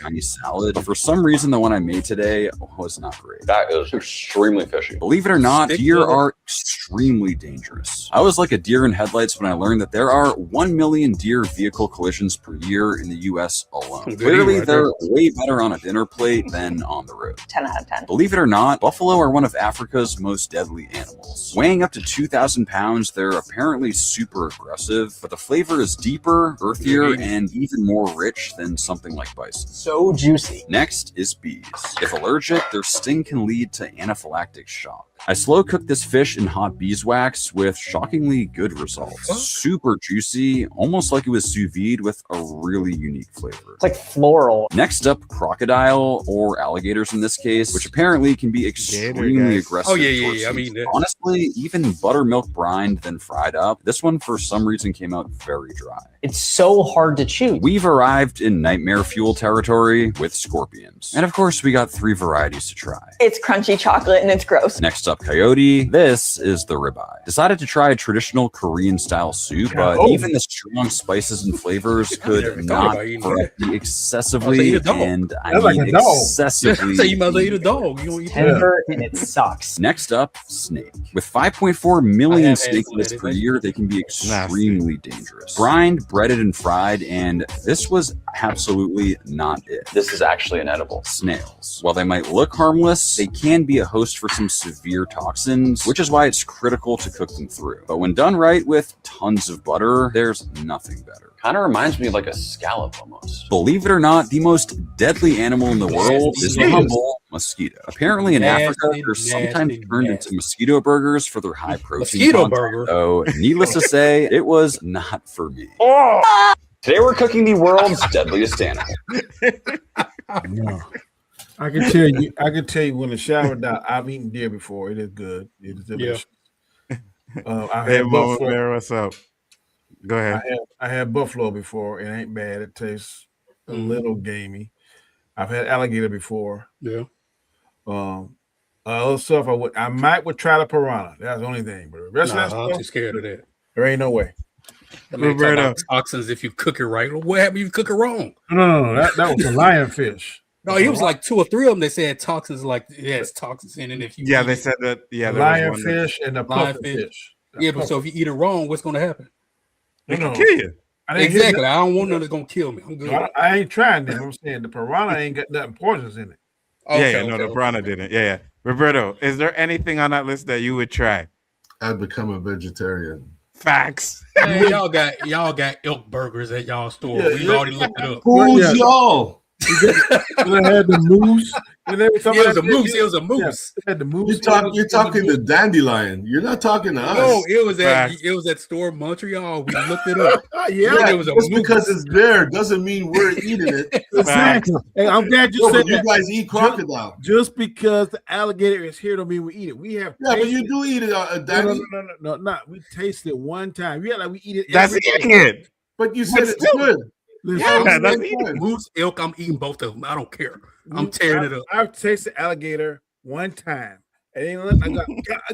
tiny salad. But for some reason, the one I made today was not great. That is extremely fishy. Believe it or not, deer are extremely dangerous. I was like a deer in headlights when I learned that there are 1 million deer vehicle collisions per year in the U.S. alone. Clearly, they're way better on a dinner plate than on the road. 10 out of 10. Believe it or not, buffalo are one of Africa's most deadly animals. Weighing up to 2,000 pounds, they're apparently super aggressive, but the flavor is deeper, earthier, and even more rich than something like bison. So juicy. Next is bees. If allergic, their sting can lead to anaphylactic shock. I slow cooked this fish in hot beeswax with shockingly good results. Super juicy, almost like it was sous vide with a really unique flavor. It's like floral. Next up, crocodile, or alligators in this case, which apparently can be extremely aggressive. Oh, yeah. I mean, honestly, even buttermilk brined then fried up. This one, for some reason, came out very dry. It's so hard to chew. We've arrived in nightmare fuel territory with scorpions. And of course, we got 3 varieties to try. It's crunchy chocolate and it's gross. Next up, coyote. This is the ribeye. Decided to try a traditional Korean style soup, but even the strong spices and flavors could not be excessively, and I mean excessively. So you might eat a dog. You don't eat tender and it sucks. Next up, snake. With 5.4 million snake bites per year, they can be extremely dangerous. Brined, breaded, and fried, and this was absolutely not it. This is actually inedible. Snails. While they might look harmless, they can be a host for some severe toxins, which is why it's critical to cook them through. But when done right with tons of butter, there's nothing better. Kind of reminds me of like a scallop almost. Believe it or not, the most deadly animal in the world is the humble mosquito. Apparently in Africa, they're sometimes turned into mosquito burgers for their high protein content. Though, needless to say, it was not for me. Today we're cooking the world's deadliest animal. No. I can tell you when the shower down, I've eaten deer before. It is good. It is delicious. Hey, Mama Bear, what's up? Go ahead. I had buffalo before. It ain't bad. It tastes a little gamey. I've had alligator before. Yeah. Other stuff I might try the piranha. That's the only thing. But the rest of that stuff, I'm too scared of that. There ain't no way. Roberto, toxins if you cook it right. What happened if you cook it wrong? No. That was a lionfish. No, it was like 2 or 3 of them. They said toxins, like it's toxins in it. If you they said that. Yeah, the lionfish and the pufferfish. Yeah, but so if you eat it wrong, what's going to happen? It can kill you. Exactly. I don't want nothing that's going to kill me. I'm good. I ain't trying them. I'm saying the piranha ain't got nothing poisonous in it. The piranha didn't. Yeah. Roberto, is there anything on that list that you would try? I'd become a vegetarian. Facts. Man, y'all got elk burgers at y'all store. We've already looked it up. Who's y'all? You had the moose. It was a moose. It was a moose. Had the moose. You're talking the dandelion. You're not talking to us. No, it was at store Montreal. We looked it up. It was a moose. Because it's there doesn't mean we're eating it. Exactly. Hey, I'm glad you said you guys eat crocodile. Just because the alligator is here don't mean we eat it. We have but you do eat it, Daddy. No. We tasted it one time. We like we eat it. That's it. But you said it's good. That's moose, elk. I'm eating both of them. I don't care. I'm tearing it up. I've tasted alligator one time. I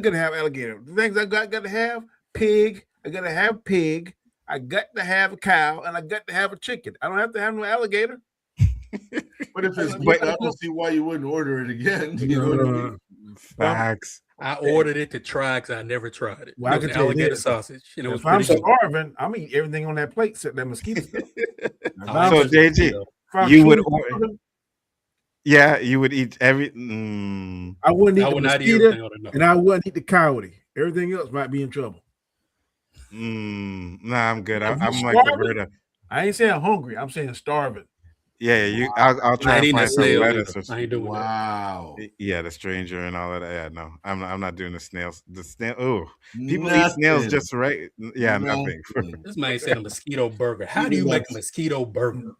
gotta have alligator. The things I got to have pig. I gotta have pig. I got to have a cow, and I got to have a chicken. I don't have to have no alligator. But if it's good, I don't see why you wouldn't order it again. You know what I mean? Facts. I ordered it to try because I never tried it. Well, it was an alligator sausage. If I'm starving, I'm eating everything on that plate except that mosquito stuff. So JG, you would order. Yeah, you would eat every. I wouldn't eat the mosquito, and I wouldn't eat the coyote. Everything else might be in trouble. Nah, I'm good. I'm like Roberta. I ain't saying hungry. I'm saying starving. Yeah, I'll try to find some lettuce. I ain't doing wow. Yeah, the stranger and all of that. Yeah, no, I'm not doing the snails. The snail. Oh, people eat snails just right. Yeah, nothing. This man said a mosquito burger. How do you make a mosquito burger?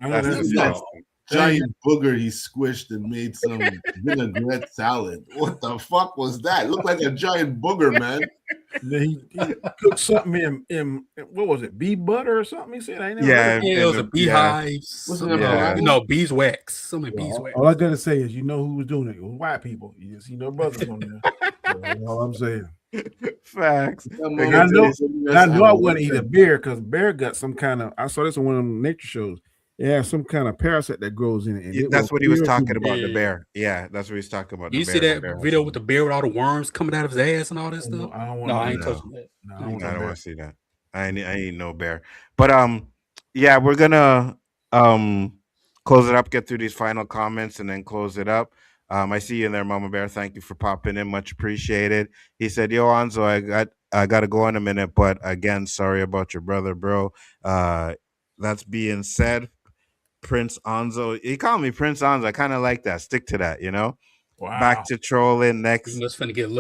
Giant booger he squished and made some vinaigrette salad. What the fuck was that? It looked like a giant booger, man. He cooked something in what was it? Bee butter or something? He said, it was a beehives. No, beeswax. Something beeswax. All I gotta say is, you know who was doing it? It was white people. You see no brothers on there. That's all I'm saying. Facts. I know I wouldn't eat a bear because bear got some kind of. I saw this on one of them nature shows. Yeah, some kind of parasite that grows in it. That's what he was talking about, the bear. Yeah, that's what he's talking about. You see that video with the bear with all the worms coming out of his ass and all that stuff? I ain't touching that. I don't want to see that. I ain't no bear. But yeah, we're gonna close it up, get through these final comments, and then close it up. I see you in there, Mama Bear. Thank you for popping in. Much appreciated. He said, "Yo, Nzo, I gotta go in a minute, but again, sorry about your brother, bro." That's being said. Prince Nzo. He called me Prince Nzo. I kind of like that. Stick to that, you know? Wow. Back to trolling next.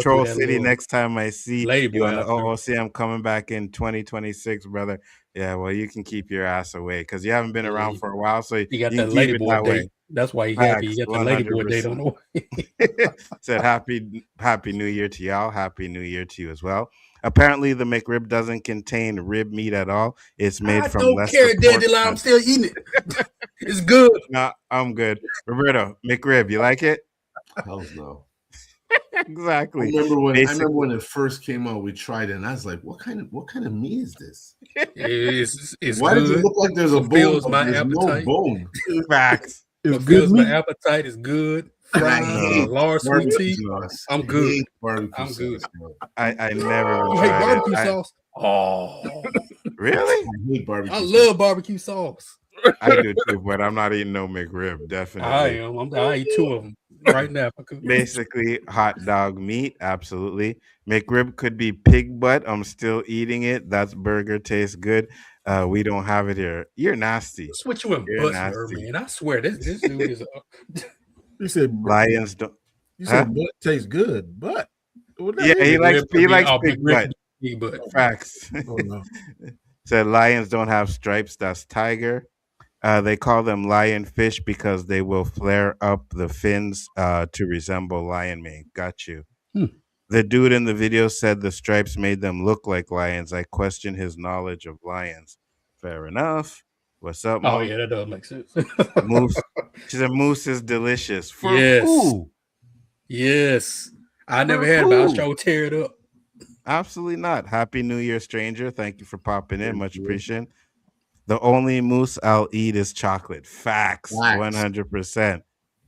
Troll City next time I see you on the O.O.C. I'm coming back in 2026, brother. Yeah, well, you can keep your ass away because you haven't been around for a while. So you got that ladyboy date. That's why he happy. You got the ladyboy date on the way. Said happy New Year to y'all. Happy New Year to you as well. Apparently, the McRib doesn't contain rib meat at all. It's made from less. I don't care, Dandelion. I'm still eating it. It's good. No, I'm good. Roberto, McRib, you like it? Hell no. Exactly. I remember when it first came out, we tried it, and I was like, "What kind of meat is this? It's Why good. does it look like there's a bone? There's no bone." Facts. It fills my appetite. It's good. Fries, large sweet tea. I'm good. I'm good. I never. You hate barbecue sauce? Oh, really? I hate barbecue. I love barbecue sauce. I do too, but I'm not eating no McRib. Definitely, I am. I eat 2 of them right now. Basically, hot dog meat. Absolutely. McRib could be pig butt. I'm still eating it. That's burger. Tastes good. We don't have it here. You're nasty. Switch you in butter, man. I swear this dude is. You said lions don't. You said butt tastes good, but yeah, he likes pig butt. Big butt. Facts. Oh, no. Said lions don't have stripes. That's tiger. They call them lionfish because they will flare up the fins to resemble lion mane. Got you. The dude in the video said the stripes made them look like lions. I question his knowledge of lions. Fair enough. What's up, Mom? Oh, yeah, that does make sense. Moose. She said moose is delicious. For yes. who? Yes. I never had it, but I'll show tear it up. Absolutely not. Happy New Year, stranger. Thank you for popping in. Much appreciated. The only mousse I'll eat is chocolate. Facts. 100%.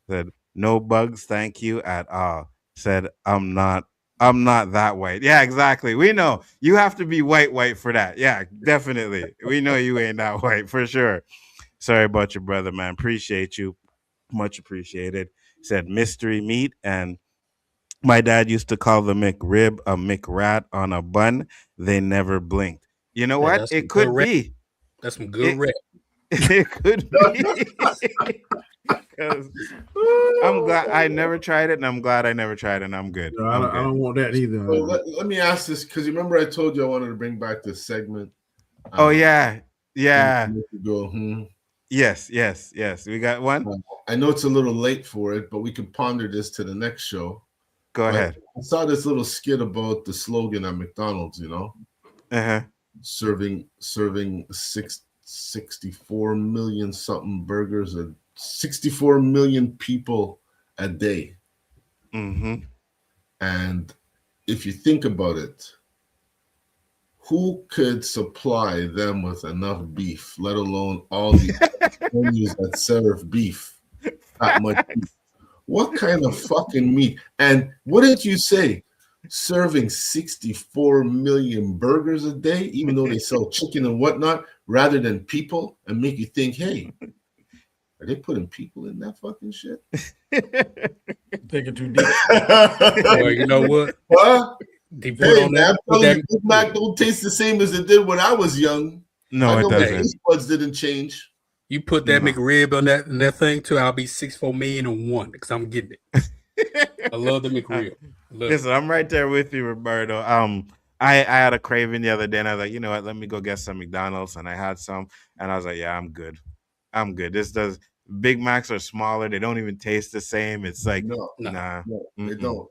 Said no bugs, thank you at all. Said I'm not that white. Yeah, exactly. We know you have to be white for that. Yeah, definitely. We know you ain't that white for sure. Sorry about your brother, man. Appreciate you. Much appreciated. Said mystery meat, and my dad used to call the McRib a McRat on a bun. They never blinked. You know what? It could be. That's some good rap. It could be. I'm glad I never tried it, and I'm glad I never tried it, and I'm good. No, I don't want that either. So let me ask this, because you remember I told you I wanted to bring back this segment. Oh yeah. Yes. We got one. I know it's a little late for it, but we can ponder this to the next show. Go ahead. I saw this little skit about the slogan at McDonald's, serving 64 million something burgers, and 64 million people a day. And if you think about it, who could supply them with enough beef, let alone all the menus that serve beef? That much beef. What kind of fucking meat? And what did you say? Serving 64 million burgers a day, even though they sell chicken and whatnot, rather than people, and make you think, hey, are they putting people in that fucking shit? Thinking too deep. Well, you know what? What? Big Mac don't taste the same as it did when I was young. No, it doesn't. Taste buds didn't change. You put that McRib on that thing too, I'll be 64,000,001 because I'm getting it. I love the McRib. Listen, I'm right there with you, Roberto. I had a craving the other day, and I was like, you know what? Let me go get some McDonald's, and I had some, and I was like, yeah, I'm good. This does. Big Macs are smaller. They don't even taste the same. It's like, nah, they don't.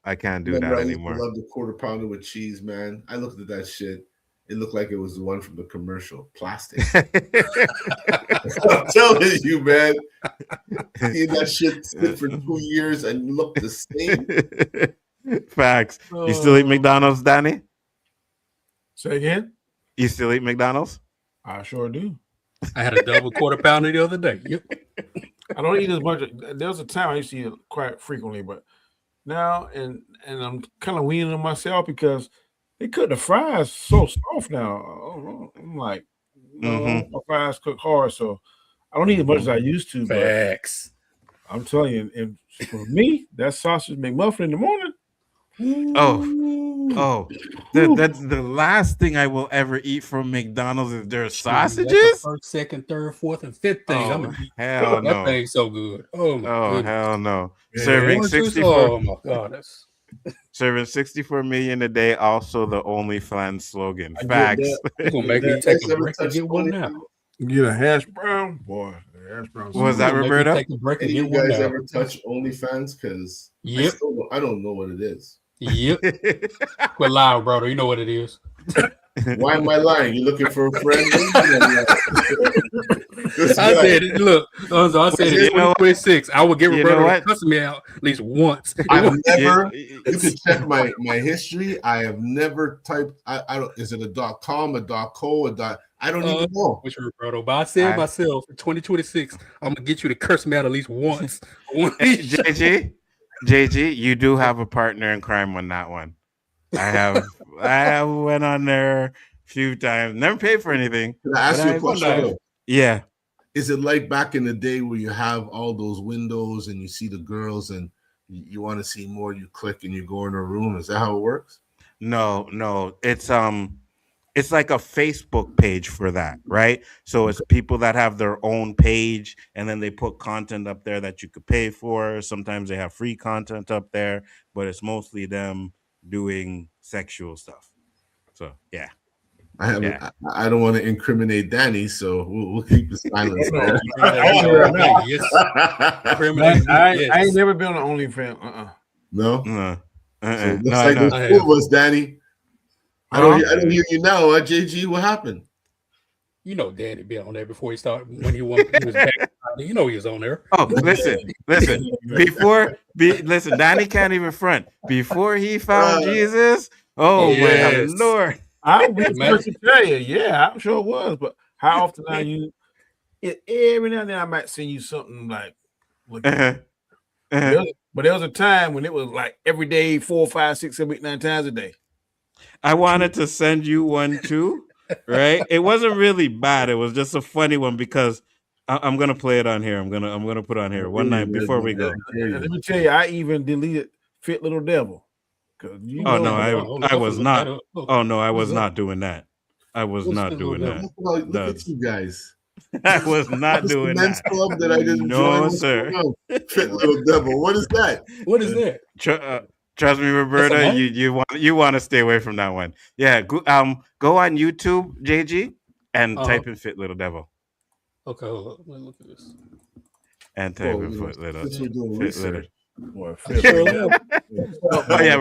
I can't do that anymore. I love the quarter pounder with cheese, man. I looked at that shit. It looked like it was the one from the commercial. Plastic. I'm telling you, man. Seeing that shit sit for 2 years and look the same. Facts. You still eat McDonald's, Danny? Say again? You still eat McDonald's? I sure do. I had a double quarter pounder the other day. Yep. I don't eat as much. There was a time I used to eat it quite frequently, but now and I'm kind of weaning on myself because they cook the fries so soft now. I'm like, my fries cook hard, so I don't eat as much as I used to. Facts. But I'm telling you, and for me, that sausage McMuffin in the morning. That's the last thing I will ever eat from McDonald's is their sausages. That's the first, second, third, fourth, and fifth thing. Hell no. That thing's so good. Oh my goodness. Hell no. Yeah. Serving 64. Oh my god. Serving 64 million a day. Also the OnlyFans slogan. Facts. You're gonna make me take a break and get one now. Get a hash brown, boy. Hash brown. Was that Roberto? Take a break and get one now. You guys ever touch OnlyFans? Because I don't know what it is. Yep. Quit lying, brother. You know what it is. Why am I lying? You looking for a friend? I said it. Look, I said in 2026, I will get Roberto to cuss me out at least once. I've never. You can check my history. I have never typed. I don't. Is it a .com, a .co, a I don't even know. Which Roberto? But I said myself in 2026, I'm gonna get you to curse me out at least once. JG, you do have a partner in crime on that one. I have went on there a few times. Never paid for anything. Can I ask you a question? Yeah. Is it like back in the day where you have all those windows and you see the girls and you want to see more, you click and you go in a room? Is that how it works? No. It's like a Facebook page for that, right? So it's people that have their own page and then they put content up there that you could pay for. Sometimes they have free content up there, but it's mostly them doing sexual stuff. So, yeah. I don't want to incriminate Danny, so we'll keep the silence. I ain't never been on OnlyFans. No. No. So it looks like there's two of us, Danny. I don't hear you now, JG. What happened? You know, Danny been on there before he started. When he was back, you know he was on there. Oh, listen. Listen. Danny can't even front. Before he found Jesus, my Lord. I was supposed to tell you, yeah, I'm sure it was. But how often are you? Every now and then I might send you something like. But there was a time when it was like every day, 4, 5, 6, 7, 8, 9 times a day. I wanted to send you one too, right? It wasn't really bad. It was just a funny one because I'm gonna play it on here. I'm gonna put it on here one night before we go. Let me tell you, I even deleted Fit Little Devil. I was not. Oh no, I was not doing that. I was not doing that. Look at you guys. I was not doing men's that. club that I didn't No, join. sir. Fit Little Devil. What is that? What is that? Trust me, Roberta, you want to stay away from that one. Yeah, go on YouTube, JG, and type in Fit Little Devil. Okay, hold on. Let me look at this. And type in Fit Little. Oh yeah,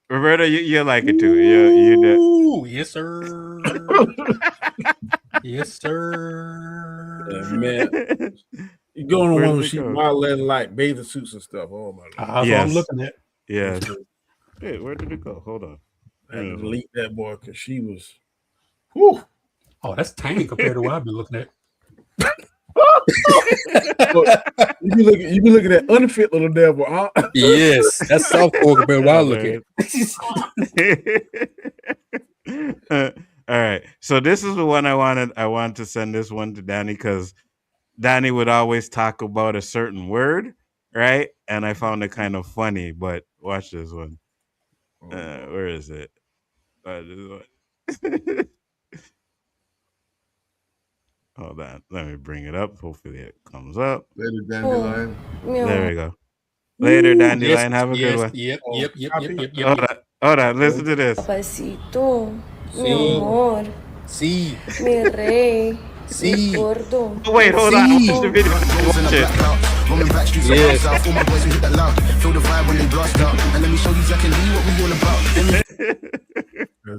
Roberta, you like it too. You do. Yes, sir. Yes, sir. Yeah, man. You go on one with she modeling like bathing suits and stuff. Oh my God. That's what I'm looking at. Yeah. Hey, where did it go? Hold on. I had to delete that boy because she was. Whew. Oh, that's tiny compared to what I've been looking at. You be looking at unfit Little Devil, huh? Yes, that's softcore compared to what I look at. All right, so this is the one I wanted to send this one to Danny because Danny would always talk about a certain word, right? And I found it kind of funny. But watch this one. Where is it? Hold on, let me bring it up. Hopefully it comes up. Later, Dandelion. There we go. Later, Dandelion. Have a good one. Yep. Hold on. Listen to this. Papacito, mi amor, Sí. mi rey, Sí. mi gordo. Oh, wait, hold on. Watch the video. Watch it. Yes.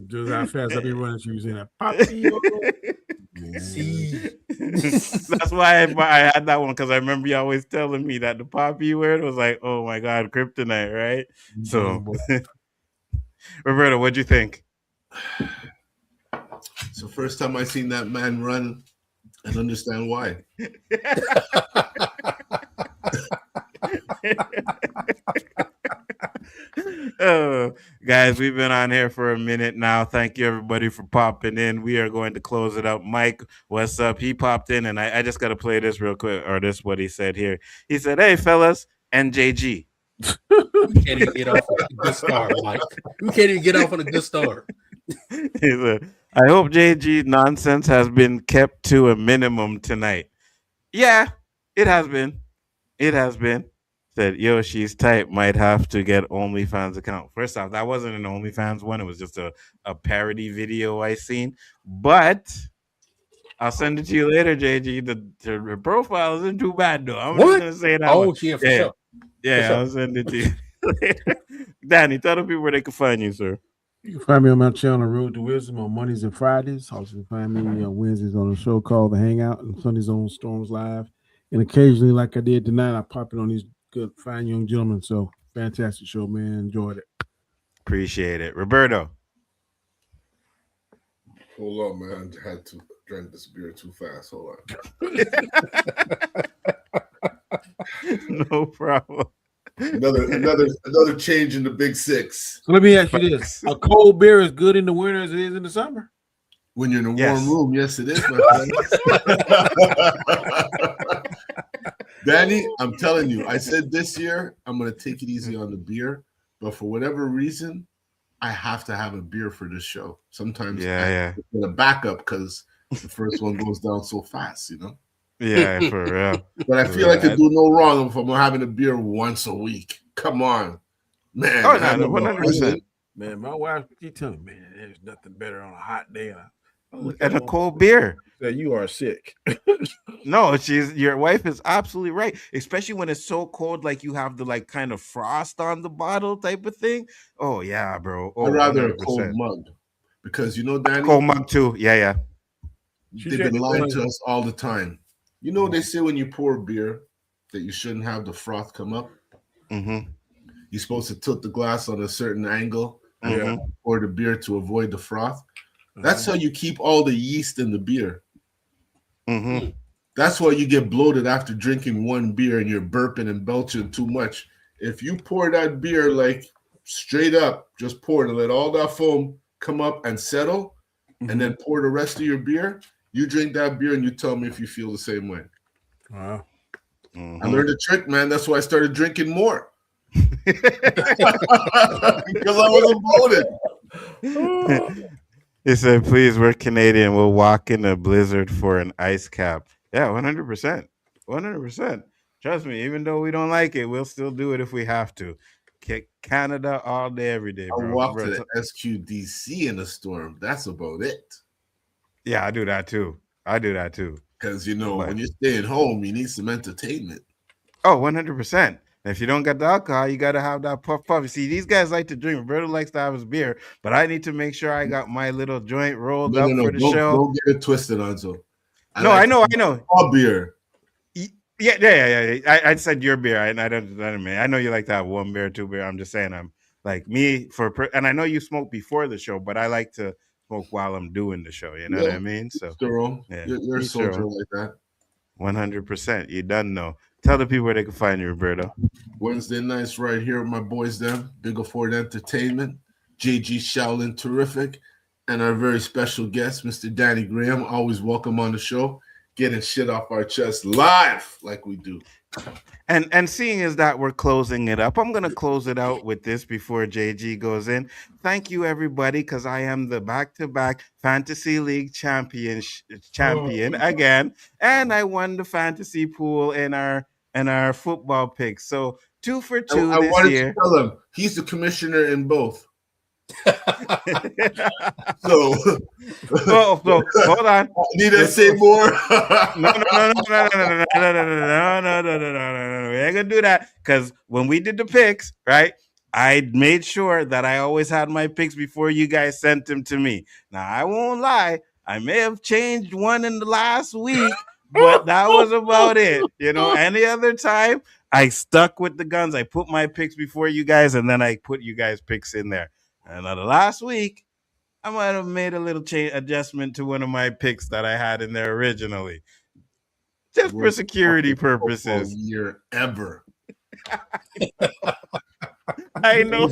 Just how fast I be running shoes in a poppy. That's why I had that one because I remember you always telling me that the poppy word was like, oh my God, kryptonite, right? So, Roberto, what'd you think? It's the first time I seen that man run and understand why. Guys, we've been on here for a minute now. Thank you everybody for popping in. We are going to close it up. Mike, what's up? He popped in and I just got to play this real quick, or this what he said here. He said, hey fellas, NJG. We can't even get off on a good start, Mike. We can't even get off on a good start. He said, I hope JG nonsense has been kept to a minimum tonight. Yeah, it has been. It has been. Said, yo, she's tight. Might have to get OnlyFans account. First off, that wasn't an OnlyFans one. It was just a parody video I seen. But I'll send it to you later, JG. The profile isn't too bad, though. I'm just going to say that. Oh, one. yeah, for sure. Yeah, for sure. I'll send it to you later. Danny, tell the people where they can find you, sir. You can find me on my channel, Road to Wisdom, on Mondays and Fridays. Also, you can find me on Wednesdays on a show called The Hangout and Sundays on Storms Live. And occasionally, like I did tonight, I pop in on these good, fine young gentlemen. So, fantastic show, man. Enjoyed it. Appreciate it. Roberto. Hold on, man. I had to drink this beer too fast. Hold on. No problem. Another change in the Big Six. So let me ask you this: a cold beer is good in the winter as it is in the summer? When you're in a warm room, yes, it is, my friend. Danny, I'm telling you, I said this year I'm going to take it easy on the beer, but for whatever reason, I have to have a beer for this show. Sometimes I get a backup because the first one goes down so fast, you know? Yeah, for real. But I feel like I do no wrong if I'm having a beer once a week. Come on, man. Oh, no, 100%. Man, my wife, she telling me, man, there's nothing better on a hot day. And a cold beer. That you are sick. No, your wife is absolutely right, especially when it's so cold, like you have the like kind of frost on the bottle type of thing. Oh yeah, bro. Oh, I'd rather 100%. a cold mug because Danny, cold mug too. Yeah. They've been lying to us all the time. They say when you pour beer that you shouldn't have the froth come up. Mm-hmm. You're supposed to tilt the glass on a certain angle and pour the beer to avoid the froth. That's how you keep all the yeast in the beer. Mm-hmm. That's why you get bloated after drinking one beer and you're burping and belching too much. If you pour that beer like straight up, just pour it and let all that foam come up and settle, and then pour the rest of your beer, you drink that beer and you tell me if you feel the same way. Wow. I learned a trick, man. That's why I started drinking more. Because I wasn't bloated. He said, please, we're Canadian. We'll walk in a blizzard for an ice cap. Yeah, 100%. 100%. Trust me, even though we don't like it, we'll still do it if we have to. Canada all day, every day, bro. I walk to the SQDC in a storm. That's about it. Yeah, I do that too. Because, when you're staying home, you need some entertainment. Oh, 100%. If you don't get the alcohol, you got to have that puff. You see, these guys like to drink. Roberto likes to have his beer, but I need to make sure I got my little joint rolled up for the show. Don't get it twisted, Nzo. I know. All beer. Yeah. I said your beer. I know you like to have one beer, two beer. I'm just saying I'm like me and I know you smoke before the show, but I like to smoke while I'm doing the show. You know what I mean? So you're a soldier like that. 100%. You done know. Tell the people where they can find you, Roberto. Wednesday nights right here with my boys them, Big Afford Entertainment, JG Shaolin Terrific, and our very special guest, Mr. Danny Graham. Always welcome on the show, getting shit off our chest live like we do. And seeing as that we're closing it up, I'm going to close it out with this before JG goes in. Thank you, everybody, because I am the back-to-back Fantasy League champion again, and I won the fantasy pool in our football picks. So 2 for 2 I this wanted year. to tell him he's the commissioner in both. So hold on. Need I say more? No. We ain't gonna do that because when we did the picks, right? I made sure that I always had my picks before you guys sent them to me. Now I won't lie, I may have changed one in the last week, but that was about it. Any other time I stuck with the guns. I put my picks before you guys, and then I put you guys' picks in there. And the last week, I might have made a little adjustment to one of my picks that I had in there originally, just for security purposes. Year ever. I know.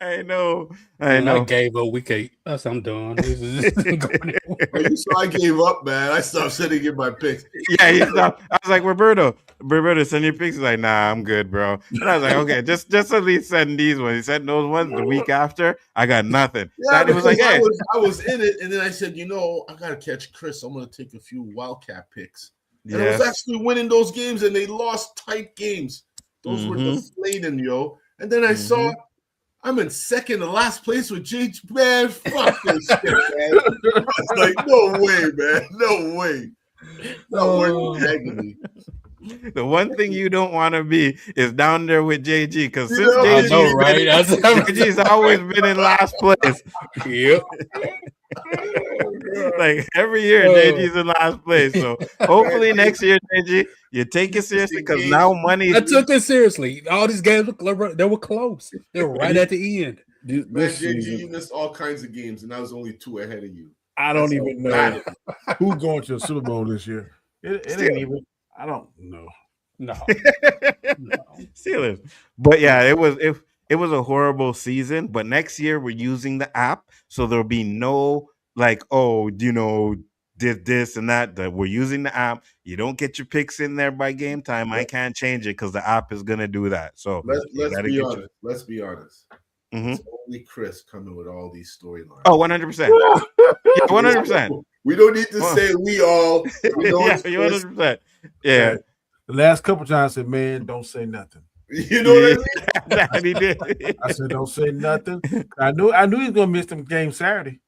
I know. I gave up week 8. I'm done. You saw I gave up, man. I stopped sending in my picks. Yeah, you stopped. I was like, Roberto, send your picks. He's like, nah, I'm good, bro. And I was like, okay, just at least send these ones. He sent those ones the week after. I got nothing. Yeah, he was like, hey. I was in it, and then I said, I gotta catch Chris. I'm gonna take a few Wildcat picks. And I was actually winning those games, and they lost tight games. Those were deflating, yo. And then I saw I'm in second to last place with JG. Man, fuck this shit, man. I was like, no way, man. No way. Not worth dragging me. The one thing you don't want to be is down there with JG, because since JG's always been in last place. Yep. Like every year, JG's in last place. So hopefully next year, JG, you take it seriously, because now money. I took it seriously. All these games they were close. They were right at the end. Man, JG, you missed all kinds of games, and I was only 2 ahead of you. I don't even know who's going to the Super Bowl this year. It ain't even. I don't know. No. Steelers. But yeah, it was a horrible season. But next year we're using the app, so there'll be no did this and that. That we're using the app. You don't get your picks in there by game time. I can't change it because the app is gonna do that. So let's be honest. It's only Chris coming with all these storylines. Oh, 100%. 100%. We don't need to say we all. We 100%. Yeah. The last couple times I said, man, don't say nothing. You know what I mean? That he did. I said, don't say nothing. I knew he was gonna miss them games Saturday.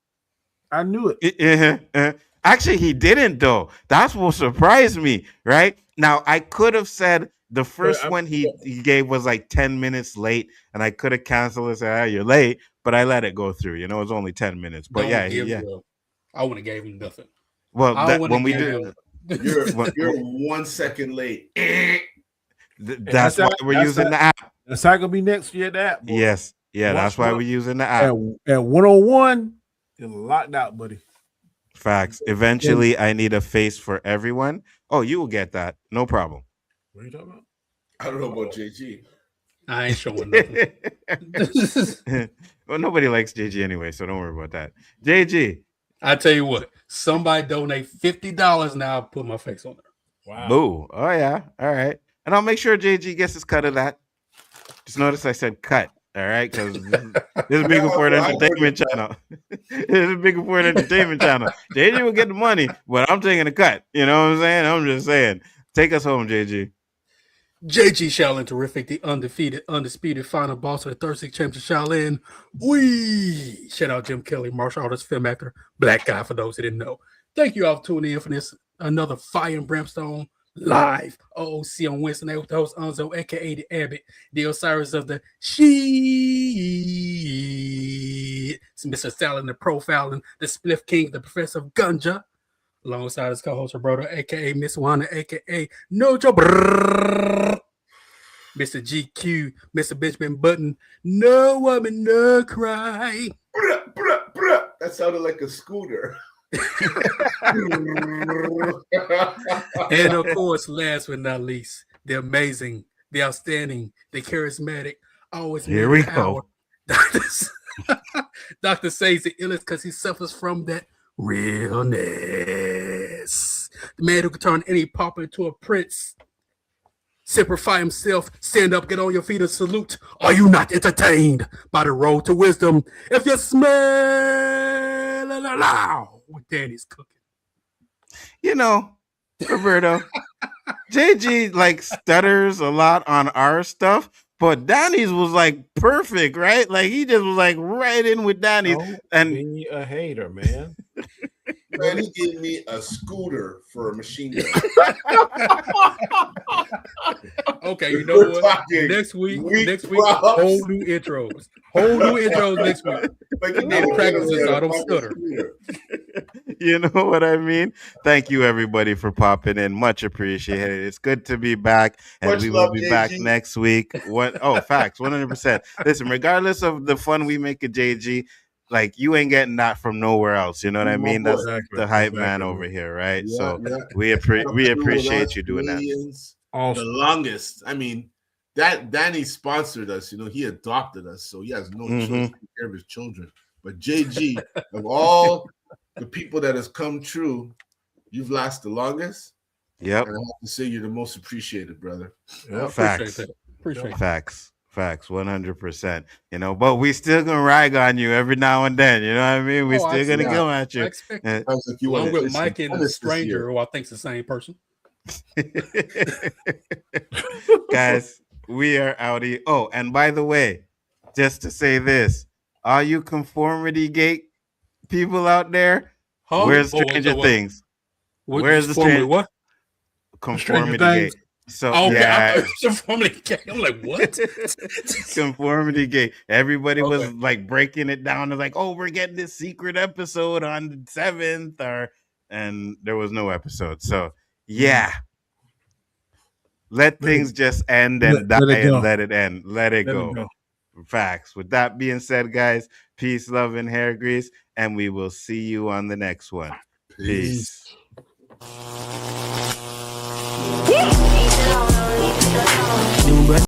I knew it. Actually, he didn't though. That's what surprised me. Right now, I could have said the first one he gave was like 10 minutes late, and I could have canceled and said, "You're late," but I let it go through. You know, it was only 10 minutes. But I wouldn't have gave him nothing. Well, when we did, you're 1 second late. That's why we're using the app. That's how gonna be next year. That boy. Yes, that's why we're using the app. At 101, you're locked out, buddy. Facts. Eventually, I need a face for everyone. Oh, you will get that. No problem. What are you talking about? I don't know about JG. I ain't showing nothing. Well, nobody likes JG anyway, so don't worry about that. JG. I tell you what, somebody donate $50 now, I'll put my face on there. Wow. Boo. Oh, yeah. All right. And I'll make sure JG gets his cut of that. Just notice I said cut. All right, because this is Big Report Entertainment Channel. This is Big Report Entertainment Channel. JG will get the money, but I'm taking a cut. You know what I'm saying? I'm just saying. Take us home, JG. JG Shaolin Terrific, the undefeated, undisputed final boss of the third six championship Shaolin. Wee! Shout out Jim Kelly, martial artist, film actor, black guy for those who didn't know. Thank you all for tuning in for this another Fire and Brimstone live O.O.C. on Wednesday night with the host Nzo, aka the Abbott, the Osiris of the Sheet. It's Mr. Salad, the Profiling, the Spliff King, the Professor of Gunja, alongside his co-host, her brother, aka Miss Wanda, aka Nojo, Mr. GQ, Mr. Benjamin Button, no woman, no cry. That sounded like a scooter. And of course, last but not least, the amazing, the outstanding, the charismatic, always here we go. Dr. says the illest because he suffers from that realness. The man who can turn any pauper into a prince. Simplify himself, stand up, get on your feet and salute. Are you not entertained by the road to wisdom? If you smell what Danny's cooking. You know, Roberto, JG like stutters a lot on our stuff, but Danny's was like perfect, right? Like he just was like right in with Danny's. And be a hater, man. Man, he gave me a scooter for a machine gun. Okay, you know what? Next week, whole new intros. Whole new intros next week. And practices so I don't stutter. You know what I mean? Thank you, everybody, for popping in. Much appreciated. It's good to be back, and we will be back next week. Facts, 100%. Listen, regardless of the fun we make at JG, like you ain't getting that from nowhere else. You know what I mean? That's the hype man over here, right? Yeah, so yeah. we appreciate you doing that. The longest. I mean, that Danny sponsored us. You know, he adopted us, so he has no choice to take care of his children. But JG, of all the people that has come true, you've lasted the longest. Yep. And I have to say you're the most appreciated, brother. Yep. Facts. Appreciate Facts. Facts, 100%. You know, but we still gonna rag on you every now and then. You know what I mean? We still gonna come at you. I expect along with Mike and the stranger, who I think's the same person. Guys, we are outie. Oh, and by the way, just to say this, all you conformity gate people out there, where's Stranger Things? Where's the Stranger? What? Conformity gate. So yeah, conformity gate. I'm like, what? Conformity gate. Everybody was like breaking it down. They're like, oh, we're getting this secret episode on the 7th, and there was no episode. So yeah, let things just end and die and let it end. Let it go. Facts. With that being said, guys, peace, love, and hair grease, and we will see you on the next one. Peace.